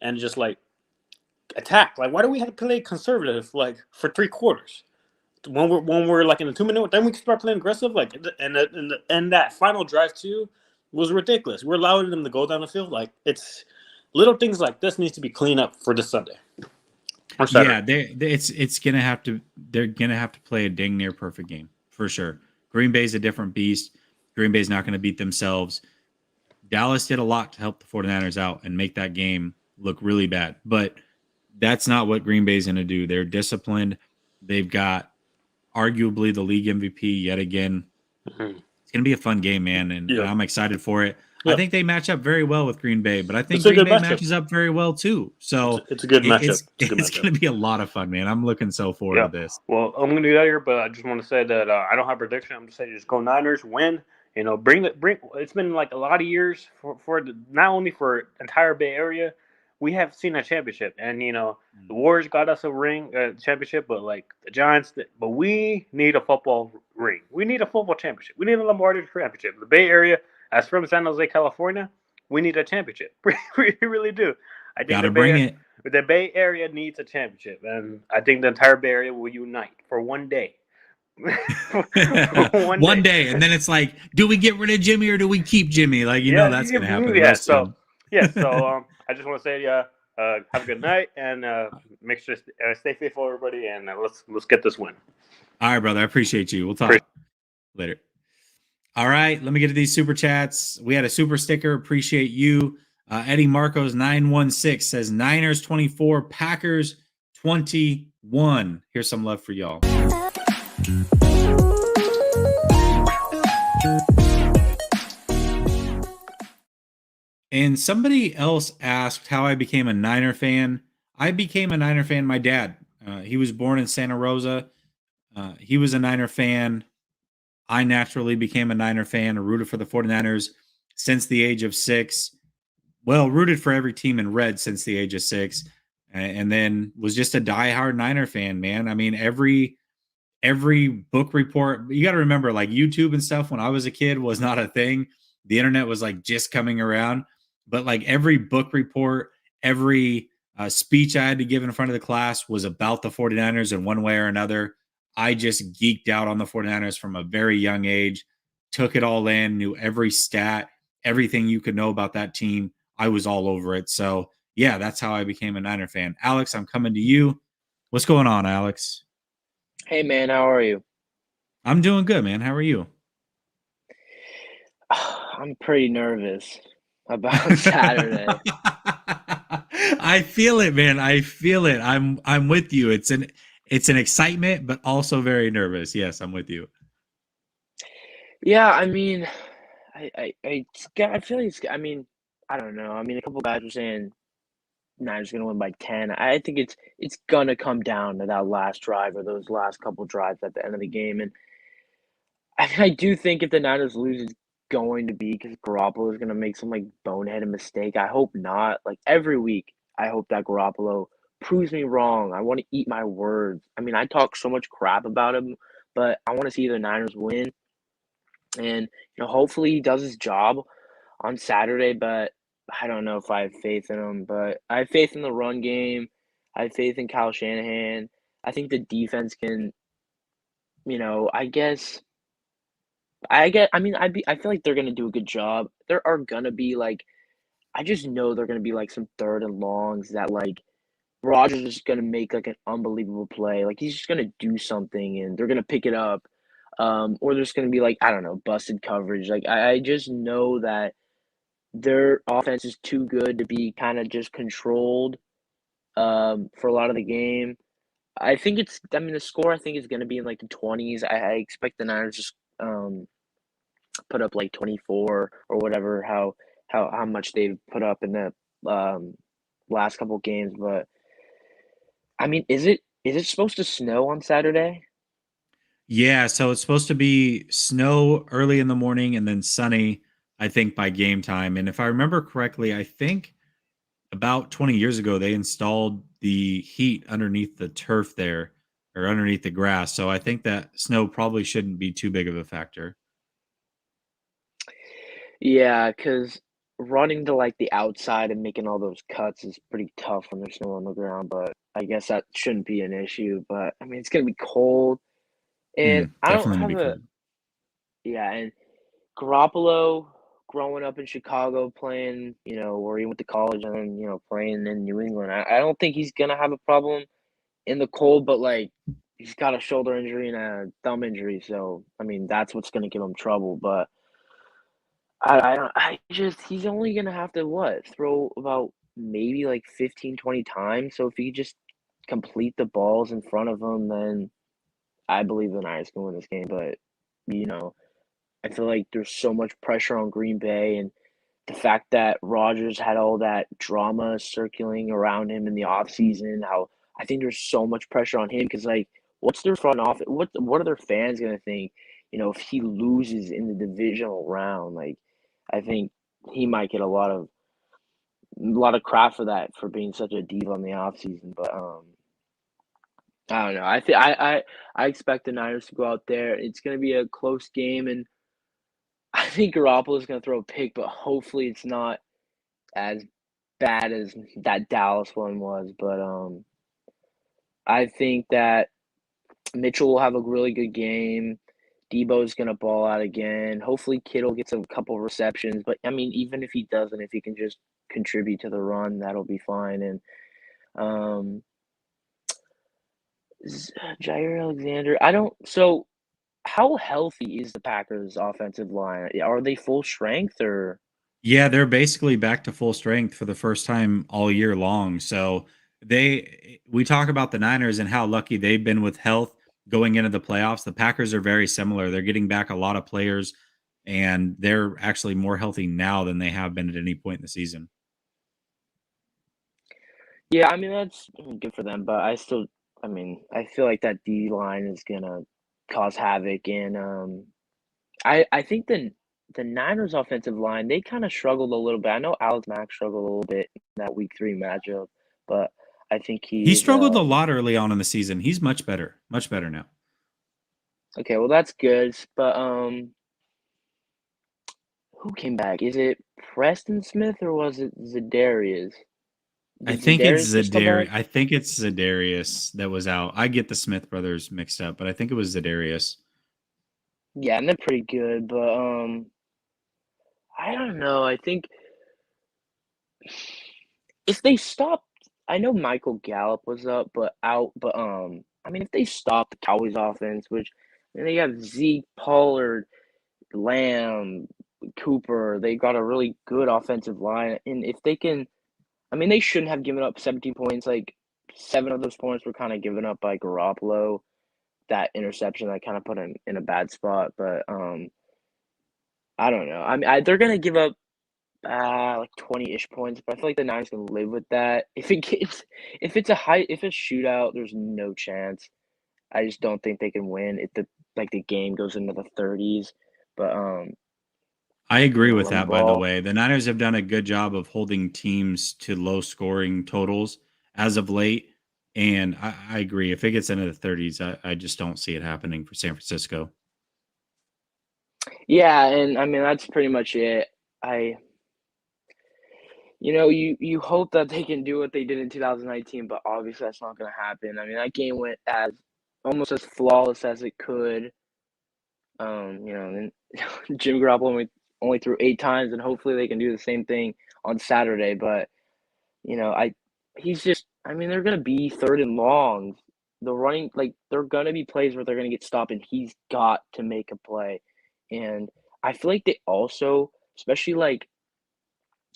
and just like attack? Like, why do we have to play conservative like for 3 quarters? When we're like in the 2-minute, then we can start playing aggressive. Like, and that final drive too was ridiculous. We're allowing them to go down the field. Like, it's little things like this needs to be cleaned up for this Sunday. Yeah, it's gonna have to. They're gonna have to play a dang near perfect game for sure. Green Bay's a different beast. Green Bay's not going to beat themselves. Dallas did a lot to help the 49ers out and make that game look really bad, but that's not what Green Bay's going to do. They're disciplined. They've got arguably the league MVP yet again. Mm-hmm. It's going to be a fun game, man, and I'm excited for it. Yeah. I think they match up very well with Green Bay, but I think Green Bay matches up very well too. So it's a good matchup. It's going to be a lot of fun, man. I'm looking so forward to this. Well, I'm going to do that here, but I just want to say that I don't have a prediction. I'm just saying just go Niners, win. You know, bring. It's been like a lot of years for not only for entire Bay Area. We have seen a championship, and you know the Warriors got us a ring, championship, but like the Giants. But we need a football ring. We need a football championship. We need a Lombardi championship. The Bay Area, as from San Jose, California, we need a championship. We really do. I think Gotta bring it. The Bay Area needs a championship, and I think the entire Bay Area will unite for one day. one day, and then it's like, do we get rid of Jimmy or do we keep Jimmy? Like, you know, that's gonna happen. So I just want to say, have a good night, and make sure stay faithful, everybody, and let's get this win. All right, brother. I appreciate you. We'll talk later. All right, let me get to these super chats. We had a super sticker. Appreciate you. Eddie Marcos 916 says Niners 24, Packers 21. Here's some love for y'all. And somebody else asked how I became a Niner fan. I became a Niner fan. My dad, he was born in Santa Rosa. He was a Niner fan. I naturally became a Niner fan, rooted for the 49ers since the age of 6. Well, rooted for every team in red since the age of 6. And then was just a diehard Niner fan, man. I mean, every book report, you got to remember, like YouTube and stuff when I was a kid was not a thing. The internet was like just coming around. But like every book report, every speech I had to give in front of the class was about the 49ers in one way or another. I just geeked out on the 49ers from a very young age, took it all in, knew every stat, everything you could know about that team. I was all over it. So, yeah, that's how I became a Niner fan. Alex, I'm coming to you. What's going on, Alex? Hey, man, how are you? I'm doing good, man. How are you? I'm pretty nervous about Saturday. I feel it, man. I feel it. I'm with you. It's an excitement, but also very nervous. Yes, I'm with you. Yeah, I mean, I feel like I mean, I don't know. I mean, a couple guys were saying Niners gonna win by 10. I think it's gonna come down to that last drive or those last couple drives at the end of the game. And I do think if the Niners lose, it's going to be because Garoppolo is gonna make some like boneheaded mistake. I hope not. Like every week, I hope that Garoppolo proves me wrong. I want to eat my words. I mean, I talk so much crap about him, but I want to see the Niners win. And hopefully he does his job on Saturday, but I don't know if I have faith in him. But I have faith in the run game. I have faith in Kyle Shanahan. I think the defense can, I feel like they're gonna do a good job. There are gonna be I just know they're gonna be some 3rd and longs that Rodgers is just gonna make an unbelievable play. He's just gonna do something and they're gonna pick it up. Or there's gonna be I don't know, busted coverage. I just know that their offense is too good to be kind of just controlled for a lot of the game. I think the score I think is gonna be in the 20s. I expect the Niners just put up 24 or whatever how much they've put up in the last couple games. But I mean, is it supposed to snow on Saturday? Yeah, so it's supposed to be snow early in the morning and then sunny, I think, by game time. And if I remember correctly, I think about 20 years ago they installed the heat underneath the turf there or underneath the grass. So I think that snow probably shouldn't be too big of a factor. Yeah, because running to like the outside and making all those cuts is pretty tough when there's snow on the ground. But I guess that shouldn't be an issue. But I mean, it's gonna be cold, and I don't Definitely gonna have be a cold. yeah. And Garoppolo, growing up in Chicago, playing, where he went to college, and then playing in New England. I don't think he's gonna have a problem in the cold, but like he's got a shoulder injury and a thumb injury, so I mean that's what's gonna give him trouble. But I don't I just he's only gonna have to what throw about maybe like 15, 20 times. So if he just complete the balls in front of him, then I believe the Niners can win this game. But you know, I feel like there's so much pressure on Green Bay, and the fact that Rodgers had all that drama circling around him in the offseason, how I think there's so much pressure on him because, like, what's their front office? What are their fans gonna think? If he loses in the divisional round, like, I think he might get a lot of crap for that for being such a diva in the offseason. But I don't know. I expect the Niners to go out there. It's gonna be a close game, and I think Garoppolo is gonna throw a pick, but hopefully it's not as bad as that Dallas one was. But I think that Mitchell will have a really good game. Deebo's gonna ball out again. Hopefully Kittle gets a couple receptions. But I mean, even if he doesn't, if he can just contribute to the run, that'll be fine. And um, Jair Alexander, I don't. So, how healthy is the Packers' offensive line? Are they full strength or? Yeah, they're basically back to full strength for the first time all year long. So we talk about the Niners and how lucky they've been with health going into the playoffs. The Packers are very similar. They're getting back a lot of players and they're actually more healthy now than they have been at any point in the season. Yeah, I mean that's good for them, but I feel like that D line is gonna cause havoc, and I think the Niners offensive line, they kind of struggled a little bit. I know Alex Mack struggled a little bit in that Week 3 matchup, but I think He he is struggled a lot early on in the season. He's much better now. okay. Well, that's good, but who came back? Is it Preston Smith or was it Za'Darius? I Did think it's Za'Darius just come back? Zadarius that was out. I get the Smith brothers mixed up, but I think it was Zadarius. Yeah, and they're pretty good, but I don't know. I think if they stop, I know Michael Gallup was up, but out. But I mean, if they stop the Cowboys offense, which they have Zeke, Pollard, Lamb, Cooper, they got a really good offensive line, and if they can, I mean, they shouldn't have given up 17 points. Like 7 of those points were kind of given up by Garoppolo. That interception that kind of put him in a bad spot, but I don't know. I mean, they're gonna give up like 20-ish points, but I feel like the Niners can live with that. If it's shootout, there's no chance. I just don't think they can win if the game goes into the 30s. But I agree with run the that, by the ball. way. The Niners have done a good job of holding teams to low scoring totals as of late. And I agree. If it gets into the 30s, I just don't see it happening for San Francisco. Yeah, and I mean that's pretty much it. You hope that they can do what they did in 2019, but obviously that's not going to happen. I mean, that game went as almost as flawless as it could. And Jim Garoppolo only threw 8 times, and hopefully they can do the same thing on Saturday. But he's just. I mean, they're going to be third and long. The running, like, they're going to be plays where they're going to get stopped, and he's got to make a play. And I feel like they also, especially like.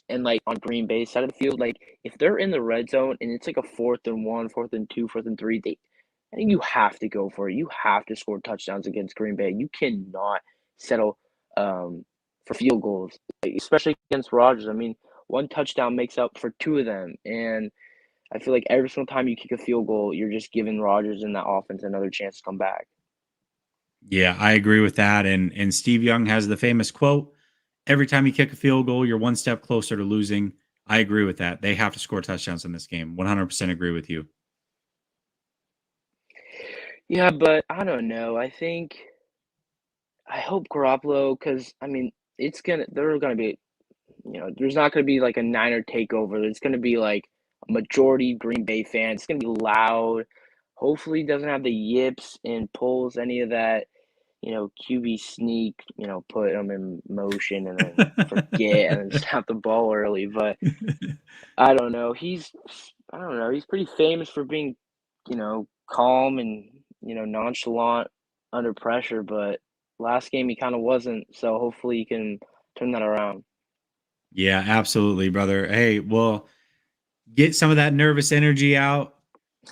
And like on Green Bay side of the field, like if they're in the red zone and it's like a 4th and 1, 4th and 2, 4th and 3, I think you have to go for it. You have to score touchdowns against Green Bay. You cannot settle for field goals, especially against Rodgers. I mean, one touchdown makes up for 2 of them, and I feel like every single time you kick a field goal, you're just giving Rodgers and that offense another chance to come back. Yeah, I agree with that. And Steve Young has the famous quote, every time you kick a field goal, you're one step closer to losing. I agree with that. They have to score touchdowns in this game. 100% agree with you. Yeah, but I don't know. I hope Garoppolo, because I mean, they're gonna be, there's not gonna be like a Niner takeover. It's gonna be like a majority Green Bay fan. It's gonna be loud. Hopefully, he doesn't have the yips and pulls any of that, QB sneak, put him in motion and then forget and then snap the ball early. But I don't know. He's pretty famous for being, calm and, nonchalant under pressure. But last game he kind of wasn't. So hopefully he can turn that around. Yeah, absolutely, brother. Hey, well, get some of that nervous energy out.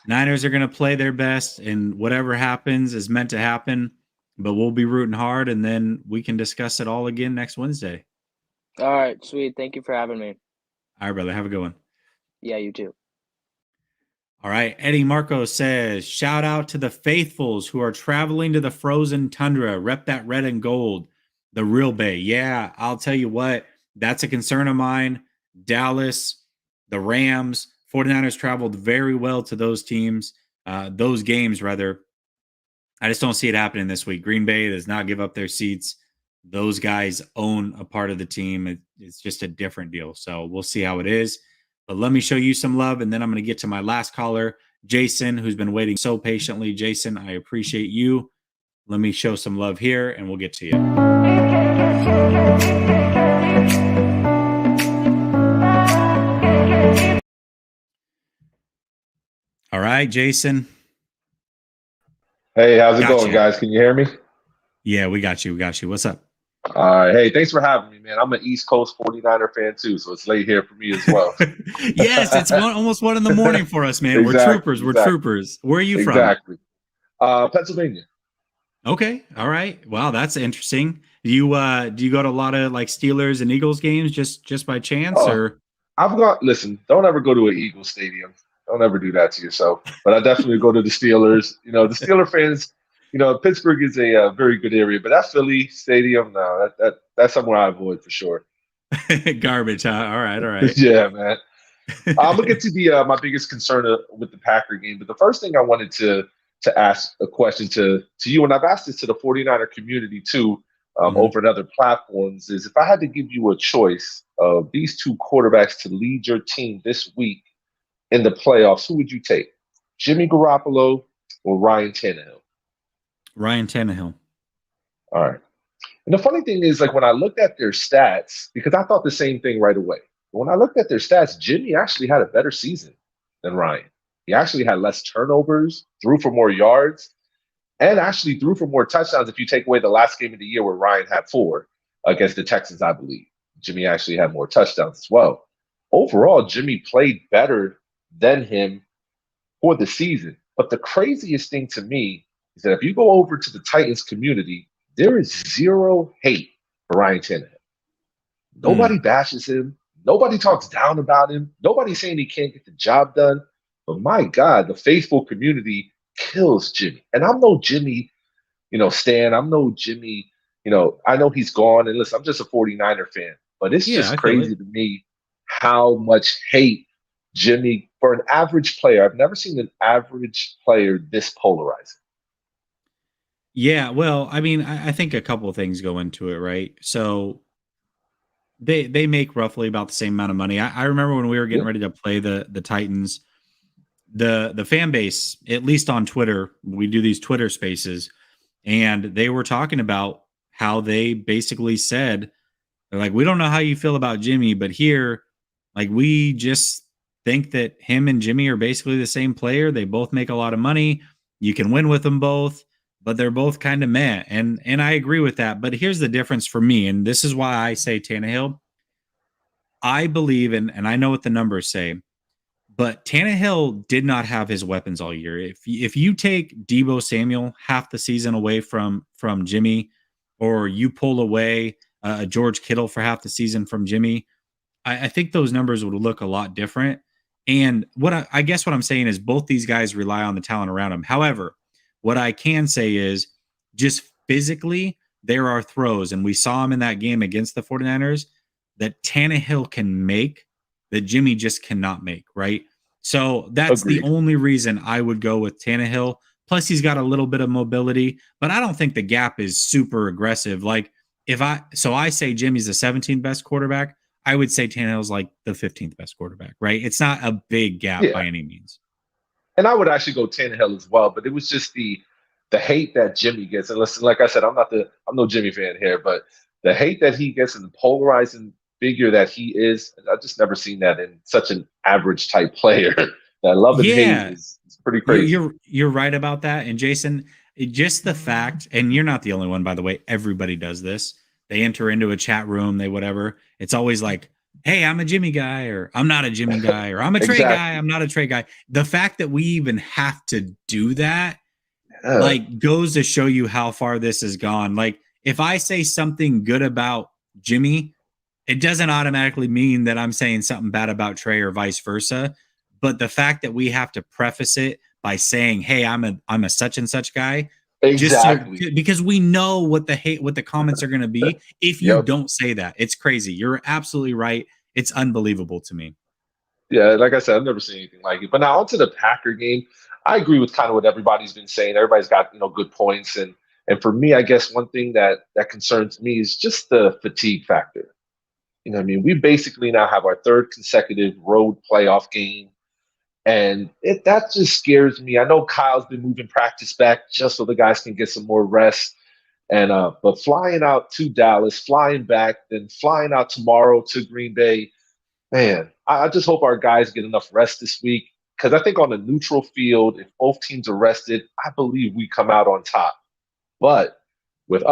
Niners are going to play their best, and whatever happens is meant to happen. But we'll be rooting hard, and then we can discuss it all again next Wednesday. All right, sweet. Thank you for having me. All right, brother. Have a good one. Yeah, you too. All right. Eddie Marco says, shout out to the faithfuls who are traveling to the frozen tundra. Rep that red and gold, the real Bay. Yeah, I'll tell you what, that's a concern of mine. Dallas, the Rams, 49ers traveled very well to those teams, those games, rather. I just don't see it happening this week. Green Bay does not give up their seats. Those guys own a part of the team. It's just a different deal. So we'll see how it is. But let me show you some love, and then I'm going to get to my last caller, Jason, who's been waiting so patiently. Jason, I appreciate you. Let me show some love here, and we'll get to you. All right, Jason. Hey, how's it going, guys? Can you hear me? Yeah, we got you. What's up? All right. Hey, thanks for having me, man. I'm an East Coast 49er fan, too, so it's late here for me as well. Yes, it's almost 1 a.m. for us, man. Exactly, We're troopers. Where are you from? Exactly. Pennsylvania. Okay. All right. Wow, that's interesting. Do you go to a lot of like Steelers and Eagles games just by chance, or? Listen, don't ever go to an Eagles stadium. Don't ever do that to yourself. But I definitely go to the Steelers. The Steeler fans, Pittsburgh is a very good area, but that Philly stadium, no, that's somewhere I avoid for sure. Garbage, huh? All right. Yeah, man. I'm gonna get to my biggest concern with the Packer game, but the first thing I wanted to ask a question to you, and I've asked this to the 49er community too, over in other platforms, is if I had to give you a choice of these two quarterbacks to lead your team this week in the playoffs, who would you take? Jimmy Garoppolo or Ryan Tannehill? Ryan Tannehill. All right. And the funny thing is, like, when I looked at their stats, because I thought the same thing right away. When I looked at their stats, Jimmy actually had a better season than Ryan. He actually had less turnovers, threw for more yards, and actually threw for more touchdowns if you take away the last game of the year where Ryan had 4 against the Texans, I believe. Jimmy actually had more touchdowns as well. Overall, Jimmy played better than him for the season. But the craziest thing to me is that if you go over to the Titans community, there is zero hate for Ryan Tannehill. Nobody bashes him. Nobody talks down about him. Nobody's saying he can't get the job done. But my God, the faithful community kills Jimmy. And I'm no Jimmy, stan. I'm no Jimmy, I know he's gone. And listen, I'm just a 49er fan. But it's just crazy to me how much hate Jimmy, for an average player, I've never seen an average player this polarizing. Yeah, well, I mean, I think a couple of things go into it, right? So they make roughly about the same amount of money. I remember when we were getting ready to play the Titans, the fan base, at least on Twitter, we do these Twitter spaces, and they were talking about how they basically said, they're like, we don't know how you feel about Jimmy, but here, like, we just think that him and Jimmy are basically the same player. They both make a lot of money. You can win with them both, but they're both kind of meh. And I agree with that. But here's the difference for me, and this is why I say Tannehill. I believe, and I know what the numbers say, but Tannehill did not have his weapons all year. If you take Deebo Samuel half the season away from Jimmy, or you pull away George Kittle for half the season from Jimmy, I think those numbers would look a lot different. And I guess what I'm saying is both these guys rely on the talent around them. However, what I can say is just physically, there are throws, and we saw him in that game against the 49ers, that Tannehill can make that Jimmy just cannot make, right? So that's the only reason I would go with Tannehill. Plus, he's got a little bit of mobility, but I don't think the gap is super aggressive. Like, I say Jimmy's the 17th best quarterback, I would say Tannehill's like the 15th best quarterback, right? It's not a big gap by any means. And I would actually go Tannehill as well, but it was just the hate that Jimmy gets. And listen, like I said, I'm no Jimmy fan here, but the hate that he gets and the polarizing figure that he is, I've just never seen that in such an average type player. That love and hate is pretty crazy. You're right about that. And Jason, just the fact, and you're not the only one, by the way, everybody does this. They enter into a chat room, they whatever. It's always like, hey, I'm a Jimmy guy, or I'm not a Jimmy guy, or I'm a Trey guy, I'm not a Trey guy. The fact that we even have to do that, like, goes to show you how far this has gone. Like, if I say something good about Jimmy, it doesn't automatically mean that I'm saying something bad about Trey or vice versa. But the fact that we have to preface it by saying, hey, I'm a such and such guy, because we know what the comments are going to be if you don't say that. It's crazy. You're absolutely right. It's unbelievable to me. Yeah, like I said, I've never seen anything like it. But now onto the Packer game. I agree with kind of what everybody's been saying. Everybody's got, good points. And for me, I guess one thing that concerns me is just the fatigue factor. We basically now have our third consecutive road playoff game. And that just scares me. I know Kyle's been moving practice back just so the guys can get some more rest. And but flying out to Dallas, flying back, then flying out tomorrow to Green Bay, man, I just hope our guys get enough rest this week. Because I think on a neutral field, if both teams are rested, I believe we come out on top. But with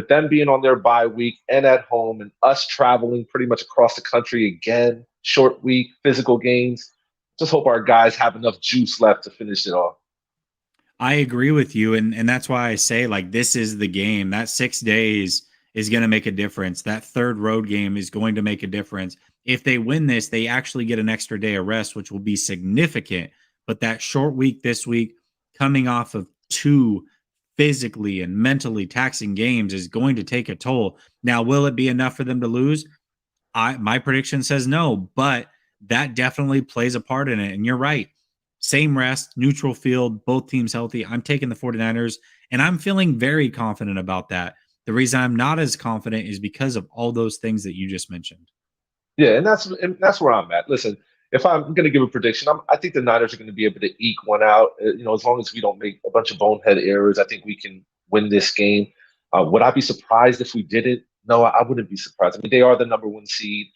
them being on their bye week and at home, and us traveling pretty much across the country again, short week, physical games, just hope our guys have enough juice left to finish it off. I agree with you. And that's why I say, like, this is the game. That 6 days is going to make a difference. That third road game is going to make a difference. If they win this, they actually get an extra day of rest, which will be significant. But that short week this week, coming off of 2 physically and mentally taxing games, is going to take a toll. Now, will it be enough for them to lose? My prediction says no, but that definitely plays a part in it. And you're right. Same rest, neutral field, both teams healthy. I'm taking the 49ers, and I'm feeling very confident about that. The reason I'm not as confident is because of all those things that you just mentioned. Yeah, and that's where I'm at. Listen, if I'm going to give a prediction, I think the Niners are going to be able to eke one out. As long as we don't make a bunch of bonehead errors, I think we can win this game. Would I be surprised if we didn't? No, I wouldn't be surprised. I mean, they are the number 1 seed.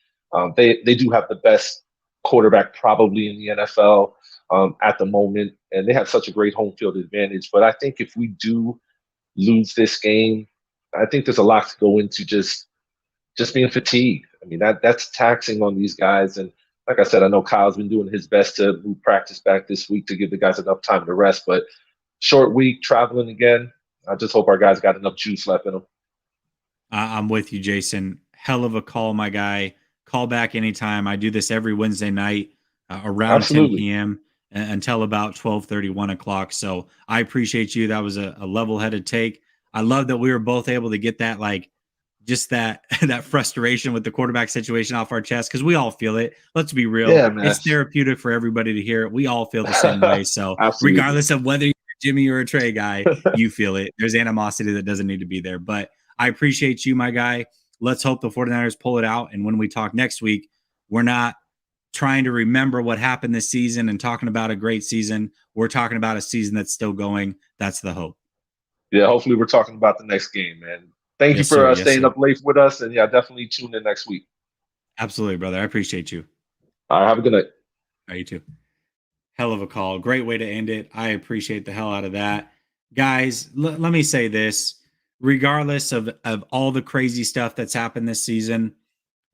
They do have the best quarterback probably in the NFL at the moment, and they have such a great home field advantage. But I think if we do lose this game, I think there's a lot to go into just being fatigued. I mean, that's taxing on these guys. And like I said, I know Kyle's been doing his best to move practice back this week to give the guys enough time to rest. But short week, traveling again, I just hope our guys got enough juice left in them. I'm with you, Jason. Hell of a call, my guy. Call back anytime. I do this every Wednesday night around 10 p.m. until about 12:30, 1 o'clock. So I appreciate you. That was a level-headed take. I love that we were both able to get that, like, just that frustration with the quarterback situation off our chest, because we all feel it. Let's be real. Yeah, man. It's therapeutic for everybody to hear it. We all feel the same way. So regardless of whether you're a Jimmy or a Trey guy, you feel it. There's animosity that doesn't need to be there. But I appreciate you, my guy. Let's hope the 49ers pull it out. And when we talk next week, we're not trying to remember what happened this season and talking about a great season. We're talking about a season that's still going. That's the hope. Yeah, hopefully we're talking about the next game, man. Thank you for staying up late with us. And yeah, definitely tune in next week. Absolutely, brother. I appreciate you. All right, have a good night. All right, you too. Hell of a call. Great way to end it. I appreciate the hell out of that. Guys, let me say this. Regardless of all the crazy stuff that's happened this season,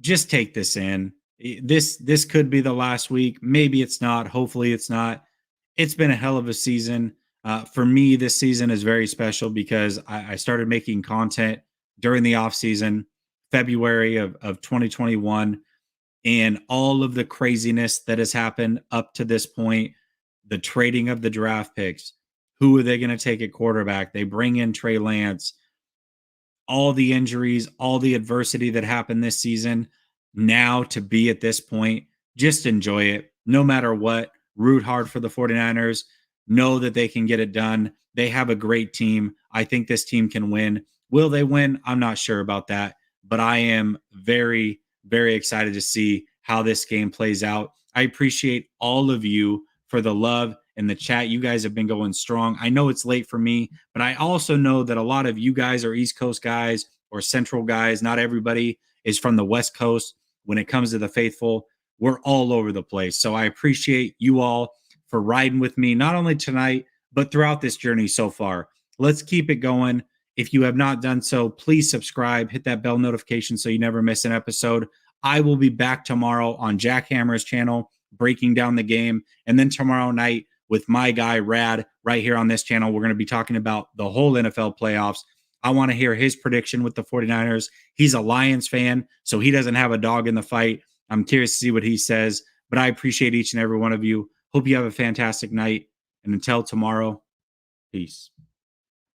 just take this in. This could be the last week. Maybe it's not. Hopefully it's not. It's been a hell of a season. For me, this season is very special because I started making content during the off season, February of 2021, and all of the craziness that has happened up to this point, the trading of the draft picks. Who are they going to take at quarterback? They bring in Trey Lance. all the injuries, all the adversity that happened this season, now to be at this point, just enjoy it. No matter what, root hard for the 49ers. Know that they can get it done. They have a great team. I think this team can win. Will they win? I'm not sure about that, but I am very, very excited to see how this game plays out. I appreciate all of you for the love and the chat. You guys have been going strong. I know it's late for me, but I also know that a lot of you guys are East Coast guys or Central guys. Not everybody is from the West Coast. When it comes to the faithful, we're all over the place. So I appreciate you all for riding with me, not only tonight, but throughout this journey so far. Let's keep it going. If you have not done so, please subscribe, hit that bell notification so you never miss an episode. I will be back tomorrow on Jack Hammer's channel, breaking down the game. And then tomorrow night with my guy, Rad, right here on this channel, we're going to be talking about the whole NFL playoffs. I want to hear his prediction with the 49ers. He's a Lions fan, so he doesn't have a dog in the fight. I'm curious to see what he says, but I appreciate each and every one of you. Hope you have a fantastic night. And until tomorrow, peace.